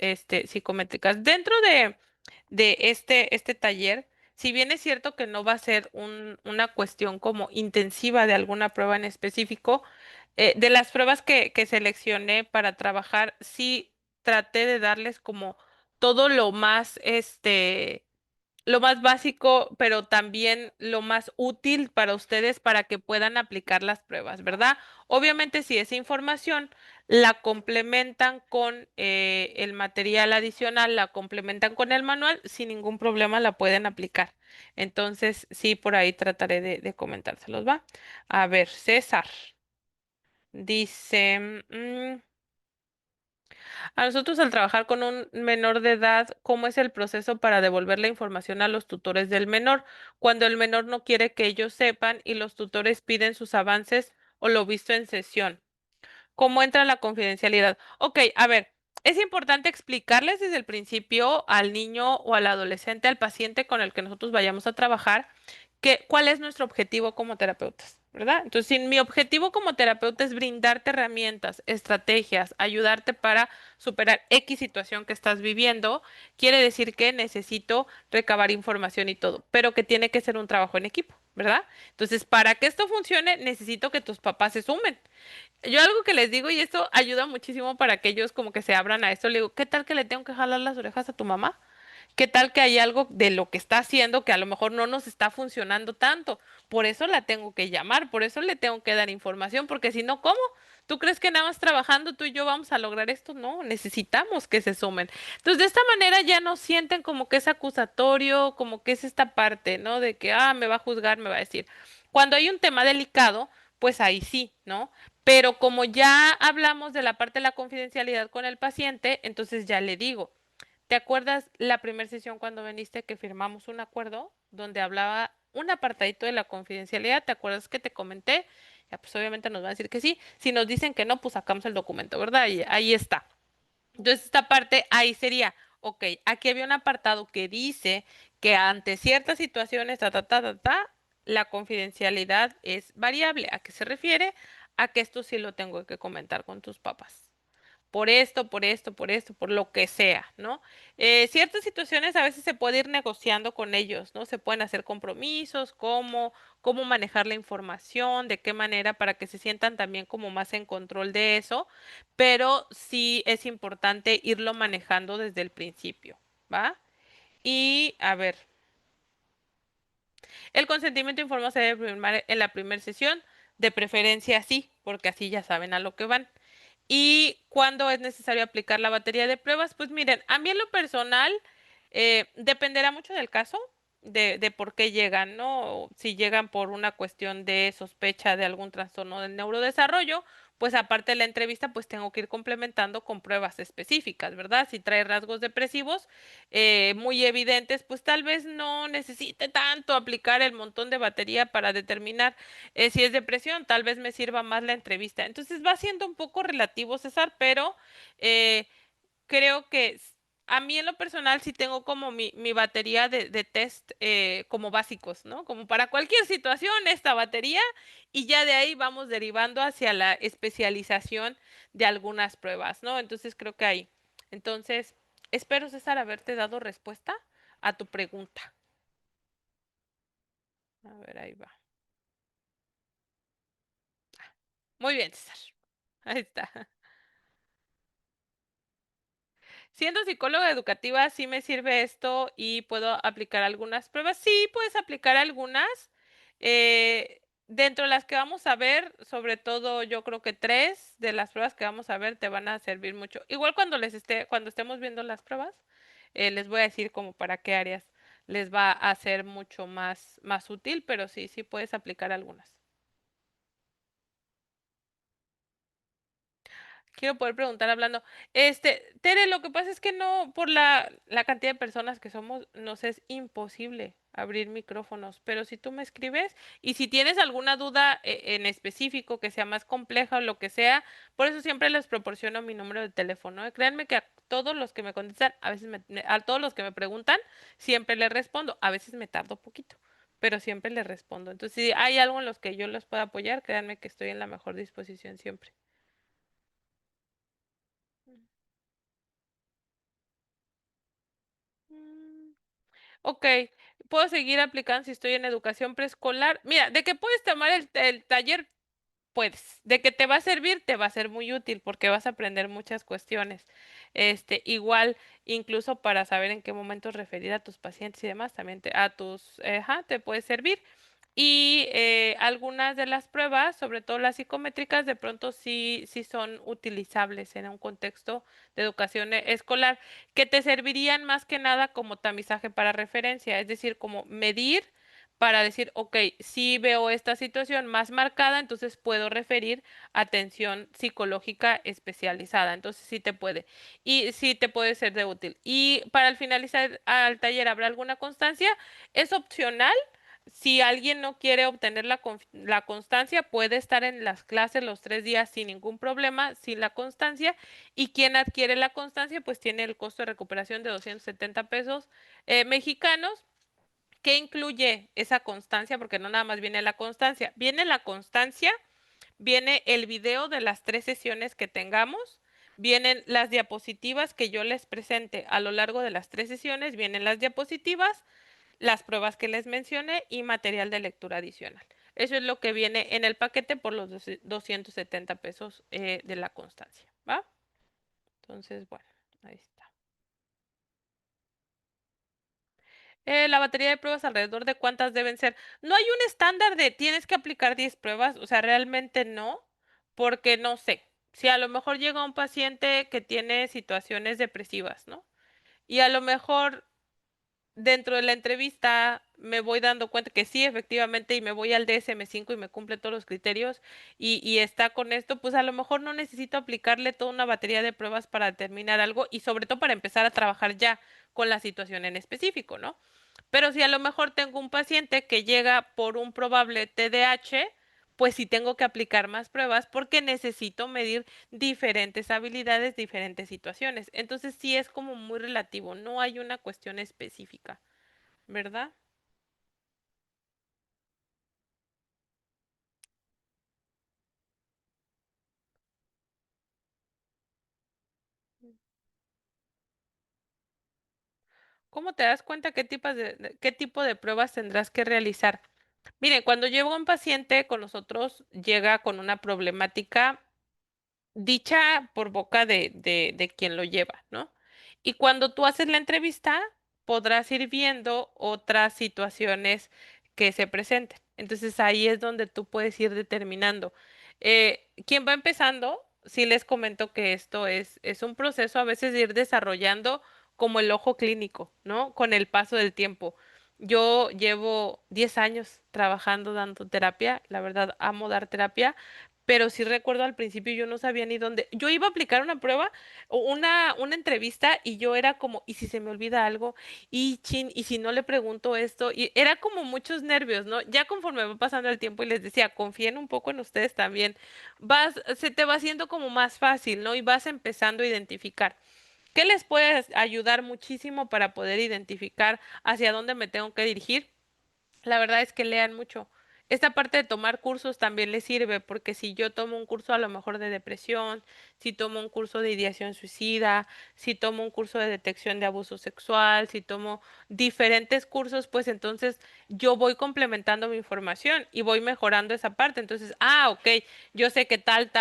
psicométricas. Dentro de este taller, si bien es cierto que no va a ser una cuestión como intensiva de alguna prueba en específico, de las pruebas que seleccioné para trabajar, sí traté de darles como todo lo más básico, pero también lo más útil para ustedes para que puedan aplicar las pruebas, ¿verdad? Obviamente, si esa información la complementan con el material adicional, la complementan con el manual, sin ningún problema la pueden aplicar. Entonces, sí, por ahí trataré de comentárselos, ¿va? A ver, César dice, a nosotros al trabajar con un menor de edad, ¿cómo es el proceso para devolver la información a los tutores del menor cuando el menor no quiere que ellos sepan y los tutores piden sus avances o lo visto en sesión? ¿Cómo entra la confidencialidad? Ok, a ver, es importante explicarles desde el principio al niño o al adolescente, al paciente con el que nosotros vayamos a trabajar, cuál es nuestro objetivo como terapeutas, ¿verdad? Entonces, si mi objetivo como terapeuta es brindarte herramientas, estrategias, ayudarte para superar X situación que estás viviendo, quiere decir que necesito recabar información y todo, pero que tiene que ser un trabajo en equipo, ¿verdad? Entonces, para que esto funcione, necesito que tus papás se sumen. Yo algo que les digo, y esto ayuda muchísimo para que ellos como que se abran a esto, le digo, ¿qué tal que le tengo que jalar las orejas a tu mamá? ¿Qué tal que hay algo de lo que está haciendo que a lo mejor no nos está funcionando tanto? Por eso la tengo que llamar, por eso le tengo que dar información, porque si no, ¿cómo? ¿Tú crees que nada más trabajando tú y yo vamos a lograr esto? No, necesitamos que se sumen. Entonces, de esta manera ya no sienten como que es acusatorio, como que es esta parte, ¿no? De que, me va a juzgar, me va a decir. Cuando hay un tema delicado, pues ahí sí, ¿no? Pero como ya hablamos de la parte de la confidencialidad con el paciente, entonces ya le digo. ¿Te acuerdas la primera sesión cuando viniste que firmamos un acuerdo donde hablaba un apartadito de la confidencialidad? ¿Te acuerdas que te comenté? Ya, pues obviamente nos va a decir que sí. Si nos dicen que no, pues sacamos el documento, ¿verdad? Y ahí está. Entonces, esta parte ahí sería, ok, aquí había un apartado que dice que ante ciertas situaciones, la confidencialidad es variable. ¿A qué se refiere? A que esto sí lo tengo que comentar con tus papás por esto, por esto, por esto, por lo que sea, ¿no? Ciertas situaciones a veces se puede ir negociando con ellos, ¿no? Se pueden hacer compromisos, cómo manejar la información, de qué manera para que se sientan también como más en control de eso, pero sí es importante irlo manejando desde el principio, ¿va? Y a ver, el consentimiento informado se debe firmar en la primera sesión, de preferencia sí, porque así ya saben a lo que van. ¿Y cuándo es necesario aplicar la batería de pruebas? Pues miren, a mí en lo personal dependerá mucho del caso. de por qué llegan, ¿no? Si llegan por una cuestión de sospecha de algún trastorno del neurodesarrollo, pues aparte de la entrevista, pues tengo que ir complementando con pruebas específicas, ¿verdad? Si trae rasgos depresivos muy evidentes, pues tal vez no necesite tanto aplicar el montón de batería para determinar si es depresión, tal vez me sirva más la entrevista. Entonces va siendo un poco relativo, César, pero eh, creo que a mí en lo personal sí tengo como mi batería de test como básicos, ¿no? Como para cualquier situación, esta batería, y ya de ahí vamos derivando hacia la especialización de algunas pruebas, ¿no? Entonces creo que ahí. Entonces, espero, César, haberte dado respuesta a tu pregunta. A ver, ahí va. Muy bien, César. Ahí está. Siendo psicóloga educativa, sí me sirve esto y puedo aplicar algunas pruebas. Sí, puedes aplicar algunas. Dentro de las que vamos a ver, sobre todo yo creo que tres de las pruebas que vamos a ver te van a servir mucho. Igual cuando estemos viendo las pruebas, les voy a decir como para qué áreas les va a ser mucho más útil, pero sí, sí puedes aplicar algunas. Quiero poder preguntar hablando. Tere, lo que pasa es que no, por la cantidad de personas que somos, nos es imposible abrir micrófonos. Pero si tú me escribes y si tienes alguna duda en específico que sea más compleja o lo que sea, por eso siempre les proporciono mi número de teléfono. Créanme que a todos los que me contestan, a veces a todos los que me preguntan, siempre les respondo. A veces me tardo poquito, pero siempre les respondo. Entonces, si hay algo en los que yo los pueda apoyar, créanme que estoy en la mejor disposición siempre. Mm. Ok, puedo seguir aplicando si estoy en educación preescolar. Mira, de que puedes tomar el taller, puedes. De que te va a servir, te va a ser muy útil porque vas a aprender muchas cuestiones. Igual, incluso para saber en qué momentos referir a tus pacientes y demás, también ajá, te puede servir. Y algunas de las pruebas, sobre todo las psicométricas, de pronto sí son utilizables en un contexto de educación escolar, que te servirían más que nada como tamizaje para referencia, es decir, como medir para decir, ok, si veo esta situación más marcada, entonces puedo referir atención psicológica especializada. Entonces sí te puede. Y sí te puede ser de útil. Y para al finalizar al taller, ¿habrá alguna constancia? Es opcional. Si alguien no quiere obtener la constancia, puede estar en las clases los 3 días sin ningún problema, sin la constancia. Y quien adquiere la constancia, pues tiene el costo de recuperación de 270 pesos mexicanos. ¿Qué incluye esa constancia? Porque no nada más viene la constancia. Viene la constancia, viene el video de las 3 sesiones que tengamos, vienen las diapositivas que yo les presente a lo largo de las 3 sesiones, vienen las diapositivas, las pruebas que les mencioné y material de lectura adicional. Eso es lo que viene en el paquete por los 270 pesos de la constancia, ¿va? Entonces, bueno, ahí está. La batería de pruebas alrededor de cuántas deben ser. No hay un estándar de tienes que aplicar 10 pruebas, o sea, realmente no, porque no sé. Si a lo mejor llega un paciente que tiene situaciones depresivas, ¿no? Y a lo mejor dentro de la entrevista me voy dando cuenta que sí, efectivamente, y me voy al DSM-5 y me cumple todos los criterios y está con esto, pues a lo mejor no necesito aplicarle toda una batería de pruebas para determinar algo y sobre todo para empezar a trabajar ya con la situación en específico, ¿no? Pero si a lo mejor tengo un paciente que llega por un probable TDAH, pues sí tengo que aplicar más pruebas porque necesito medir diferentes habilidades, diferentes situaciones. Entonces sí es como muy relativo, no hay una cuestión específica, ¿verdad? ¿Cómo te das cuenta qué tipo de pruebas tendrás que realizar? Miren, cuando llega un paciente con nosotros, llega con una problemática dicha por boca de quien lo lleva, ¿no? Y cuando tú haces la entrevista, podrás ir viendo otras situaciones que se presenten. Entonces ahí es donde tú puedes ir determinando. ¿Quién va empezando? Sí les comento que esto es un proceso a veces de ir desarrollando como el ojo clínico, ¿no? Con el paso del tiempo. Yo llevo 10 años trabajando dando terapia, la verdad amo dar terapia, pero sí recuerdo al principio yo no sabía ni dónde. Yo iba a aplicar una prueba o una entrevista y yo era como, ¿y si se me olvida algo? Y chin, ¿y si no le pregunto esto? Y era como muchos nervios, ¿no? Ya conforme va pasando el tiempo y les decía, confíen un poco en ustedes también, se te va haciendo como más fácil, ¿no? Y vas empezando a identificar. ¿Qué les puede ayudar muchísimo para poder identificar hacia dónde me tengo que dirigir? La verdad es que lean mucho. Esta parte de tomar cursos también les sirve, porque si yo tomo un curso a lo mejor de depresión, si tomo un curso de ideación suicida, si tomo un curso de detección de abuso sexual, si tomo diferentes cursos, pues entonces yo voy complementando mi información y voy mejorando esa parte. Entonces, ok, yo sé que tal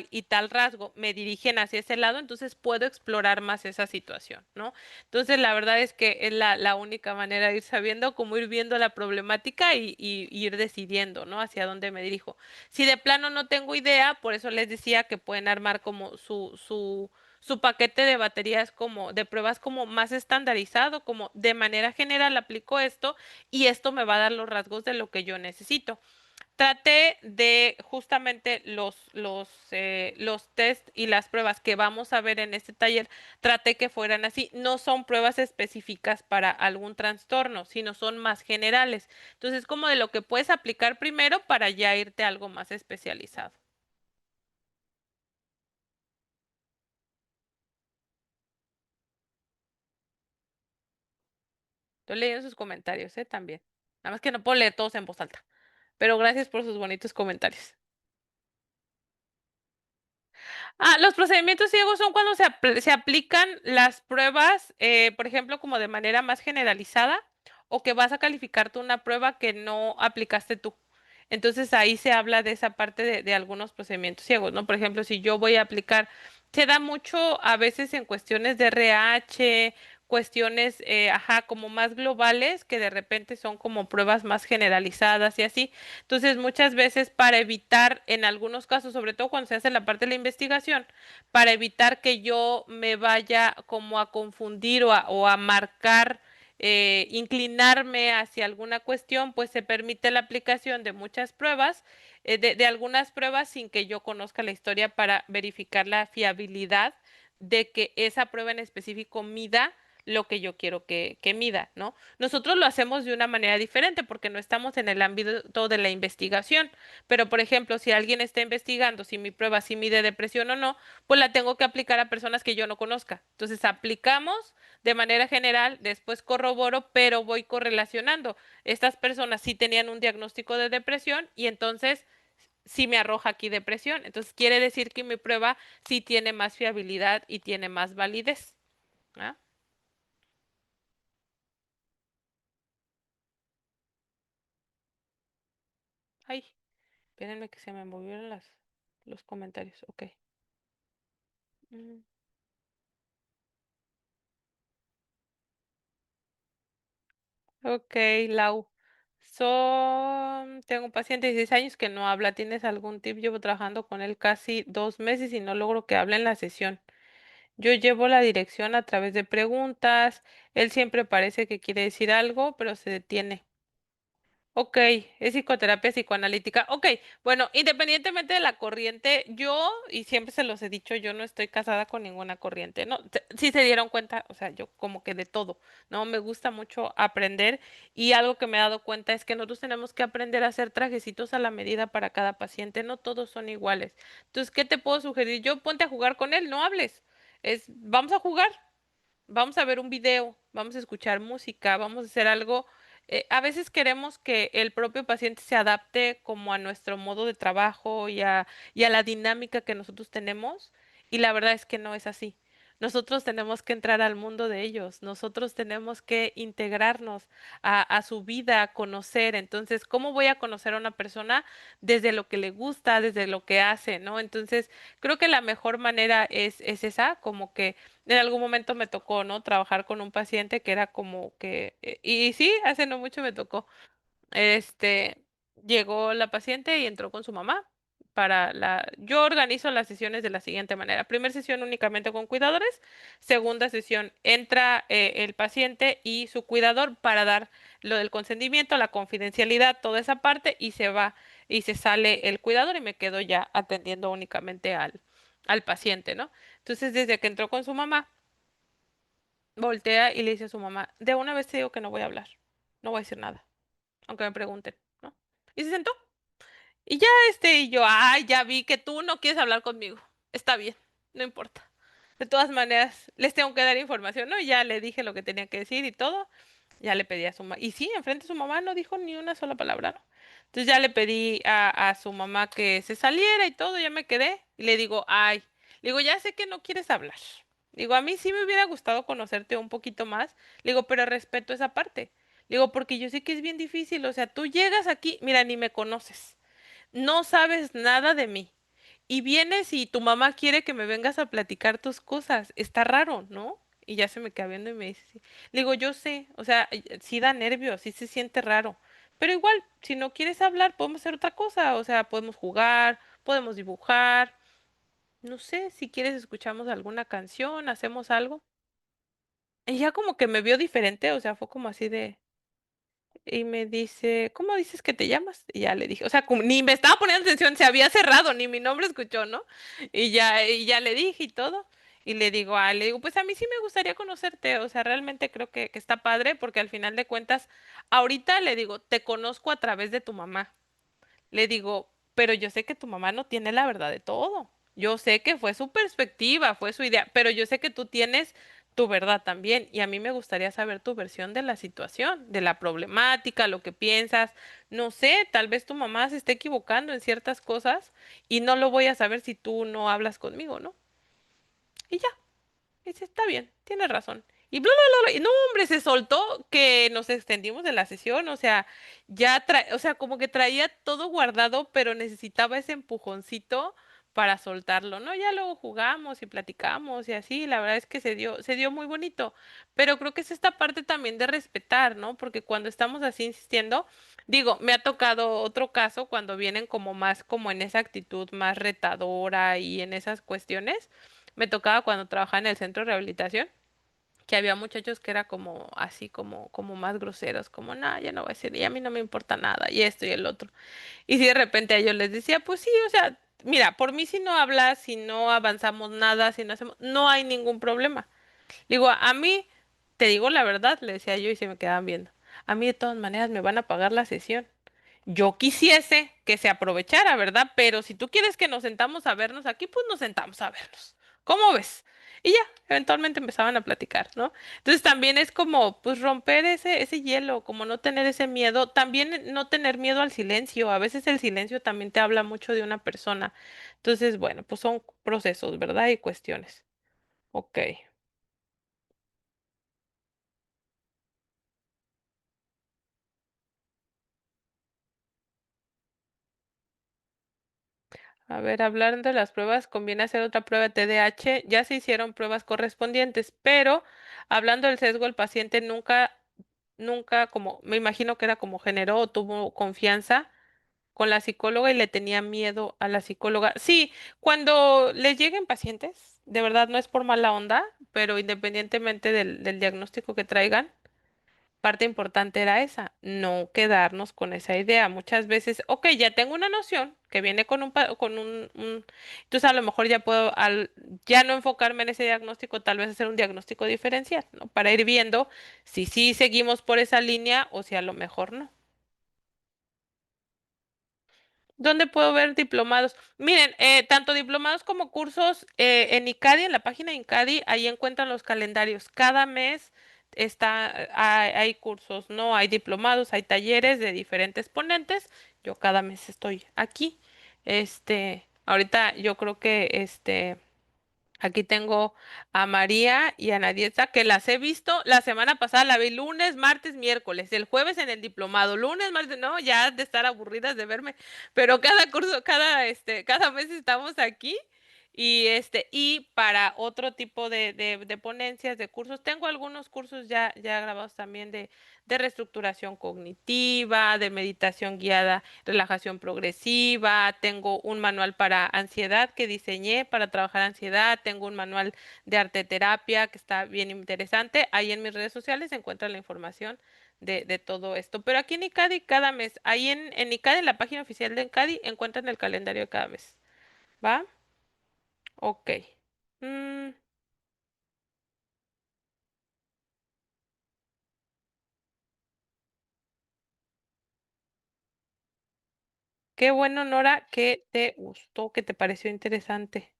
y tal rasgo me dirigen hacia ese lado, entonces puedo explorar más esa situación, ¿no? Entonces, la verdad es que es la única manera de ir sabiendo, cómo ir viendo la problemática y ir decidiendo, ¿no? Hacia dónde me dirijo. Si de plano no tengo idea, por eso les decía que pueden armar como su paquete de baterías como de pruebas como más estandarizado, como de manera general aplico esto y esto me va a dar los rasgos de lo que yo necesito. Traté de justamente los test y las pruebas que vamos a ver en este taller, traté que fueran así. No son pruebas específicas para algún trastorno, sino son más generales. Entonces, como de lo que puedes aplicar primero para ya irte a algo más especializado. Estoy leyendo sus comentarios, también. Nada más que no puedo leer todos en voz alta. Pero gracias por sus bonitos comentarios. Los procedimientos ciegos son cuando se aplican las pruebas, por ejemplo, como de manera más generalizada, o que vas a calificar tú una prueba que no aplicaste tú. Entonces ahí se habla de esa parte de algunos procedimientos ciegos, ¿no? Por ejemplo, si yo voy a aplicar, se da mucho a veces en cuestiones de RH, cuestiones, como más globales, que de repente son como pruebas más generalizadas y así. Entonces, muchas veces para evitar, en algunos casos, sobre todo cuando se hace la parte de la investigación, para evitar que yo me vaya como a confundir o a marcar, inclinarme hacia alguna cuestión, pues se permite la aplicación de muchas pruebas, de algunas pruebas sin que yo conozca la historia para verificar la fiabilidad de que esa prueba en específico mida lo que yo quiero que mida, ¿no? Nosotros lo hacemos de una manera diferente porque no estamos en el ámbito de la investigación. Pero, por ejemplo, si alguien está investigando si mi prueba sí mide depresión o no, pues la tengo que aplicar a personas que yo no conozca. Entonces, aplicamos de manera general, después corroboro, pero voy correlacionando. Estas personas sí tenían un diagnóstico de depresión y entonces sí me arroja aquí depresión. Entonces, quiere decir que mi prueba sí tiene más fiabilidad y tiene más validez. ¿Ah? Ay, espérenme que se me movieron los comentarios. Ok. Mm. Ok, Lau. Tengo un paciente de 16 años que no habla. ¿Tienes algún tip? Llevo trabajando con él casi 2 meses y no logro que hable en la sesión. Yo llevo la dirección a través de preguntas. Él siempre parece que quiere decir algo, pero se detiene. Ok, es psicoterapia psicoanalítica. Ok, bueno, independientemente de la corriente, yo, y siempre se los he dicho, yo no estoy casada con ninguna corriente, ¿no? Sí se dieron cuenta, o sea, yo como que de todo, ¿no? Me gusta mucho aprender y algo que me he dado cuenta es que nosotros tenemos que aprender a hacer trajecitos a la medida para cada paciente, no todos son iguales. Entonces, ¿qué te puedo sugerir? Yo ponte a jugar con él, no hables. Vamos a jugar, vamos a ver un video, vamos a escuchar música, vamos a hacer algo. A veces queremos que el propio paciente se adapte como a nuestro modo de trabajo y a la dinámica que nosotros tenemos, y la verdad es que no es así. Nosotros tenemos que entrar al mundo de ellos, nosotros tenemos que integrarnos a su vida, a conocer. Entonces, ¿cómo voy a conocer a una persona desde lo que le gusta, desde lo que hace, ¿no? Entonces, creo que la mejor manera es esa, como que en algún momento me tocó, ¿no? Trabajar con un paciente que era como que, y sí, hace no mucho me tocó. Este, llegó la paciente y entró con su mamá. yo organizo las sesiones de la siguiente manera. Primera sesión únicamente con cuidadores. Segunda sesión entra el paciente y su cuidador para dar lo del consentimiento, la confidencialidad, toda esa parte y se va y se sale el cuidador y me quedo ya atendiendo únicamente al paciente, ¿no? Entonces, desde que entró con su mamá, voltea y le dice a su mamá, de una vez te digo que no voy a hablar, no voy a decir nada, aunque me pregunten, ¿no? Y se sentó. Y ya y yo, ay, ya vi que tú no quieres hablar conmigo. Está bien, no importa. De todas maneras, les tengo que dar información, ¿no? Y ya le dije lo que tenía que decir y todo. Ya le pedí a su mamá. Y sí, enfrente de su mamá no dijo ni una sola palabra, ¿no? Entonces ya le pedí a su mamá que se saliera y todo, ya me quedé. Y le digo, ay, le digo, ya sé que no quieres hablar. Digo, a mí sí me hubiera gustado conocerte un poquito más. Le digo, pero respeto esa parte. Le digo, porque yo sé que es bien difícil. O sea, tú llegas aquí, mira, ni me conoces, no sabes nada de mí. Y vienes y tu mamá quiere que me vengas a platicar tus cosas. Está raro, ¿no? Y ya se me queda viendo y me dice, sí. Le digo, yo sé, o sea, sí da nervios, sí se siente raro. Pero igual, si no quieres hablar, podemos hacer otra cosa. O sea, podemos jugar, podemos dibujar. No sé, si quieres escuchamos alguna canción, hacemos algo. Y ya como que me vio diferente, o sea, fue como así de, y me dice, ¿cómo dices que te llamas? Y ya le dije, o sea, como ni me estaba poniendo atención, se había cerrado, ni mi nombre escuchó, ¿no? Y ya le dije y todo. Y le digo, le digo, pues a mí sí me gustaría conocerte, o sea, realmente creo que está padre, porque al final de cuentas, ahorita le digo, te conozco a través de tu mamá. Le digo, pero yo sé que tu mamá no tiene la verdad de todo. Yo sé que fue su perspectiva, fue su idea, pero yo sé que tú tienes tu verdad también y a mí me gustaría saber tu versión de la situación, de la problemática, lo que piensas. No sé, tal vez tu mamá se esté equivocando en ciertas cosas y no lo voy a saber si tú no hablas conmigo, ¿no? Y ya. Dice, está bien, tienes razón. Y bla, bla, bla, bla. Y no, hombre, se soltó que nos extendimos de la sesión, o sea, o sea, como que traía todo guardado, pero necesitaba ese empujoncito para soltarlo, ¿no? Ya luego jugamos y platicamos y así, la verdad es que se dio muy bonito. Pero creo que es esta parte también de respetar, ¿no? Porque cuando estamos así insistiendo, digo, me ha tocado otro caso cuando vienen como más como en esa actitud más retadora y en esas cuestiones. Me tocaba cuando trabajaba en el centro de rehabilitación, que había muchachos que era como así, como más groseros, como, no, ya no voy a decir, y a mí no me importa nada, y esto y el otro. Y si de repente a ellos les decía, pues sí, o sea, mira, por mí si no hablas, si no avanzamos nada, si no hacemos, no hay ningún problema. Digo, a mí, te digo la verdad, le decía yo y se me quedaban viendo. A mí de todas maneras me van a pagar la sesión. Yo quisiese que se aprovechara, ¿verdad? Pero si tú quieres que nos sentamos a vernos aquí, pues nos sentamos a vernos. ¿Cómo ves? Y ya, eventualmente empezaban a platicar, ¿no? Entonces también es como, pues romper ese hielo, como no tener ese miedo, también no tener miedo al silencio. A veces el silencio también te habla mucho de una persona. Entonces, bueno, pues son procesos, ¿verdad? Y cuestiones. Ok. A ver, hablando de las pruebas, conviene hacer otra prueba de TDAH. Ya se hicieron pruebas correspondientes, pero hablando del sesgo, el paciente nunca, como, me imagino que era como generó o tuvo confianza con la psicóloga y le tenía miedo a la psicóloga. Sí, cuando les lleguen pacientes, de verdad no es por mala onda, pero independientemente del diagnóstico que traigan, parte importante era esa, no quedarnos con esa idea. Muchas veces, ok, ya tengo una noción que viene entonces a lo mejor ya puedo, ya no enfocarme en ese diagnóstico, tal vez hacer un diagnóstico diferencial, ¿no? Para ir viendo si sí seguimos por esa línea o si a lo mejor no. ¿Dónde puedo ver diplomados? Miren, tanto diplomados como cursos en ICADI, en la página de ICADI, ahí encuentran los calendarios. Cada mes hay cursos, ¿no? Hay diplomados, hay talleres de diferentes ponentes. Yo cada mes estoy aquí. Ahorita yo creo que aquí tengo a María y a Nadieta, que las he visto la semana pasada, la vi lunes, martes, miércoles, el jueves en el diplomado, lunes, martes, no, ya de estar aburridas de verme, pero cada curso, cada mes estamos aquí Y para otro tipo de ponencias, de cursos, tengo algunos cursos ya grabados también de reestructuración cognitiva, de meditación guiada, relajación progresiva, tengo un manual para ansiedad que diseñé para trabajar ansiedad, tengo un manual de arte terapia que está bien interesante. Ahí en mis redes sociales se encuentra la información de todo esto. Pero aquí en ICADI cada mes, ahí en ICADI, en la página oficial de ICADI, encuentran el calendario de cada mes. ¿Va? Ok. Mm, qué bueno, Nora, que te gustó, que te pareció interesante.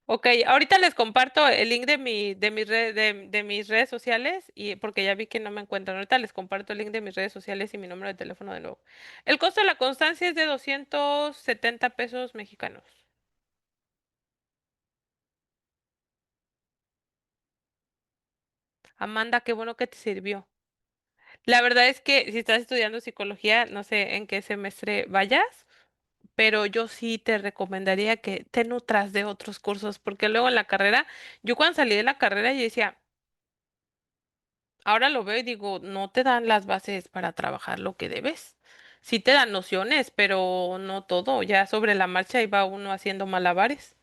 Ok, ahorita les comparto el link de mis redes sociales y porque ya vi que no me encuentran. Ahorita les comparto el link de mis redes sociales y mi número de teléfono de nuevo. El costo de la constancia es de 270 pesos mexicanos. Amanda, qué bueno que te sirvió. La verdad es que si estás estudiando psicología, no sé en qué semestre vayas, pero yo sí te recomendaría que te nutras de otros cursos, porque luego en la carrera, yo cuando salí de la carrera, yo decía, ahora lo veo y digo, no te dan las bases para trabajar lo que debes. Sí te dan nociones, pero no todo. Ya sobre la marcha iba uno haciendo malabares.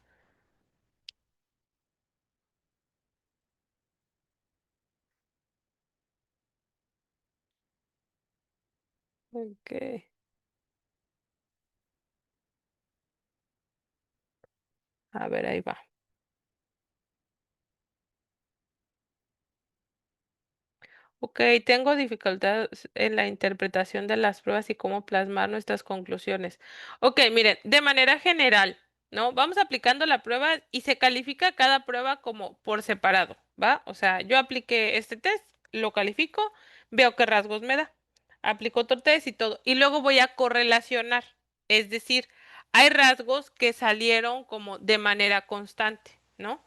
Ok, a ver, ahí va. Ok, tengo dificultades en la interpretación de las pruebas y cómo plasmar nuestras conclusiones. Ok, miren, de manera general, ¿no? Vamos aplicando la prueba y se califica cada prueba como por separado, ¿va? O sea, yo apliqué este test, lo califico, veo qué rasgos me da, aplico otro test y todo, y luego voy a correlacionar, es decir, hay rasgos que salieron como de manera constante, ¿no?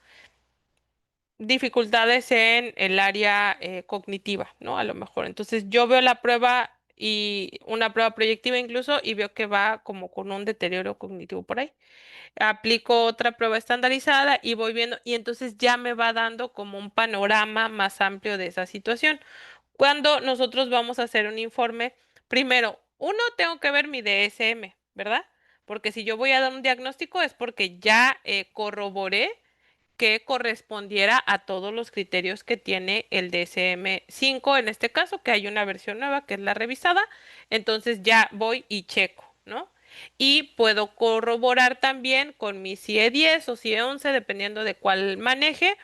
Dificultades en el área cognitiva, ¿no? A lo mejor. Entonces yo veo la prueba y una prueba proyectiva incluso y veo que va como con un deterioro cognitivo por ahí. Aplico otra prueba estandarizada y voy viendo y entonces ya me va dando como un panorama más amplio de esa situación. Cuando nosotros vamos a hacer un informe, primero, uno, tengo que ver mi DSM, ¿verdad? Porque si yo voy a dar un diagnóstico es porque ya corroboré que correspondiera a todos los criterios que tiene el DSM-5, en este caso, que hay una versión nueva que es la revisada, entonces ya voy y checo, ¿no? Y puedo corroborar también con mi CIE 10 o CIE 11, dependiendo de cuál maneje,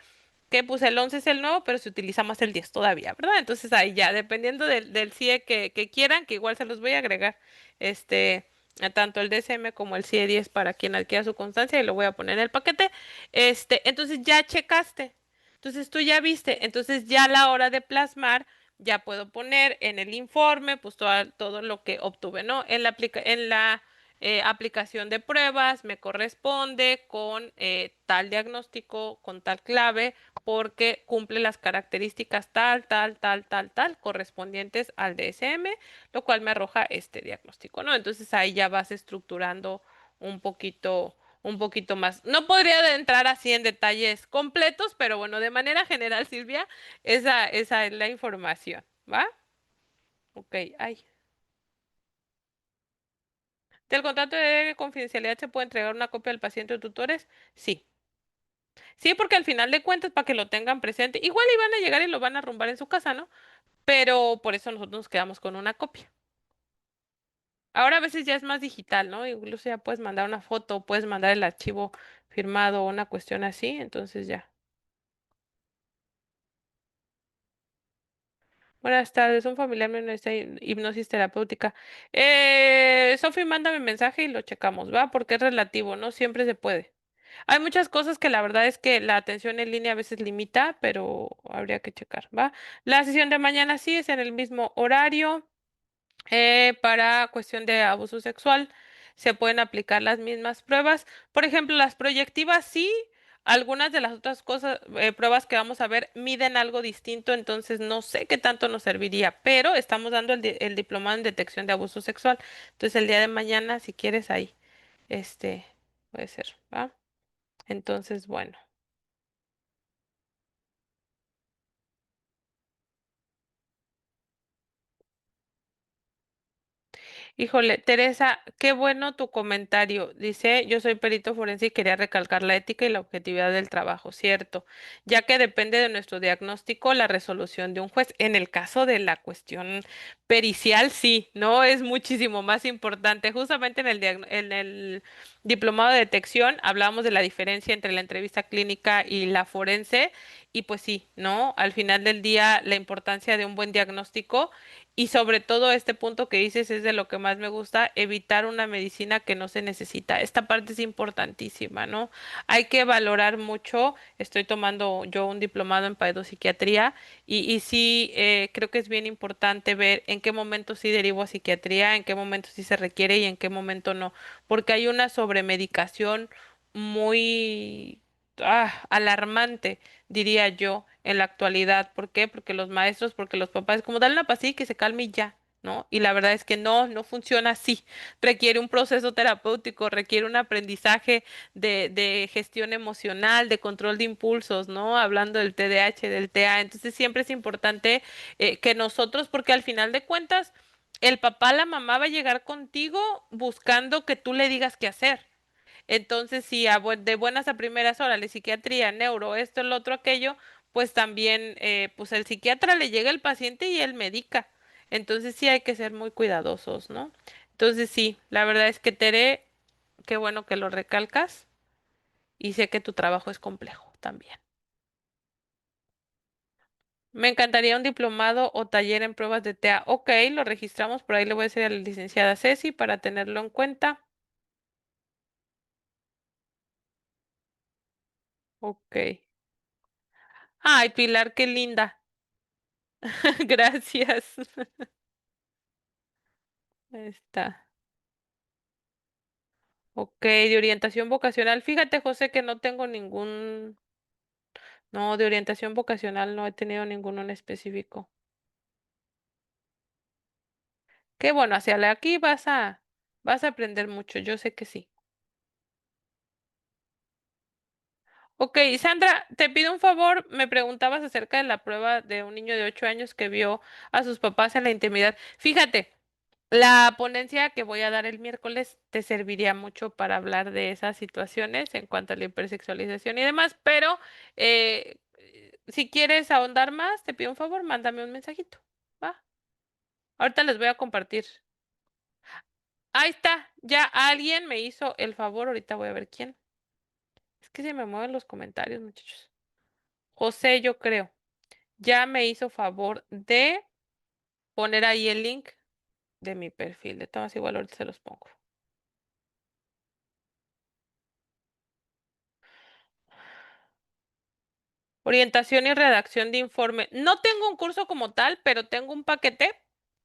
que pues el 11 es el nuevo, pero se utiliza más el 10 todavía, ¿verdad? Entonces ahí ya, dependiendo del CIE que quieran, que igual se los voy a agregar, tanto el DSM como el CIE 10 para quien adquiera su constancia y lo voy a poner en el paquete. Entonces ya checaste, entonces tú ya viste, entonces ya a la hora de plasmar, ya puedo poner en el informe, pues todo lo que obtuve, ¿no? En la aplicación de pruebas me corresponde con tal diagnóstico, con tal clave porque cumple las características tal, correspondientes al DSM, lo cual me arroja este diagnóstico, ¿no? Entonces ahí ya vas estructurando un poquito más. No podría entrar así en detalles completos, pero bueno, de manera general, Silvia, esa es la información, ¿va? Ok, ay. ¿Del contrato de confidencialidad se puede entregar una copia al paciente o tutores? Sí. Sí, porque al final de cuentas, para que lo tengan presente, igual iban a llegar y lo van a arrumbar en su casa, ¿no? Pero por eso nosotros nos quedamos con una copia. Ahora a veces ya es más digital, ¿no? Incluso ya puedes mandar una foto, puedes mandar el archivo firmado o una cuestión así, entonces ya. Buenas tardes, un familiar me necesita hipnosis terapéutica. Sofi, mándame mensaje y lo checamos, ¿va? Porque es relativo, no siempre se puede. Hay muchas cosas que la verdad es que la atención en línea a veces limita, pero habría que checar, ¿va? La sesión de mañana sí es en el mismo horario. Para cuestión de abuso sexual se pueden aplicar las mismas pruebas. Por ejemplo, las proyectivas sí, Algunas de las otras cosas, pruebas que vamos a ver miden algo distinto, entonces no sé qué tanto nos serviría, pero estamos dando el diplomado en detección de abuso sexual. Entonces el día de mañana, si quieres ahí, este, puede ser, ¿va? Entonces, bueno. Híjole, Teresa, qué bueno tu comentario. Dice, yo soy perito forense y quería recalcar la ética y la objetividad del trabajo, cierto, ya que depende de nuestro diagnóstico la resolución de un juez. En el caso de la cuestión pericial, sí, ¿no? Es muchísimo más importante. Justamente en el diplomado de detección hablábamos de la diferencia entre la entrevista clínica y la forense, y pues sí, ¿no? Al final del día, la importancia de un buen diagnóstico y sobre todo este punto que dices es de lo que más me gusta, evitar una medicina que no se necesita. Esta parte es importantísima, ¿no? Hay que valorar mucho. Estoy tomando yo un diplomado en pedopsiquiatría y sí creo que es bien importante ver en qué momento sí derivo a psiquiatría, en qué momento sí se requiere y en qué momento no, porque hay una sobremedicación muy alarmante, diría yo, en la actualidad. ¿Por qué? Porque los maestros, porque los papás, como dale una pastilla y que se calme y ya, ¿no? Y la verdad es que no, no funciona así. Requiere un proceso terapéutico, requiere un aprendizaje de gestión emocional, de control de impulsos, ¿no? Hablando del TDAH, del TA. Entonces siempre es importante que nosotros, porque al final de cuentas, el papá, la mamá va a llegar contigo buscando que tú le digas qué hacer. Entonces, si de buenas a primeras, órale, psiquiatría, neuro, esto, el otro, aquello, pues también, pues el psiquiatra le llega el paciente y él medica. Entonces sí hay que ser muy cuidadosos, ¿no? Entonces sí, la verdad es que Tere, qué bueno que lo recalcas y sé que tu trabajo es complejo también. Me encantaría un diplomado o taller en pruebas de TEA. Ok, lo registramos, por ahí le voy a decir a la licenciada Ceci para tenerlo en cuenta. Ok. Ay, Pilar, qué linda. Gracias. Ahí está. Ok, de orientación vocacional. Fíjate, José, que no tengo ningún, no, de orientación vocacional no he tenido ninguno en específico. Qué bueno, hacia la aquí vas a aprender mucho, yo sé que sí. Ok, Sandra, te pido un favor, me preguntabas acerca de la prueba de un niño de 8 años que vio a sus papás en la intimidad. Fíjate, la ponencia que voy a dar el miércoles te serviría mucho para hablar de esas situaciones en cuanto a la hipersexualización y demás, pero si quieres ahondar más, te pido un favor, mándame un mensajito, ¿va? Ahorita les voy a compartir. Ahí está, ya alguien me hizo el favor, ahorita voy a ver quién. Es que se me mueven los comentarios, muchachos. José, yo creo, ya me hizo favor de poner ahí el link de mi perfil. De todas igual ahorita se los pongo. Orientación y redacción de informe. No tengo un curso como tal, pero tengo un paquete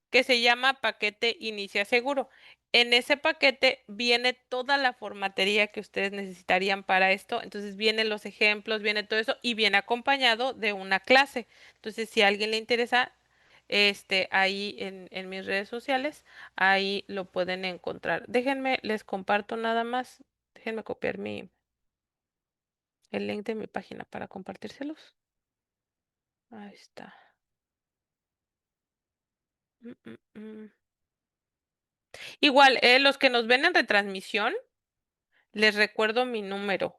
que se llama paquete Inicia Seguro. En ese paquete viene toda la formatería que ustedes necesitarían para esto. Entonces vienen los ejemplos, viene todo eso y viene acompañado de una clase. Entonces, si a alguien le interesa, ahí en mis redes sociales, ahí lo pueden encontrar. Déjenme, les comparto nada más. Déjenme copiar el link de mi página para compartírselos. Ahí está. Mm, mm, mm. Igual, los que nos ven en retransmisión, les recuerdo mi número.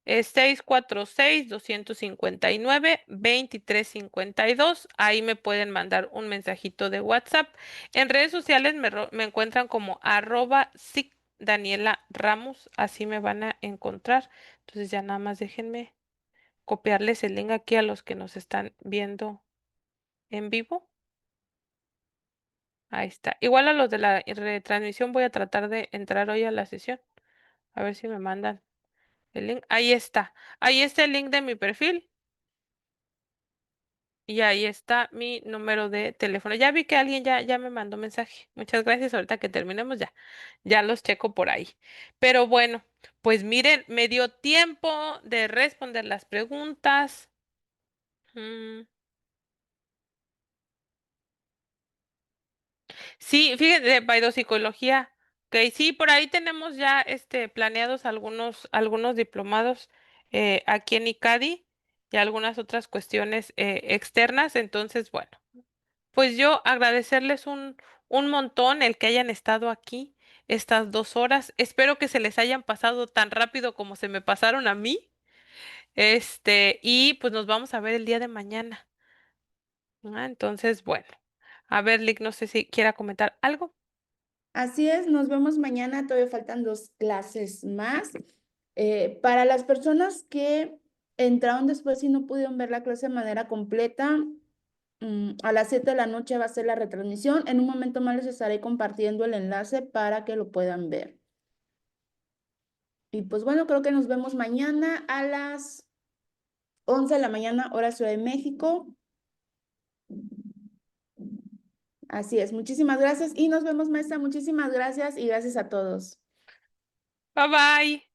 Es 646-259-2352. Ahí me pueden mandar un mensajito de WhatsApp. En redes sociales me encuentran como @sic Daniela Ramos. Así me van a encontrar. Entonces ya nada más déjenme copiarles el link aquí a los que nos están viendo en vivo. Ahí está. Igual a los de la retransmisión voy a tratar de entrar hoy a la sesión. A ver si me mandan el link. Ahí está. Ahí está el link de mi perfil. Y ahí está mi número de teléfono. Ya vi que alguien ya me mandó mensaje. Muchas gracias. Ahorita que terminemos ya los checo por ahí. Pero bueno, pues miren, me dio tiempo de responder las preguntas. Mm, Sí, fíjense, de Paidopsicología. Ok, sí, por ahí tenemos ya planeados algunos diplomados aquí en ICADI y algunas otras cuestiones externas. Entonces, bueno. Pues yo agradecerles un montón el que hayan estado aquí estas 2 horas. Espero que se les hayan pasado tan rápido como se me pasaron a mí. Y pues nos vamos a ver el día de mañana. Entonces, bueno. A ver, Lick, no sé si quiera comentar algo. Así es, nos vemos mañana, todavía faltan 2 clases más. Para las personas que entraron después y no pudieron ver la clase de manera completa, a las 7 de la noche va a ser la retransmisión. En un momento más les estaré compartiendo el enlace para que lo puedan ver. Y pues bueno, creo que nos vemos mañana a las 11 de la mañana, hora Ciudad de México. Así es, muchísimas gracias y nos vemos, maestra. Muchísimas gracias y gracias a todos. Bye bye.